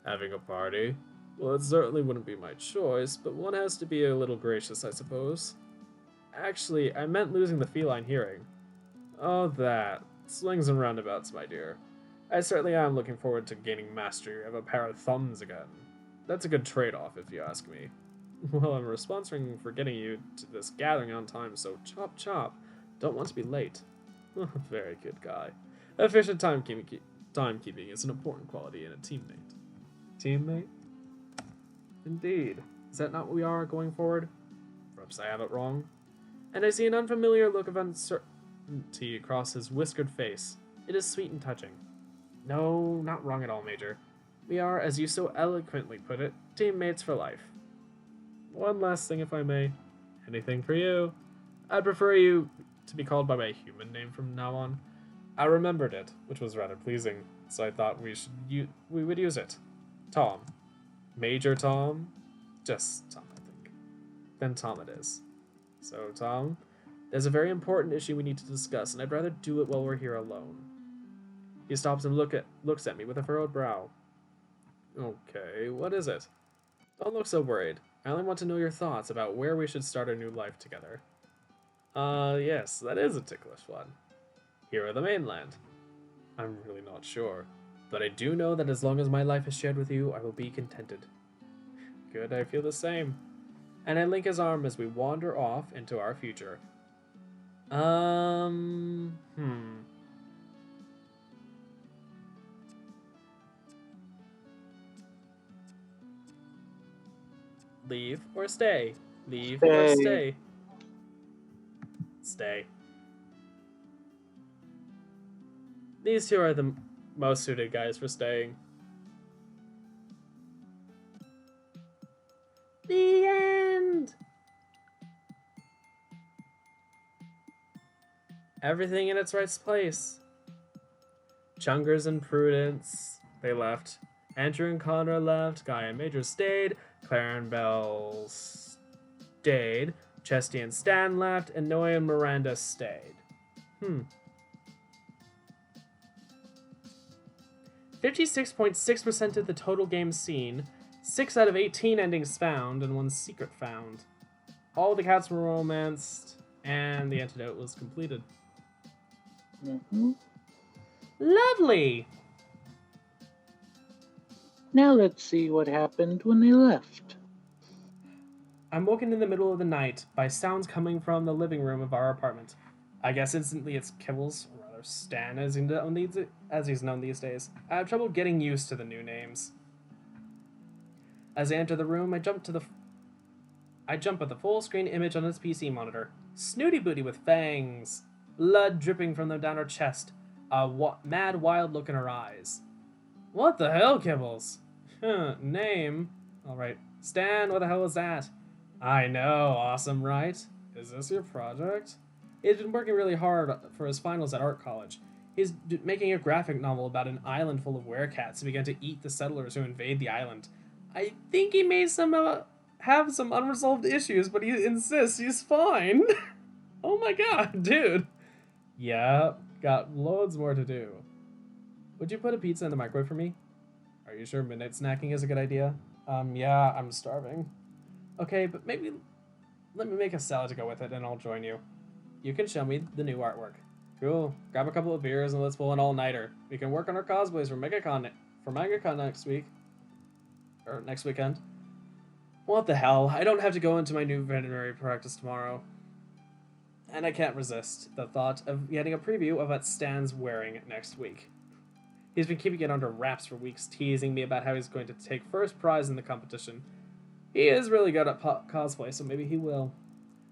Having a party? Well, it certainly wouldn't be my choice, but one has to be a little gracious, I suppose. Actually, I meant losing the feline hearing. Oh, that. Slings and roundabouts, my dear. I certainly am looking forward to gaining mastery of a pair of thumbs again. That's a good trade-off, if you ask me. Well, I'm responsible for getting you to this gathering on time, so chop chop. Don't want to be late. Very good guy. Efficient timekeeping is an important quality in a teammate. Teammate? Indeed. Is that not what we are going forward? Perhaps I have it wrong. And I see an unfamiliar look of uncertainty across his whiskered face. It is sweet and touching. No, not wrong at all, Major. We are, as you so eloquently put it, teammates for life. One last thing, if I may. Anything for you. I'd prefer you to be called by my human name from now on. I remembered it, which was rather pleasing, so I thought we would use it. Tom. Major Tom? Just Tom, I think. Then Tom it is. So, Tom, there's a very important issue we need to discuss, and I'd rather do it while we're here alone. He stops and looks at me with a furrowed brow. Okay, what is it? Don't look so worried. I only want to know your thoughts about where we should start a new life together. Yes, that is a ticklish one. Here or the mainland? I'm really not sure, but I do know that as long as my life is shared with you, I will be contented. Good, I feel the same. And I link his arm as we wander off into our future. Leave or stay? Leave or stay? Stay. These two are the most suited guys for staying. The end! Everything in its right place. Chungers and Prudence, they left. Andrew and Connor left. Guy and Major stayed. Claire and Belle stayed. Chesty and Stan left. And Noe and Miranda stayed. 56.6% of the total games seen. 6 out of 18 endings found, and 1 secret found. All the cats were romanced, and the antidote was completed. Lovely! Now let's see what happened when they left. I'm woken in the middle of the night by sounds coming from the living room of our apartment. I guess instantly it's Kibbles, or rather Stan as he's known these days. I have trouble getting used to the new names. As I enter the room, I jump at the full screen image on his PC monitor. Snooty Booty with fangs, blood dripping from down her chest, a mad wild look in her eyes. What the hell, Kibbles? Name? Alright. Stan, what the hell is that? I know, awesome, right? Is this your project? He's been working really hard for his finals at art college. He's making a graphic novel about an island full of werecats who began to eat the settlers who invade the island. I think he may have some unresolved issues, but he insists he's fine. Oh my god, dude. Yeah, got loads more to do. Would you put a pizza in the microwave for me? Are you sure midnight snacking is a good idea? Yeah, I'm starving. Okay, but maybe let me make a salad to go with it and I'll join you. You can show me the new artwork. Cool. Grab a couple of beers and let's pull an all-nighter. We can work on our cosplays for MegaCon next week. Or next weekend. What the hell? I don't have to go into my new veterinary practice tomorrow. And I can't resist the thought of getting a preview of what Stan's wearing next week. He's been keeping it under wraps for weeks, teasing me about how he's going to take first prize in the competition. He is really good at cosplay, so maybe he will.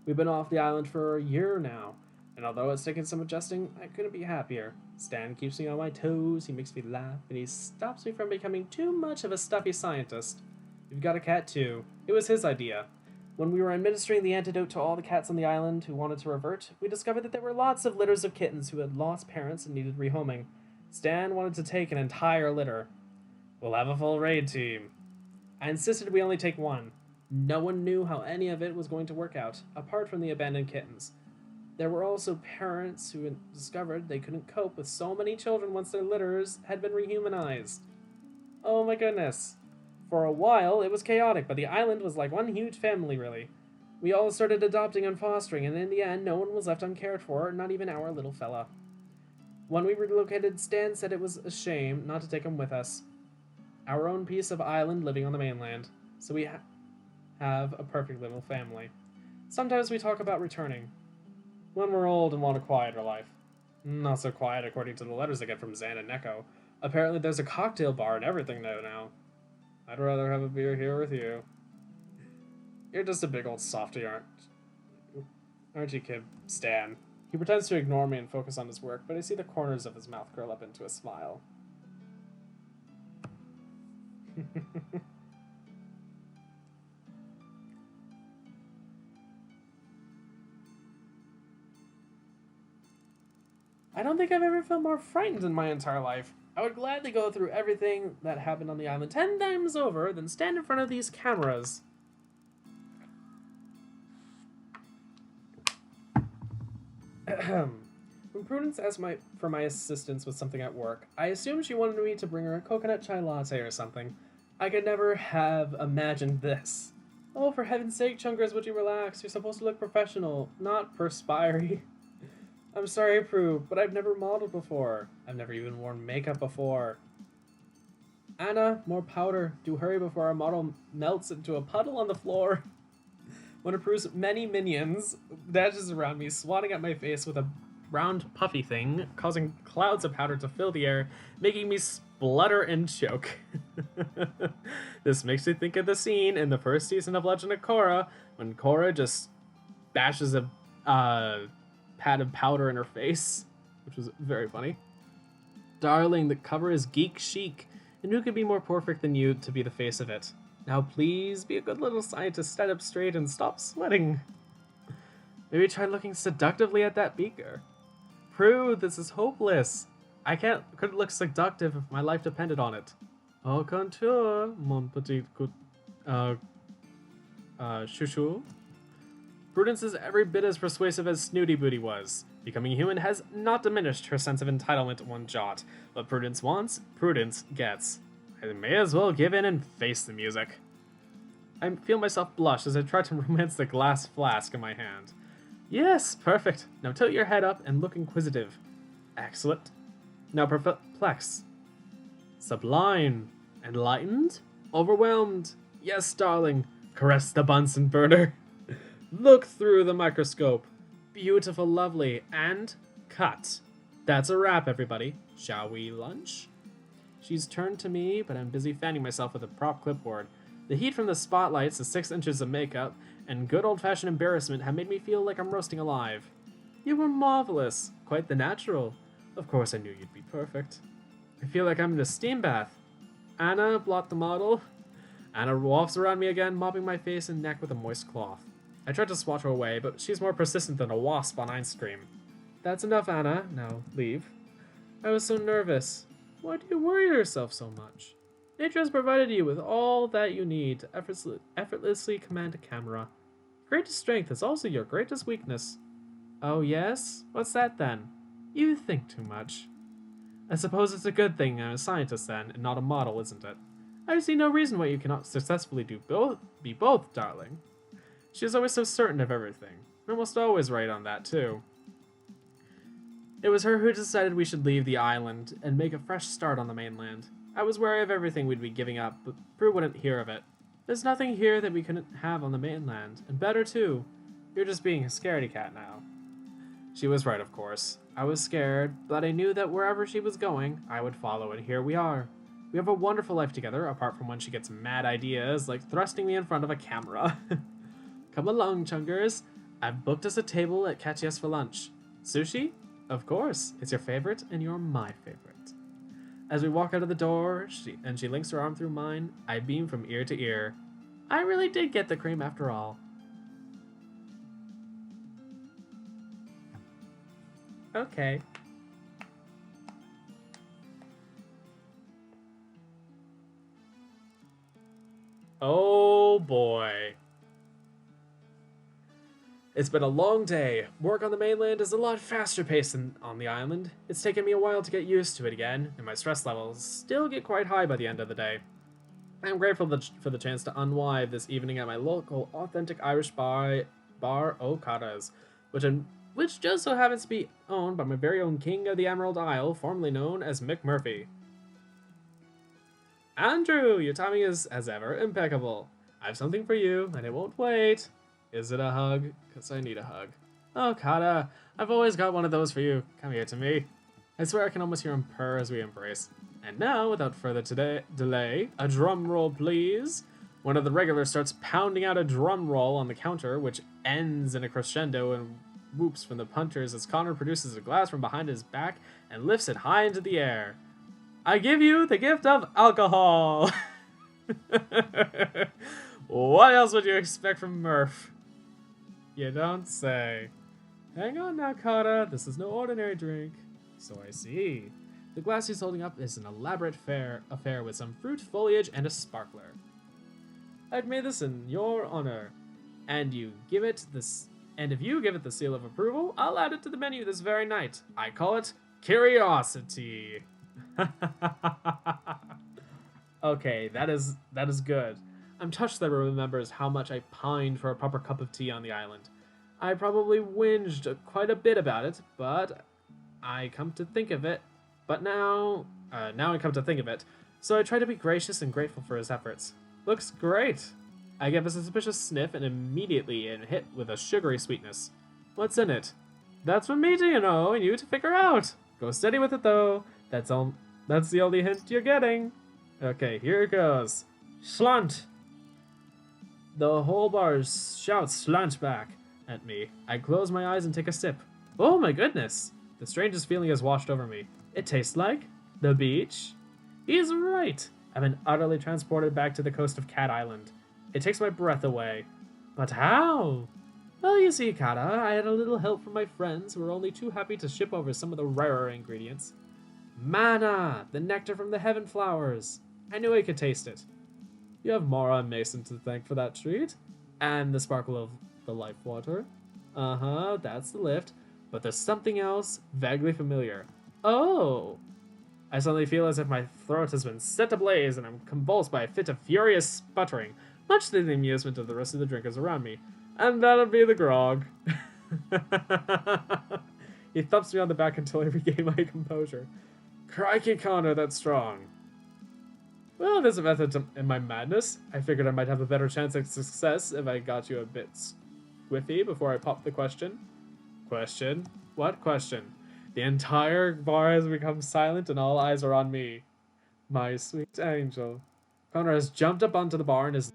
We've been off the island for a year now, and although it's taken some adjusting, I couldn't be happier. Stan keeps me on my toes, he makes me laugh, and he stops me from becoming too much of a stuffy scientist. We've got a cat too. It was his idea. When we were administering the antidote to all the cats on the island who wanted to revert, we discovered that there were lots of litters of kittens who had lost parents and needed rehoming. Stan wanted to take an entire litter. We'll have a full raid team. I insisted we only take one. No one knew how any of it was going to work out, apart from the abandoned kittens. There were also parents who had discovered they couldn't cope with so many children once their litters had been rehumanized. Oh my goodness. For a while, it was chaotic, but the island was like one huge family, really. We all started adopting and fostering, and in the end, no one was left uncared for, not even our little fella. When we relocated, Stan said it was a shame not to take him with us. Our own piece of island living on the mainland, so we have a perfect little family. Sometimes we talk about returning. When we're old and want a quieter life. Not so quiet according to the letters I get from Zan and Neko. Apparently there's a cocktail bar and everything now. I'd rather have a beer here with you. You're just a big old softy, aren't you, kid? Stan. He pretends to ignore me and focus on his work, but I see the corners of his mouth curl up into a smile. I don't think I've ever felt more frightened in my entire life. I would gladly go through everything that happened on the island 10 times over than stand in front of these cameras. When Prudence asked for my assistance with something at work, I assumed she wanted me to bring her a coconut chai latte or something. I could never have imagined this. Oh, for heaven's sake, Chunkers, would you relax? You're supposed to look professional, not perspiry. I'm sorry, Prue, but I've never modeled before. I've never even worn makeup before. Anna, more powder. Do hurry before our model melts into a puddle on the floor. One of Prue's many minions dashes around me, swatting at my face with a round puffy thing, causing clouds of powder to fill the air, making me splutter and choke. This makes me think of the scene in the first season of Legend of Korra, when Korra just bashes a pad of powder in her face, which was very funny. Darling, the cover is geek chic, and who could be more perfect than you to be the face of it? Now please be a good little scientist, stand up straight and stop sweating. Maybe try looking seductively at that beaker. Prue, this is hopeless. Couldn't look seductive if my life depended on it. Au contour, mon petit chouchou. Prudence is every bit as persuasive as Snooty Booty was. Becoming human has not diminished her sense of entitlement one jot. What Prudence wants, Prudence gets. I may as well give in and face the music. I feel myself blush as I try to romance the glass flask in my hand. Yes, perfect. Now tilt your head up and look inquisitive. Excellent. Now perplex. Sublime. Enlightened? Overwhelmed. Yes, darling. Caress the Bunsen burner. Look through the microscope. Beautiful, lovely, and cut. That's a wrap, everybody. Shall we lunch? She's turned to me, but I'm busy fanning myself with a prop clipboard. The heat from the spotlights, the 6 inches of makeup, and good old-fashioned embarrassment have made me feel like I'm roasting alive. You were marvelous. Quite the natural. Of course I knew you'd be perfect. I feel like I'm in a steam bath. Anna, blot the model. Anna walks around me again, mopping my face and neck with a moist cloth. I try to swat her away, but she's more persistent than a wasp on ice cream. That's enough, Anna. Now, leave. I was so nervous. Why do you worry yourself so much? Nature has provided you with all that you need to effortlessly command a camera. Greatest strength is also your greatest weakness. Oh, yes? What's that then? You think too much. I suppose it's a good thing I'm a scientist then, and not a model, isn't it? I see no reason why you cannot successfully be both, darling. She is always so certain of everything. Almost always right on that, too. It was her who decided we should leave the island and make a fresh start on the mainland. I was wary of everything we'd be giving up, but Prue wouldn't hear of it. There's nothing here that we couldn't have on the mainland, and better too. You're just being a scaredy cat now. She was right, of course. I was scared, but I knew that wherever she was going, I would follow, and here we are. We have a wonderful life together, apart from when she gets mad ideas, like thrusting me in front of a camera. Come along, Chungers. I've booked us a table at Katya's for lunch. Sushi? Of course. It's your favorite, and you're my favorite. As we walk out of the door, she links her arm through mine, I beam from ear to ear. I really did get the cream after all. Okay. Oh boy. It's been a long day. Work on the mainland is a lot faster paced than on the island. It's taken me a while to get used to it again, and my stress levels still get quite high by the end of the day. I'm grateful for the chance to unwind this evening at my local authentic Irish bar Okada's, which just so happens to be owned by my very own King of the Emerald Isle, formerly known as Mick Murphy. Andrew, your timing is, as ever, impeccable. I have something for you, and it won't wait. Is it a hug? Because I need a hug. Oh, Kata, I've always got one of those for you. Come here to me. I swear I can almost hear him purr as we embrace. And now, without further delay, a drum roll, please. One of the regulars starts pounding out a drum roll on the counter, which ends in a crescendo and whoops from the punters as Connor produces a glass from behind his back and lifts it high into the air. I give you the gift of alcohol! What else would you expect from Murph? You don't say. Hang on now, Kata. This is no ordinary drink. So I see. The glass he's holding up is an elaborate affair with some fruit, foliage, and a sparkler. I've made this in your honor, and if you give it the seal of approval, I'll add it to the menu this very night. I call it Curiosity. Okay, that is good. I'm touched that he remembers how much I pined for a proper cup of tea on the island. I probably whinged quite a bit about it, but I come to think of it. Now I come to think of it, so I try to be gracious and grateful for his efforts. Looks great. I give a suspicious sniff and immediately hit with a sugary sweetness. What's in it? That's for me to know and you to figure out. Go steady with it though. That's the only hint you're getting. Okay, here it goes. Slant. The whole bar shouts slant back at me. I close my eyes and take a sip. Oh my goodness! The strangest feeling has washed over me. It tastes like the beach. He's right. I've been utterly transported back to the coast of Cat Island. It takes my breath away. But how? Well, you see, Kata, I had a little help from my friends who were only too happy to ship over some of the rarer ingredients. Mana! The nectar from the heaven flowers. I knew I could taste it. You have Mara and Mason to thank for that treat. And the sparkle of the life water. Uh-huh, that's the lift. But there's something else vaguely familiar. Oh! I suddenly feel as if my throat has been set ablaze and I'm convulsed by a fit of furious sputtering, much to the amusement of the rest of the drinkers around me. And that'll be the grog. He thumps me on the back until I regain my composure. Crikey, Connor, that's strong. Well, there's a method in my madness. I figured I might have a better chance of success if I got you a bit squiffy before I popped the question. Question? What question? The entire bar has become silent and all eyes are on me. My sweet angel. Connor has jumped up onto the bar and is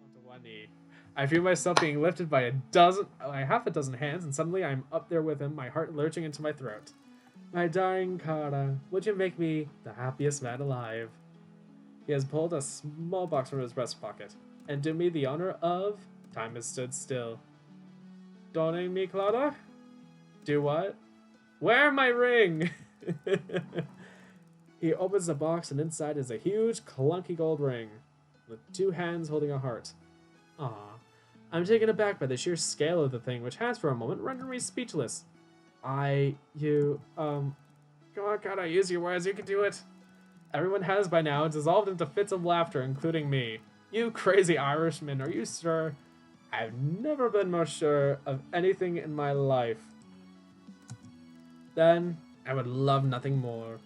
onto one knee. I feel myself being lifted by half a dozen hands, and suddenly I'm up there with him, my heart lurching into my throat. My darling Kara, would you make me the happiest man alive? He has pulled a small box from his breast pocket, and did me the honor of... Time has stood still. Donning me, Clara? Do what? Wear my ring! He opens the box, and inside is a huge, clunky gold ring, with 2 hands holding a heart. Ah, I'm taken aback by the sheer scale of the thing, which has for a moment rendered me speechless. Come on, God, I use your words, you can do it. Everyone has by now dissolved into fits of laughter, including me. You crazy Irishman, are you sure? I've never been more sure of anything in my life. Then, I would love nothing more.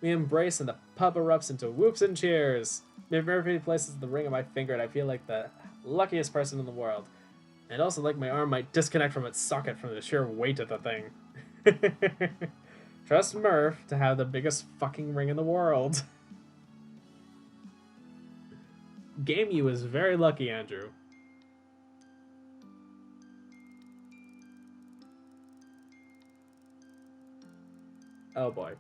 We embrace and the pub erupts into whoops and cheers. Murphy places the ring on my finger and I feel like the luckiest person in the world. And also like my arm might disconnect from its socket from the sheer weight of the thing. Trust Murph to have the biggest fucking ring in the world. Game you is very lucky, Andrew. Oh boy.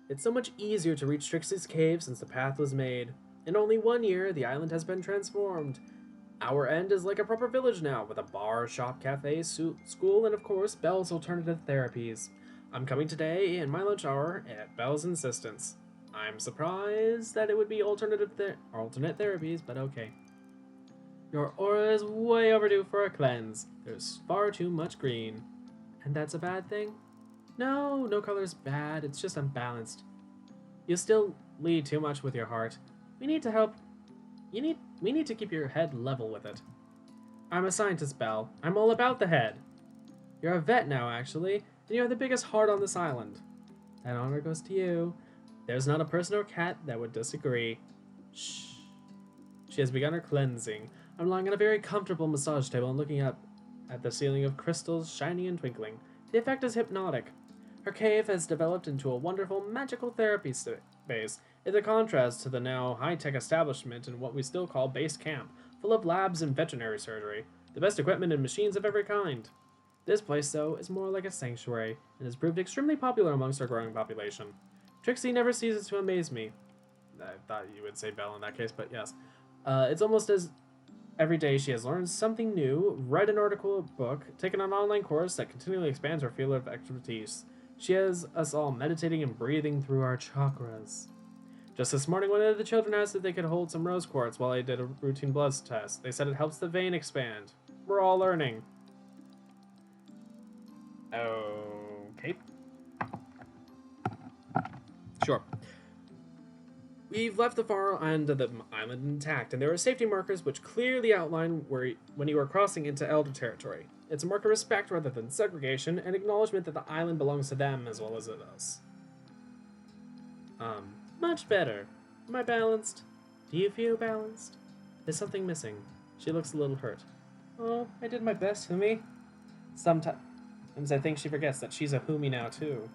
It's so much easier to reach Trixie's cave since the path was made. In only 1 year, the island has been transformed. Our end is like a proper village now, with a bar, shop, cafe, school, and of course, Belle's alternative therapies. I'm coming today in my lunch hour at Belle's insistence. I'm surprised that it would be alternate therapies, but okay. Your aura is way overdue for a cleanse. There's far too much green. And that's a bad thing? No color's bad, it's just unbalanced. You still lead too much with your heart. We need to help. We need to keep your head level with it. I'm a scientist, Belle. I'm all about the head. You're a vet now, actually, and you have the biggest heart on this island. That honor goes to you. There's not a person or cat that would disagree. Shh. She has begun her cleansing. I'm lying on a very comfortable massage table and looking up at the ceiling of crystals shining and twinkling. The effect is hypnotic. Her cave has developed into a wonderful magical therapy space. It's a contrast to the now high-tech establishment in what we still call base camp, full of labs and veterinary surgery, the best equipment and machines of every kind. This place, though, is more like a sanctuary, and has proved extremely popular amongst our growing population. Trixie never ceases to amaze me. I thought you would say Belle in that case, but yes. It's almost as every day she has learned something new, read an article, a book, taken an online course that continually expands her field of expertise. She has us all meditating and breathing through our chakras. Just this morning, one of the children asked if they could hold some rose quartz while I did a routine blood test. They said it helps the vein expand. We're all learning. Okay. Sure. We've left the far end of the island intact, and there are safety markers which clearly outline when you are crossing into Elder territory. It's a mark of respect rather than segregation, and acknowledgement that the island belongs to them as well as it us. Much better. Am I balanced? Do you feel balanced? There's something missing. She looks a little hurt. Oh, I did my best, Humi. Sometimes I think she forgets that she's a Humi now, too.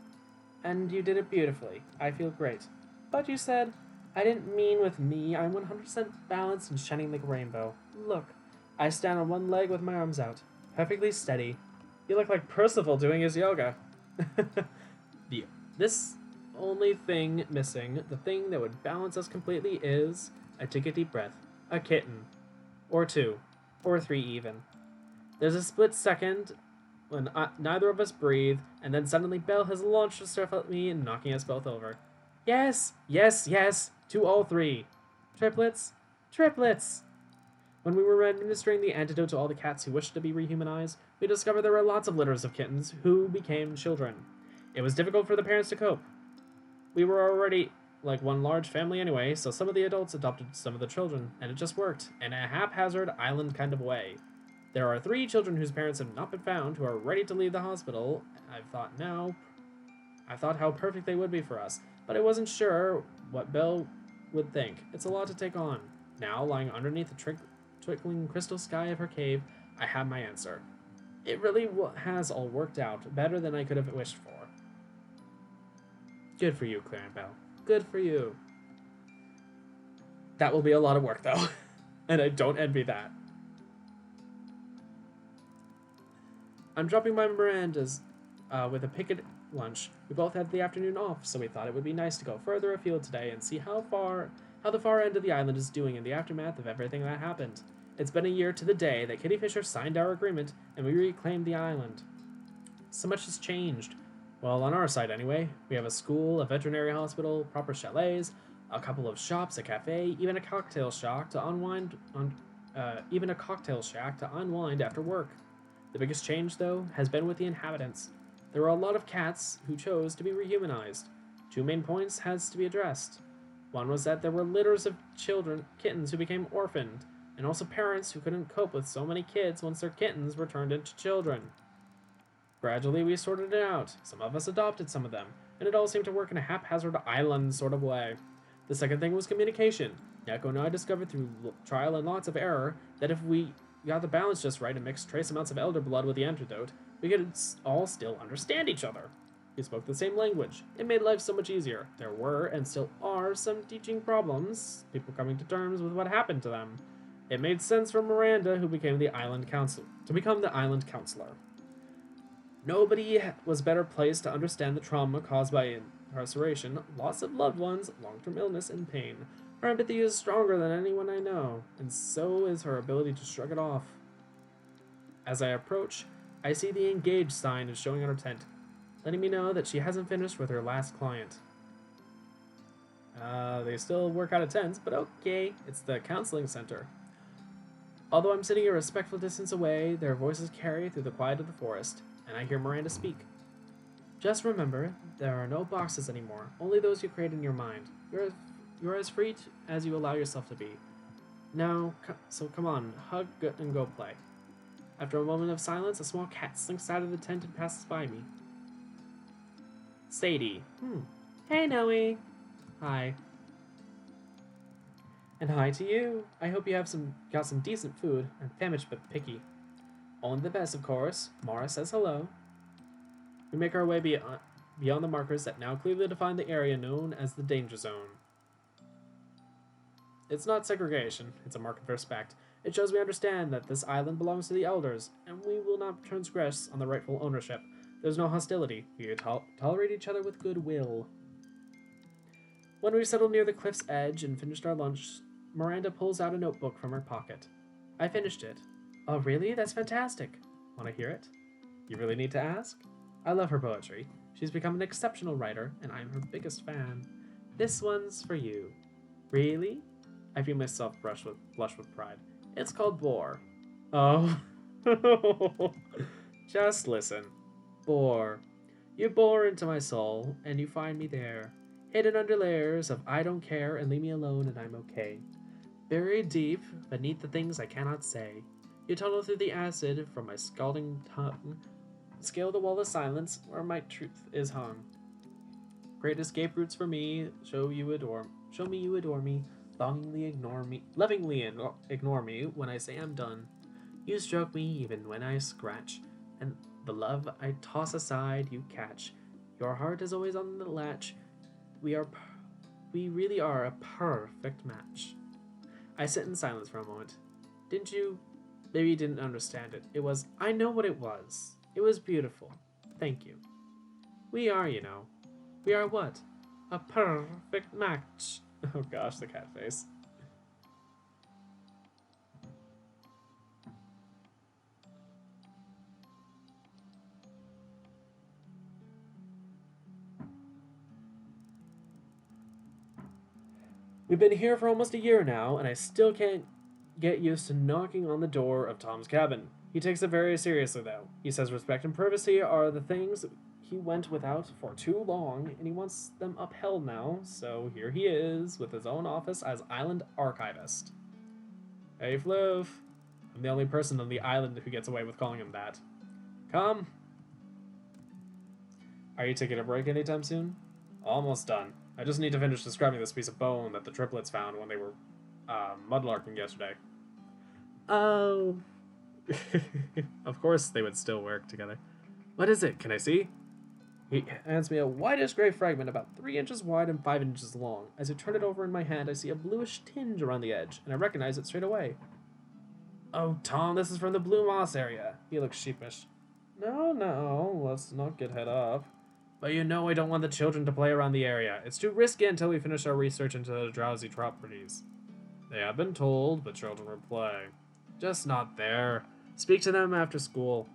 And you did it beautifully. I feel great. But you said, I didn't mean with me. I'm 100% balanced and shining like a rainbow. Look, I stand on one leg with my arms out. Perfectly steady. You look like Percival doing his yoga. This only thing missing, the thing that would balance us completely is, I take a deep breath, a kitten. Or 2. Or 3 even. There's a split second when neither of us breathe, and then suddenly Belle has launched herself at me and knocking us both over. Yes, yes, yes, to all 3. Triplets, triplets. When we were administering the antidote to all the cats who wished to be rehumanized, we discovered there were lots of litters of kittens who became children. It was difficult for the parents to cope. We were already like one large family anyway, so some of the adults adopted some of the children, and it just worked, in a haphazard island kind of way. There are 3 children whose parents have not been found who are ready to leave the hospital. I thought how perfect they would be for us, but I wasn't sure what Belle would think. It's a lot to take on. Now, lying underneath the twinkling crystal sky of her cave, I have my answer. It really has all worked out, better than I could have wished for. Good for you, Claire and Belle. Good for you. That will be a lot of work, though, and I don't envy that. I'm dropping by Miranda's with a picket lunch. We both had the afternoon off, so we thought it would be nice to go further afield today and see how the far end of the island is doing in the aftermath of everything that happened. It's been a year to the day that Kitty Fisher signed our agreement and we reclaimed the island. So much has changed. Well, on our side anyway. We have a school, a veterinary hospital, proper chalets, a couple of shops, a cafe, even a cocktail shack to unwind after work. The biggest change, though, has been with the inhabitants. There were a lot of cats who chose to be rehumanized. Two main points has to be addressed. One was that there were litters of kittens who became orphaned, and also parents who couldn't cope with so many kids once their kittens were turned into children. Gradually, we sorted it out. Some of us adopted some of them, and it all seemed to work in a haphazard island sort of way. The second thing was communication. Neko and I discovered through trial and lots of error that if we got the balance just right and mixed trace amounts of elder blood with the antidote, we could all still understand each other. We spoke the same language. It made life so much easier. There were, and still are, some teaching problems, people coming to terms with what happened to them. It made sense for Miranda, who became the island counselor, to become the island counselor. Nobody was better placed to understand the trauma caused by incarceration, loss of loved ones, long-term illness, and pain. Her empathy is stronger than anyone I know, and so is her ability to shrug it off. As I approach, I see the engaged sign is showing on her tent, letting me know that she hasn't finished with her last client. They still work out of tents, but okay, it's the counseling center. Although I'm sitting a respectful distance away, their voices carry through the quiet of the forest, and I hear Miranda speak. Just remember, there are no boxes anymore, only those you create in your mind. You're as free as you allow yourself to be. Now, so come on, hug and go play. After a moment of silence, a small cat slinks out of the tent and passes by me. Sadie. Hey, Noe. Hi. And hi to you. I hope you got some decent food. I'm famished but picky. Only the best, of course. Mara says hello. We make our way beyond the markers that now clearly define the area known as the danger zone. It's not segregation, it's a mark of respect. It shows we understand that this island belongs to the elders, and we will not transgress on the rightful ownership. There's no hostility. We tolerate each other with goodwill. When we settled near the cliff's edge and finished our lunch, Miranda pulls out a notebook from her pocket. I finished it. Oh, really? That's fantastic. Want to hear it? You really need to ask? I love her poetry. She's become an exceptional writer, and I'm her biggest fan. This one's for you. Really? I feel myself blush with pride. It's called Bore. Oh. Just listen. Bore. You bore into my soul, and you find me there, hidden under layers of I don't care and leave me alone and I'm okay. Buried deep beneath the things I cannot say, you tunnel through the acid from my scalding tongue, scale the wall of silence where my truth is hung. Great escape routes for me, show me you adore me, lovingly ignore me when I say I'm done. You stroke me even when I scratch, and the love I toss aside you catch. Your heart is always on the latch. We really are a perfect match. I sit in silence for a moment. Didn't you? Maybe you didn't understand it. It was, I know what it was. It was beautiful. Thank you. We are, you know. We are what? A perfect match. Oh gosh, the cat face. We've been here for almost a year now, and I still can't get used to knocking on the door of Tom's cabin. He takes it very seriously, though. He says respect and privacy are the things he went without for too long, and he wants them upheld now, so here he is, with his own office as Island Archivist. Hey, Floof. I'm the only person on the island who gets away with calling him that. Come. Are you taking a break anytime soon? Almost done. I just need to finish describing this piece of bone that the triplets found when they were mudlarking yesterday. Oh. Of course they would still work together. What is it? Can I see? He hands me a whitish gray fragment about 3 inches wide and 5 inches long. As I turn it over in my hand, I see a bluish tinge around the edge, and I recognize it straight away. Oh, Tom, this is from the Blue Moss area. He looks sheepish. No, let's not get head up. But you know I don't want the children to play around the area. It's too risky until we finish our research into the drowsy properties. They have been told, but children will play. Just not there. Speak to them after school.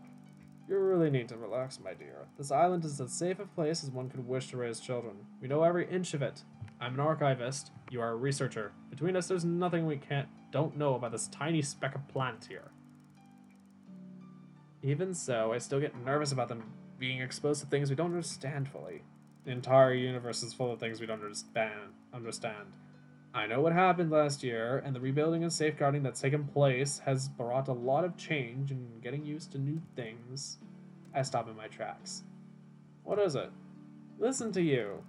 You really need to relax, my dear. This island is as safe a place as one could wish to raise children. We know every inch of it. I'm an archivist. You are a researcher. Between us, there's nothing we don't know about this tiny speck of planet here. Even so, I still get nervous about them being exposed to things we don't understand fully. The entire universe is full of things we don't understand. I know what happened last year, and the rebuilding and safeguarding that's taken place has brought a lot of change and getting used to new things. I stop in my tracks. What is it? Listen to you.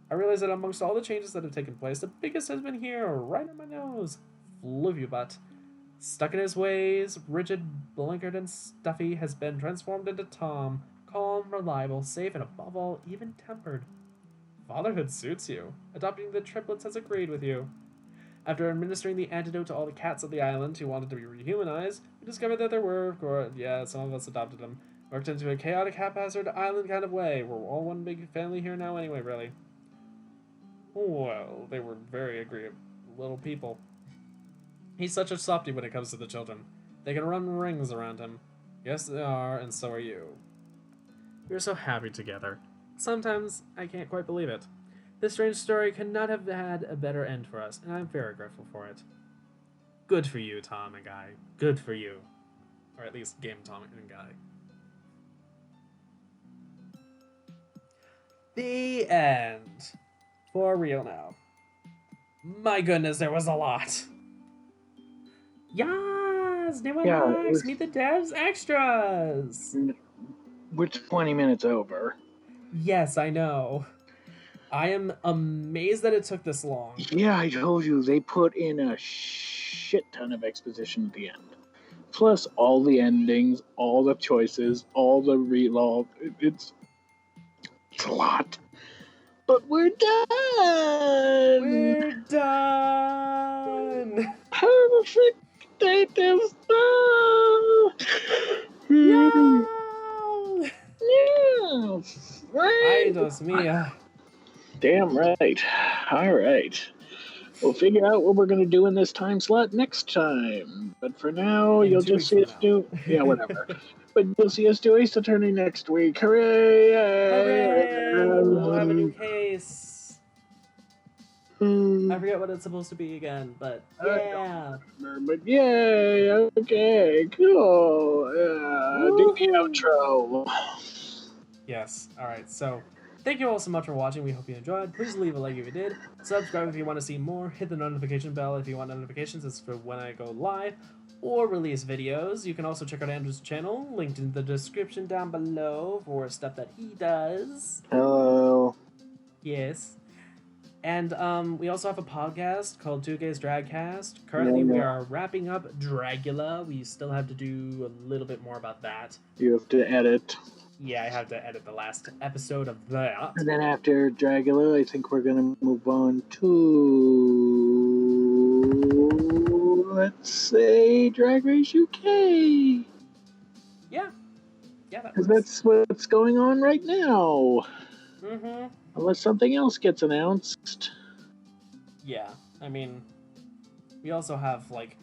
I realize that amongst all the changes that have taken place, the biggest has been here, right in my nose. Fluvubutt. Stuck in his ways, rigid, blinkered, and stuffy, has been transformed into Tom, calm, reliable, safe, and above all, even-tempered. Fatherhood suits you. Adopting the triplets has agreed with you. After administering the antidote to all the cats of the island who wanted to be rehumanized, we discovered that there were, of course, some of us adopted them, worked into a chaotic, haphazard island kind of way. We're all one big family here now anyway, really. Well, they were very agreeable little people. He's such a softy when it comes to the children. They can run rings around him. Yes, they are, and so are you. We're so happy together. Sometimes I can't quite believe it. This strange story could not have had a better end for us, and I'm very grateful for it. Good for you, Tom and Guy. Good for you. Or at least Game Tom and Guy. The end. For real now. My goodness, there was a lot. Yes! New unlocks! Meet the devs extras! We're 20 minutes over. Yes, I know. I am amazed that it took this long. Yeah, I told you, they put in a shit ton of exposition at the end. Plus all the endings, all the choices, all the reload. It's a lot. But we're done! We're done! Purrfect Date is done! Yeah! Yeah! Right! Ay, Dios mia. Damn right. All right. We'll figure out what we're going to do in this time slot next time. But for now, you'll just see us do... Yeah, whatever. But you'll see us do Ace Attorney next week. Hooray! Hooray! We'll have a new case. I forget what it's supposed to be again, but yeah. But yay! Okay, cool. Do the outro. Yes. All right. So, thank you all so much for watching. We hope you enjoyed. Please leave a like if you did. Subscribe if you want to see more. Hit the notification bell if you want notifications. It's for when I go live or release videos. You can also check out Andrew's channel, linked in the description down below for stuff that he does. Hello. Yes. And we also have a podcast called 2Gays Dragcast. Currently, we are wrapping up Dragula. We still have to do a little bit more about that. You have to edit. Yeah, I have to edit the last episode of that. And then after Dragula, I think we're going to move on to, let's say, Drag Race UK. Yeah. Yeah, because that's what's going on right now. Mm-hmm. Unless something else gets announced. Yeah, I mean, we also have, like,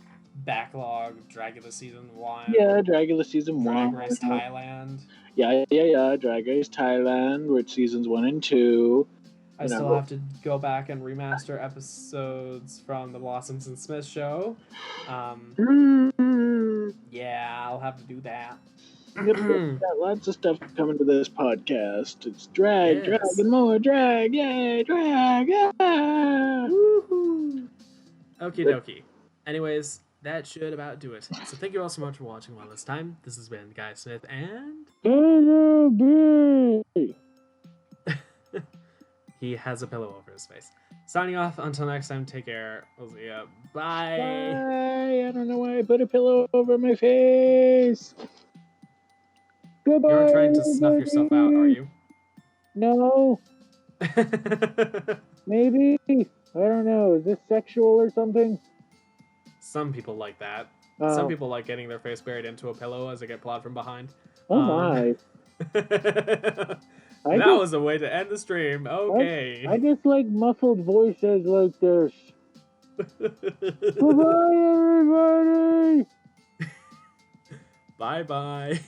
backlog Dragula Season 1. Yeah, Dragula Season 1. Drag Race Thailand. Yeah. Drag Race Thailand, with Seasons 1 and 2. I still have to go back and remaster episodes from the Blossoms and Smith show. Yeah, I'll have to do that. Yep, got lots of stuff coming to this podcast. It's drag, drag, and more drag. Yay, drag, yeah! Woohoo! Okie dokie. Anyways, that should about do it. So thank you all so much for watching one last time. This has been Guy Smith and... He has a pillow over his face. Signing off. Until next time, take care. We'll see ya. Bye! Bye! I don't know why I put a pillow over my face. Goodbye, You're trying to snuff yourself out, are you? No. Maybe. I don't know. Is this sexual or something? Some people like that. Some Oh. people like getting their face buried into a pillow as they get plowed from behind. Oh my. That just, was a way to end the stream. Okay. I just like muffled voices like this. Bye-bye, everybody! Bye-bye.